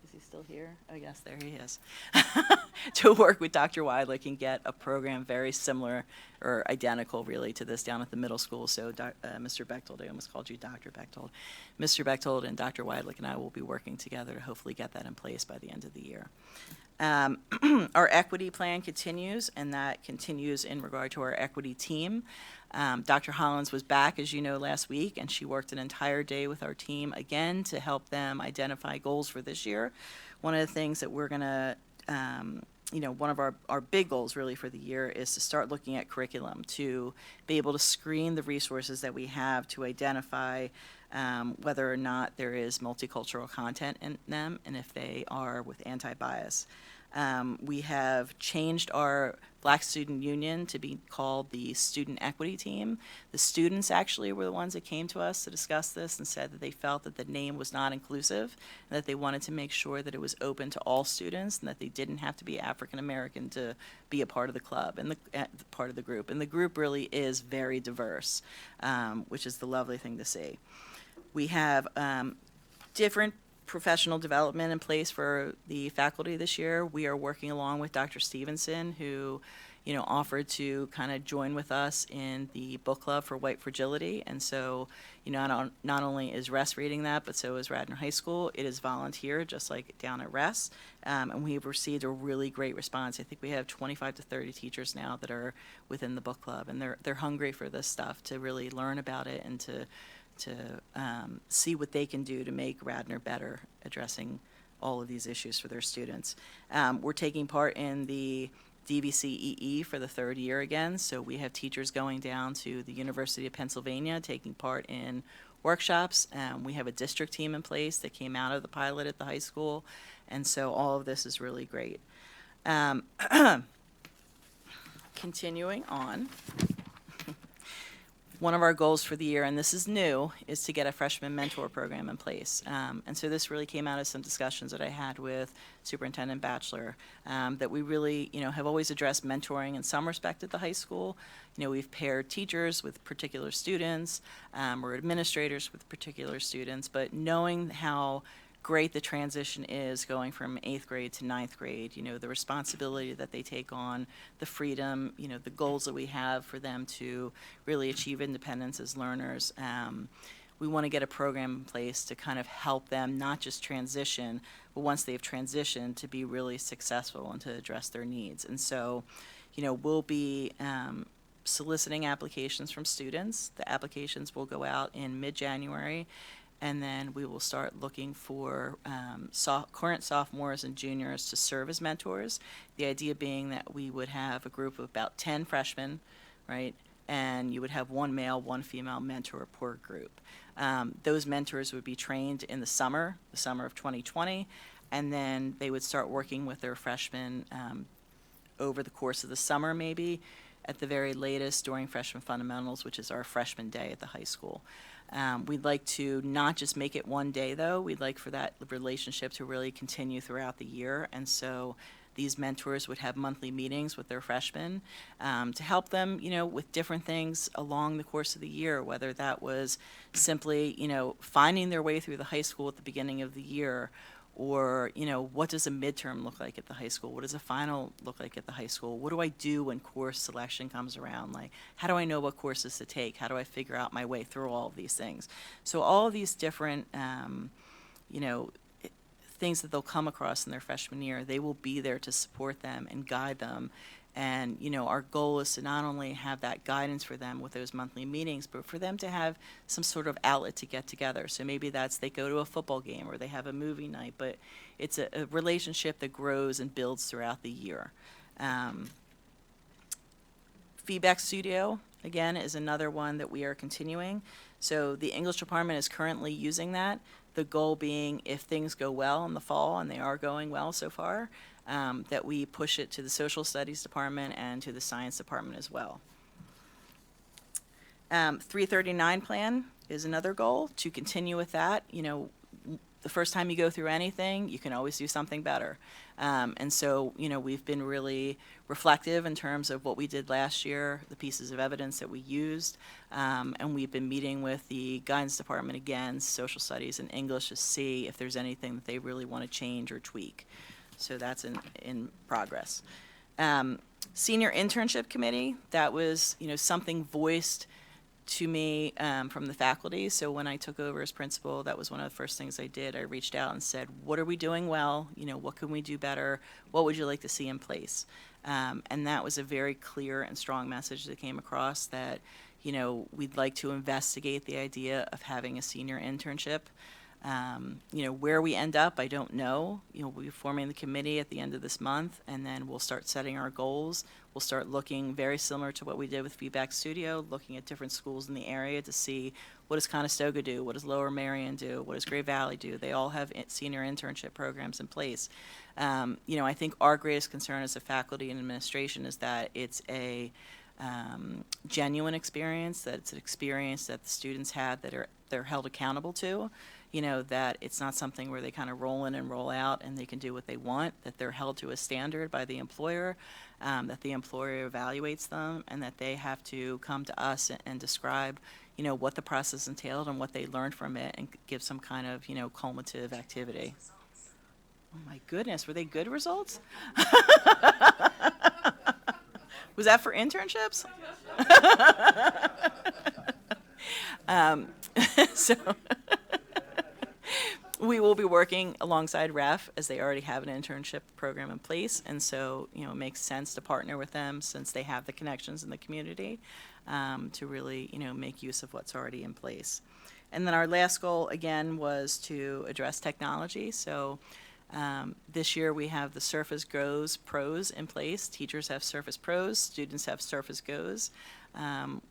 is he still here? Oh, yes, there he is. To work with Dr. Weidlich and get a program very similar or identical, really, to this down at the middle school. So Mr. Bechtold, I almost called you Dr. Bechtold. Mr. Bechtold and Dr. Weidlich and I will be working together to hopefully get that in place by the end of the year. Our equity plan continues, and that continues in regard to our equity team. Dr. Hollins was back, as you know, last week, and she worked an entire day with our team again to help them identify goals for this year. One of the things that we're going to, one of our big goals really for the year is to start looking at curriculum, to be able to screen the resources that we have to identify whether or not there is multicultural content in them, and if they are with anti-bias. We have changed our Black Student Union to be called the Student Equity Team. The students actually were the ones that came to us to discuss this and said that they felt that the name was not inclusive, and that they wanted to make sure that it was open to all students, and that they didn't have to be African American to be a part of the club and part of the group. And the group really is very diverse, which is the lovely thing to see. We have different professional development in place for the faculty this year. We are working along with Dr. Stevenson, who, offered to kind of join with us in the book club for White Fragility. And so, not only is RES reading that, but so is Radnor High School. It is volunteer, just like down at RES. And we've received a really great response. I think we have 25 to 30 teachers now that are within the book club, and they're hungry for this stuff, to really learn about it and to see what they can do to make Radnor better, addressing all of these issues for their students. We're taking part in the DVCEE for the third year again, so we have teachers going down to the University of Pennsylvania, taking part in workshops. We have a district team in place that came out of the pilot at the high school, and so all of this is really great. Continuing on. One of our goals for the year, and this is new, is to get a freshman mentor program in place. And so this really came out of some discussions that I had with Superintendent Batchelor, that we really, have always addressed mentoring in some respect at the high school. We've paired teachers with particular students, or administrators with particular students, but knowing how great the transition is going from 8th grade to 9th grade, the responsibility that they take on, the freedom, the goals that we have for them to really achieve independence as learners. We want to get a program in place to kind of help them not just transition, but once they've transitioned, to be really successful and to address their needs. And so, we'll be soliciting applications from students. The applications will go out in mid-January, and then we will start looking for current sophomores and juniors to serve as mentors. The idea being that we would have a group of about 10 freshmen, right? And you would have one male, one female mentor per group. Those mentors would be trained in the summer of 2020, and then they would start working with their freshmen over the course of the summer, maybe, at the very latest during freshman fundamentals, which is our freshman day at the high school. We'd like to not just make it one day, though. We'd like for that relationship to really continue throughout the year. And so these mentors would have monthly meetings with their freshmen to help them, with different things along the course of the year, whether that was simply, finding their way through the high school at the beginning of the year, or, what does a midterm look like at the high school? What does a final look like at the high school? What do I do when course selection comes around? Like, how do I know what courses to take? How do I figure out my way through all of these things? So all of these different, things that they'll come across in their freshman year, they will be there to support them and guide them. And, our goal is to not only have that guidance for them with those monthly meetings, but for them to have some sort of outlet to get together. So maybe that's they go to a football game or they have a movie night, but it's a relationship that grows and builds throughout the year. Feedback Studio, again, is another one that we are continuing. So the English department is currently using that. The goal being, if things go well in the fall, and they are going well so far, that we push it to the social studies department and to the science department as well. 339 plan is another goal, to continue with that. You know, the first time you go through anything, you can always do something better. And so, you know, we've been really reflective in terms of what we did last year, the pieces of evidence that we used, and we've been meeting with the guidance department again, social studies and English, to see if there's anything that they really want to change or tweak. So that's in progress. Senior internship committee, that was, you know, something voiced to me from the faculty. So when I took over as principal, that was one of the first things I did. I reached out and said, what are we doing well? You know, what can we do better? What would you like to see in place? And that was a very clear and strong message that came across, that, you know, we'd like to investigate the idea of having a senior internship. You know, where we end up, I don't know. You know, we'll be forming the committee at the end of this month, and then we'll start setting our goals. We'll start looking very similar to what we did with Feedback Studio, looking at different schools in the area to see what does Conestoga do, what does Lower Merion do, what does Great Valley do. They all have senior internship programs in place. You know, I think our greatest concern as a faculty and administration is that it's a genuine experience, that it's an experience that the students have that they're held accountable to. You know, that it's not something where they kind of roll in and roll out and they can do what they want, that they're held to a standard by the employer, that the employer evaluates them, and that they have to come to us and describe, you know, what the process entailed and what they learned from it, and give some kind of, you know, cumulative activity. Oh my goodness, were they good results? Was that for internships? So we will be working alongside REF, as they already have an internship program in place, and so, you know, it makes sense to partner with them since they have the connections in the community, to really, you know, make use of what's already in place. And then our last goal, again, was to address technology. So this year we have the Surface Goes Pros in place. Teachers have Surface Pros, students have Surface Goes.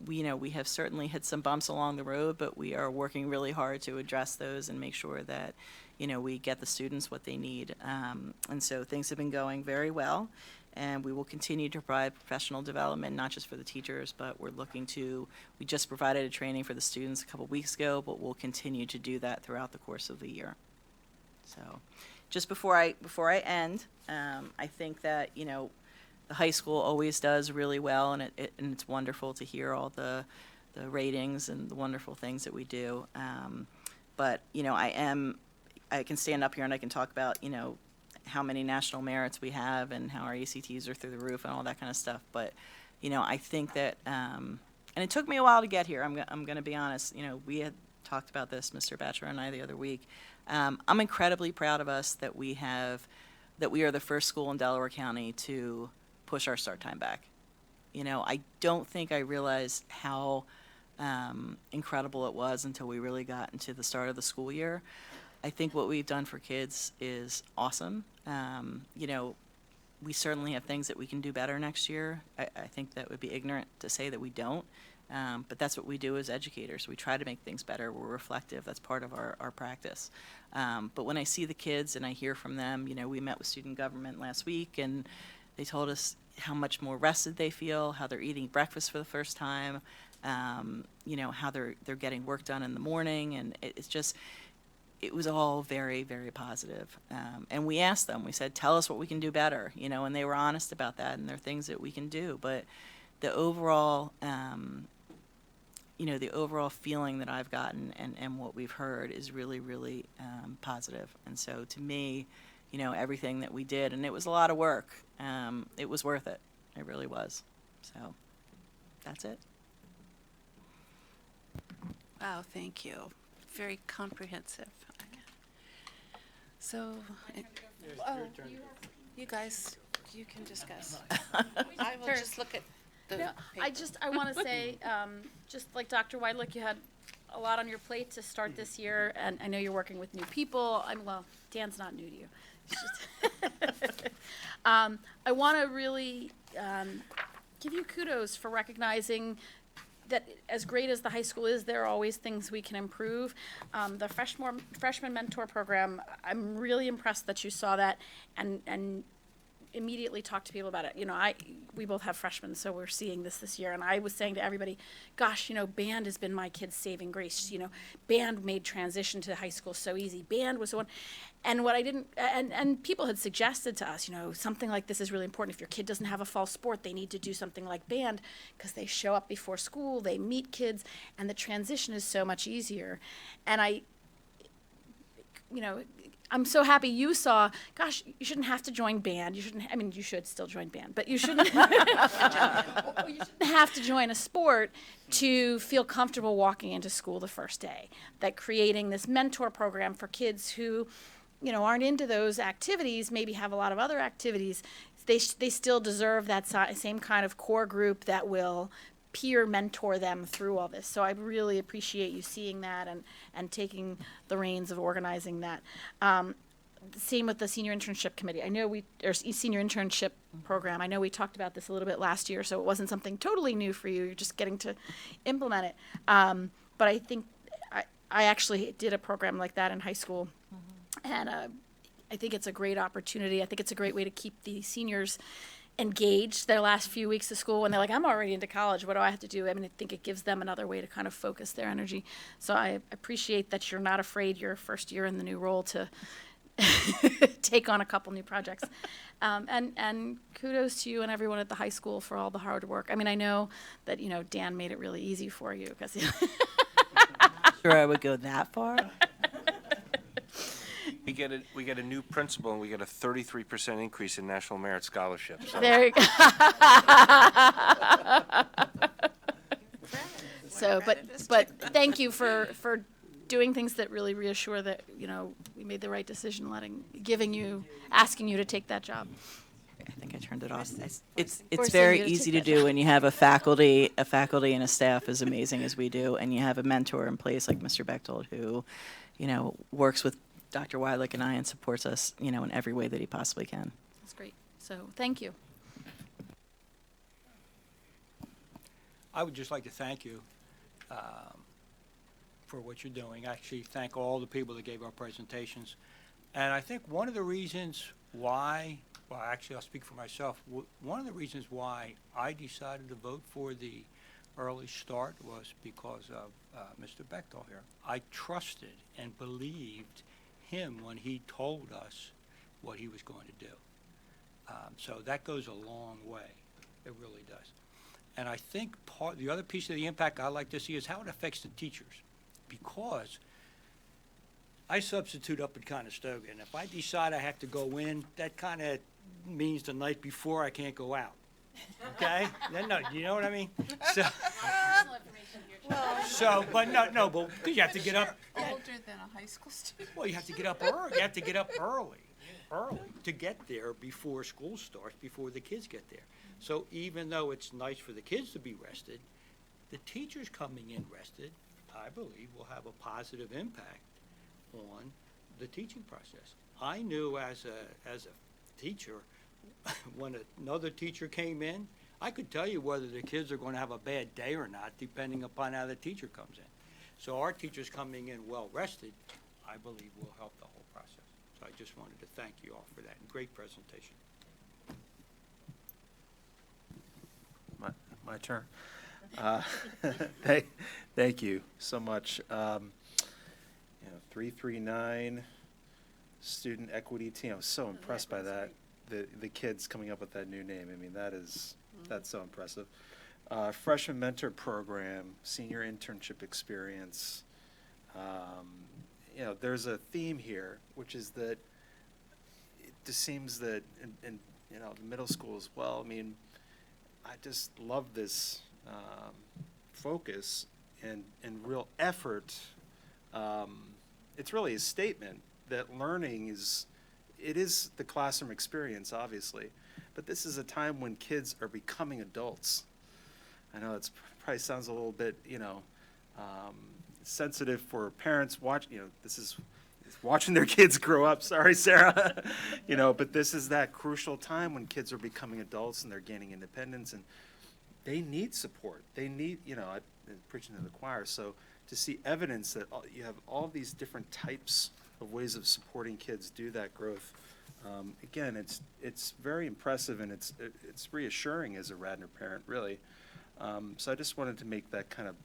We, you know, we have certainly hit some bumps along the road, but we are working really hard to address those and make sure that, you know, we get the students what they need. And so things have been going very well, and we will continue to provide professional development, not just for the teachers, but we're looking to, we just provided a training for the students a couple weeks ago, but we'll continue to do that throughout the course of the year. So just before I end, I think that, you know, the high school always does really well, and it's wonderful to hear all the ratings and the wonderful things that we do. But, you know, I can stand up here and I can talk about, you know, how many national merits we have and how our ACTs are through the roof and all that kind of stuff. But, you know, I think that, and it took me a while to get here. I'm going to be honest. You know, we had talked about this, Mr. Batcher and I, the other week. I'm incredibly proud of us that we are the first school in Delaware County to push our start time back. You know, I don't think I realized how incredible it was until we really got into the start of the school year. I think what we've done for kids is awesome. You know, we certainly have things that we can do better next year. I think that would be ignorant to say that we don't. But that's what we do as educators. We try to make things better. We're reflective. That's part of our practice. But when I see the kids and I hear from them, you know, we met with student government last week, and they told us how much more rested they feel, how they're eating breakfast for the first time, you know, how they're getting work done in the morning, and it was all very, very positive. And we asked them, we said, tell us what we can do better, you know, and they were honest about that, and there are things that we can do. But the overall, you know, the overall feeling that I've gotten and what we've heard is really, really positive. And so to me, you know, everything that we did, and it was a lot of work, it was worth it. It really was. So that's it. Wow, thank you. Very comprehensive. So, you guys, you can discuss. I will just look at the No, paper. I want to say, just like Dr. Weidlich, you had a lot on your plate to start this year, and I know you're working with new people. Well, Dan's not new to you. It's just I want to really give you kudos for recognizing that as great as the high school is, there are always things we can improve. The freshman mentor program, I'm really impressed that you saw that and immediately talk to people about it. You know, we both have freshmen, so we're seeing this year. And I was saying to everybody, gosh, you know, band has been my kid's saving grace. You know, band made transition to high school so easy. Band was the one. And what I didn't, and people had suggested to us, you know, something like this is really important. If your kid doesn't have a fall sport, they need to do something like band because they show up before school, they meet kids, and the transition is so much easier. And you know, I'm so happy you saw, gosh, you shouldn't have to join band. You shouldn't, I mean, you should still join band, but you shouldn't, you shouldn't have to join a sport to feel comfortable walking into school the first day. That creating this mentor program for kids who, you know, aren't into those activities, maybe have a lot of other activities, they still deserve that same kind of core group that will peer mentor them through all this. So I really appreciate you seeing that and taking the reins of organizing that. Same with the senior internship committee. I know senior internship program. I know we talked about this a little bit last year, so it wasn't something totally new for you. You're just getting to implement it. But I think I actually did a program like that in high school, and I think it's a great opportunity. I think it's a great way to keep the seniors engaged their last few weeks of school when they're like, I'm already into college, what do I have to do? I mean, I think it gives them another way to kind of focus their energy. So I appreciate that you're not afraid your first year in the new role to take on a couple new projects. And kudos to you and everyone at the high school for all the hard work. I mean, I know that, you know, Dan made it really easy for you because Sure, I would go that far. We get a new principal, and we get a 33% increase in National Merit Scholarships. So. There you go. So, but thank you for doing things that really reassure that, you know, we made the right decision asking you to take that job. I think I turned it off. It's Forcing very you to easy take to that do job. when you have a faculty and a staff as amazing as we do, and you have a mentor in place like Mr. Bechtold who, you know, works with Dr. Weilich and I and supports us, you know, in every way that he possibly can. That's great. So thank you. I would just like to thank you for what you're doing. Actually, thank all the people that gave our presentations. And I think one of the reasons why, well, actually, I'll speak for myself. One of the reasons why I decided to vote for the early start was because of Mr. Bechtold here. I trusted and believed him when he told us what he was going to do. So that goes a long way. It really does. And I think the other piece of the impact I like to see is how it affects the teachers. Because I substitute up at Conestoga, and if I decide I have to go in, that kind of means the night before I can't go out. Okay? No, you know what I mean? But because you have to get up. Older than a high school student. Well, you have to get up early. You have to get up early to get there before school starts, before the kids get there. So even though it's nice for the kids to be rested, the teachers coming in rested, I believe, will have a positive impact on the teaching process. I knew as a teacher, when another teacher came in, I could tell you whether the kids are going to have a bad day or not, depending upon how the teacher comes in. So our teachers coming in well-rested, I believe, will help the whole process. So I just wanted to thank you all for that. Great presentation. My turn. Thank you so much. 339 student equity team. I was so impressed by that. The kids coming up with that new name. I mean, that's so impressive. Freshman mentor program, senior internship experience. There's a theme here, which is that it just seems that in the middle school as well. I mean, I just love this focus and real effort. It's really a statement that learning is the classroom experience, obviously, but this is a time when kids are becoming adults. I know it probably sounds a little bit, sensitive for parents. This is watching their kids grow up. Sorry, Sarah. But this is that crucial time when kids are becoming adults and they're gaining independence, and they need support. They need, I'm preaching to the choir. So to see evidence that you have all these different types of ways of supporting kids do that growth, Again, it's very impressive, and it's reassuring as a Radnor parent, really. So I just wanted to make that kind of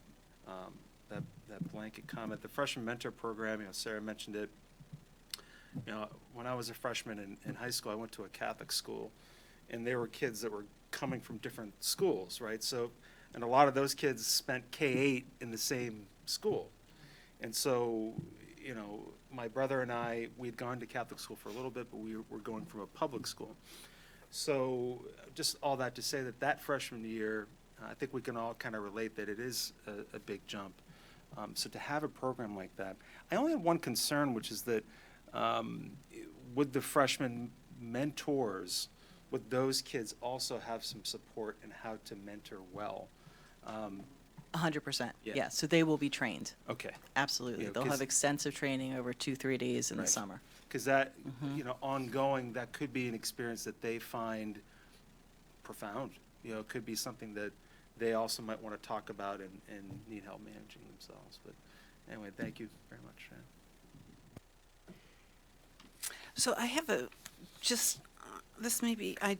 that blanket comment. The freshman mentor program, Sarah mentioned it. When I was a freshman in high school, I went to a Catholic school, and there were kids that were coming from different schools, right? So, and a lot of those kids spent K-8 in the same school. And so, my brother and I, we'd gone to Catholic school for a little bit, but we were going from a public school. So just all that to say that freshman year, I think we can all kind of relate that it is a big jump. So to have a program like that, I only have one concern, which is that would the freshman mentors, would those kids also have some support in how to mentor well? 100%, Yeah. yeah, so they will be trained, Okay. absolutely. Yeah, They'll 'cause- have extensive training over 2-3 days in the Right. summer. Because that, ongoing, that could be an experience that they find profound. It could be something that they also might want to talk about and need help managing themselves. But anyway, thank you very much, Shannon. So I have this maybe I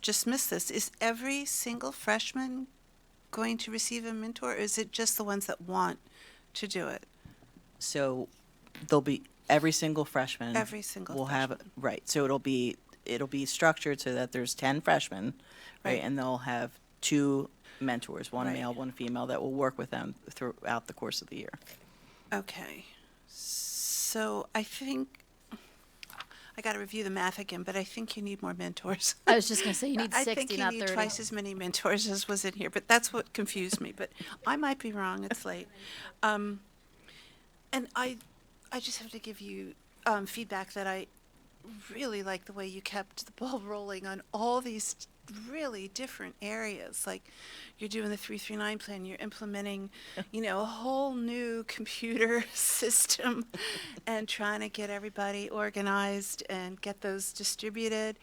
just missed this. Is every single freshman going to receive a mentor, or is it just the ones that want to do it? So there'll be every single freshman. Every single will freshman. have, right, so it'll be structured so that there's 10 freshmen, right, Right. and they'll have 2 mentors, one Right. male, one female, that will work with them throughout the course of the year. Okay. So I think I got to review the math again, but I think you need more mentors. I was just gonna say, you need I 60, think you not need 30. twice as many mentors as was in here, but that's what confused me. But I might be wrong. It's late. And I just have to give you feedback that I really like the way you kept the ball rolling on all these really different areas. Like you're doing the 339 plan, you're implementing, a whole new computer system and trying to get everybody organized and get those distributed.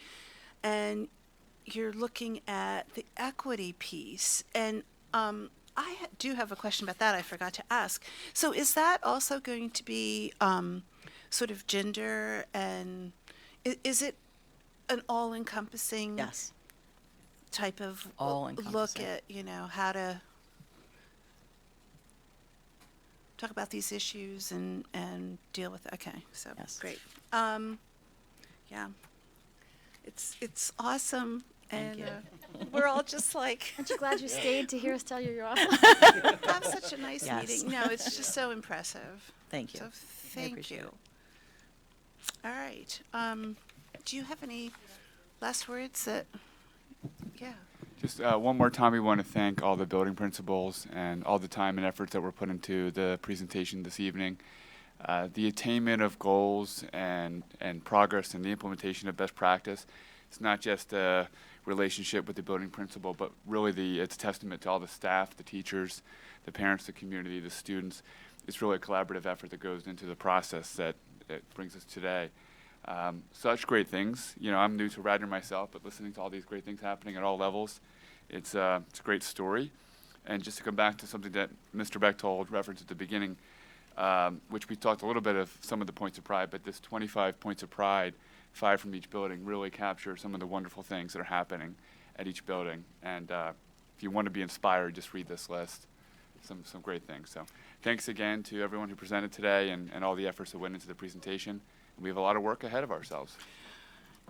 And you're looking at the equity piece. And do have a question about that I forgot to ask. So is that also going to be sort of gender, and is it an all-encompassing Yes. type of look All-encompassing. at, how to talk about these issues and deal with it? Okay, so Yes. great. Yeah, it's awesome, Thank and you. we're all just like, Aren't you glad you stayed to hear us tell you you're awesome? have such a nice Yes. meeting. No, it's just so impressive. Thank you. So I thank appreciate you. it. All right. Do you have any last words that? Yeah. Just one more time, we want to thank all the building principals and all the time and efforts that were put into the presentation this evening. The attainment of goals and progress and the implementation of best practice, it's not just a relationship with the building principal, but really it's a testament to all the staff, the teachers, the parents, the community, the students. It's really a collaborative effort that goes into the process that brings us today. Such great things. I'm new to Radnor myself, but listening to all these great things happening at all levels, it's a great story. And just to come back to something that Mr. Bechtold referenced at the beginning, which we talked a little bit of some of the points of pride, but this 25 points of pride, 5 from each building, really capture some of the wonderful things that are happening at each building. And if you want to be inspired, just read this list. Some great things. So thanks again to everyone who presented today and all the efforts that went into the presentation. We have a lot of work ahead of ourselves.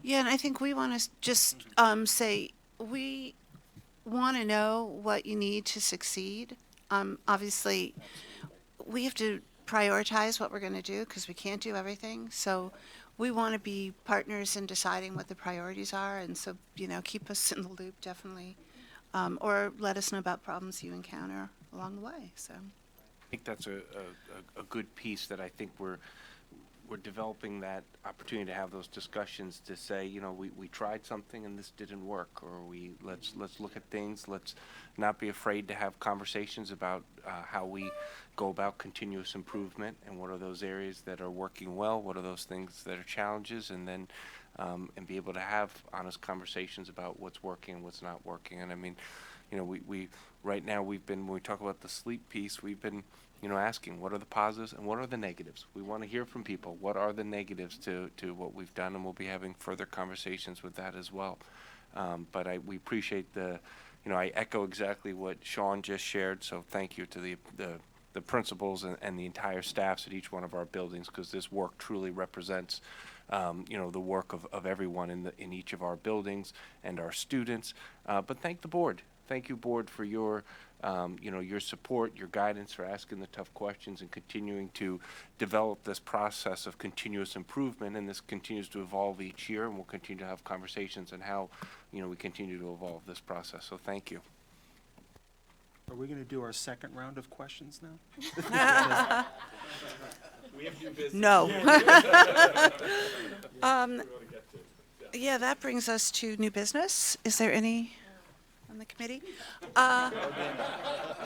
Yeah, and I think we want to just say we want to know what you need to succeed. Obviously, we have to prioritize what we're going to do because we can't do everything. So we want to be partners in deciding what the priorities are. And so, keep us in the loop, definitely. Or let us know about problems you encounter along the way. So I think that's a good piece that I think we're developing that opportunity to have those discussions to say, we tried something and this didn't work, or let's look at things, let's not be afraid to have conversations about how we go about continuous improvement and what are those areas that are working well, what are those things that are challenges, and then and be able to have honest conversations about what's working and what's not working. And I mean, we right now when we talk about the sleep piece, we've been asking what are the positives and what are the negatives. We want to hear from people. What are the negatives to what we've done, and we'll be having further conversations with that as well. But we appreciate I echo exactly what Sean just shared, so thank you to the principals and the entire staffs at each one of our buildings, because this work truly represents the work of everyone in each of our buildings and our students. But thank the board. Thank you, board, for your your support, your guidance, for asking the tough questions and continuing to develop this process of continuous improvement. And this continues to evolve each year, and we'll continue to have conversations on how we continue to evolve this process. So thank you. Are we going to do our second round of questions now? We have new business. No. Yeah, that brings us to new business. Is there any on the committee?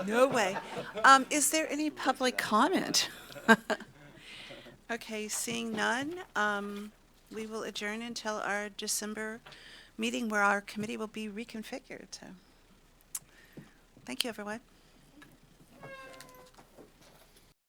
No way. Is there any public comment? Okay, seeing none, we will adjourn until our December meeting where our committee will be reconfigured. So, thank you, everyone.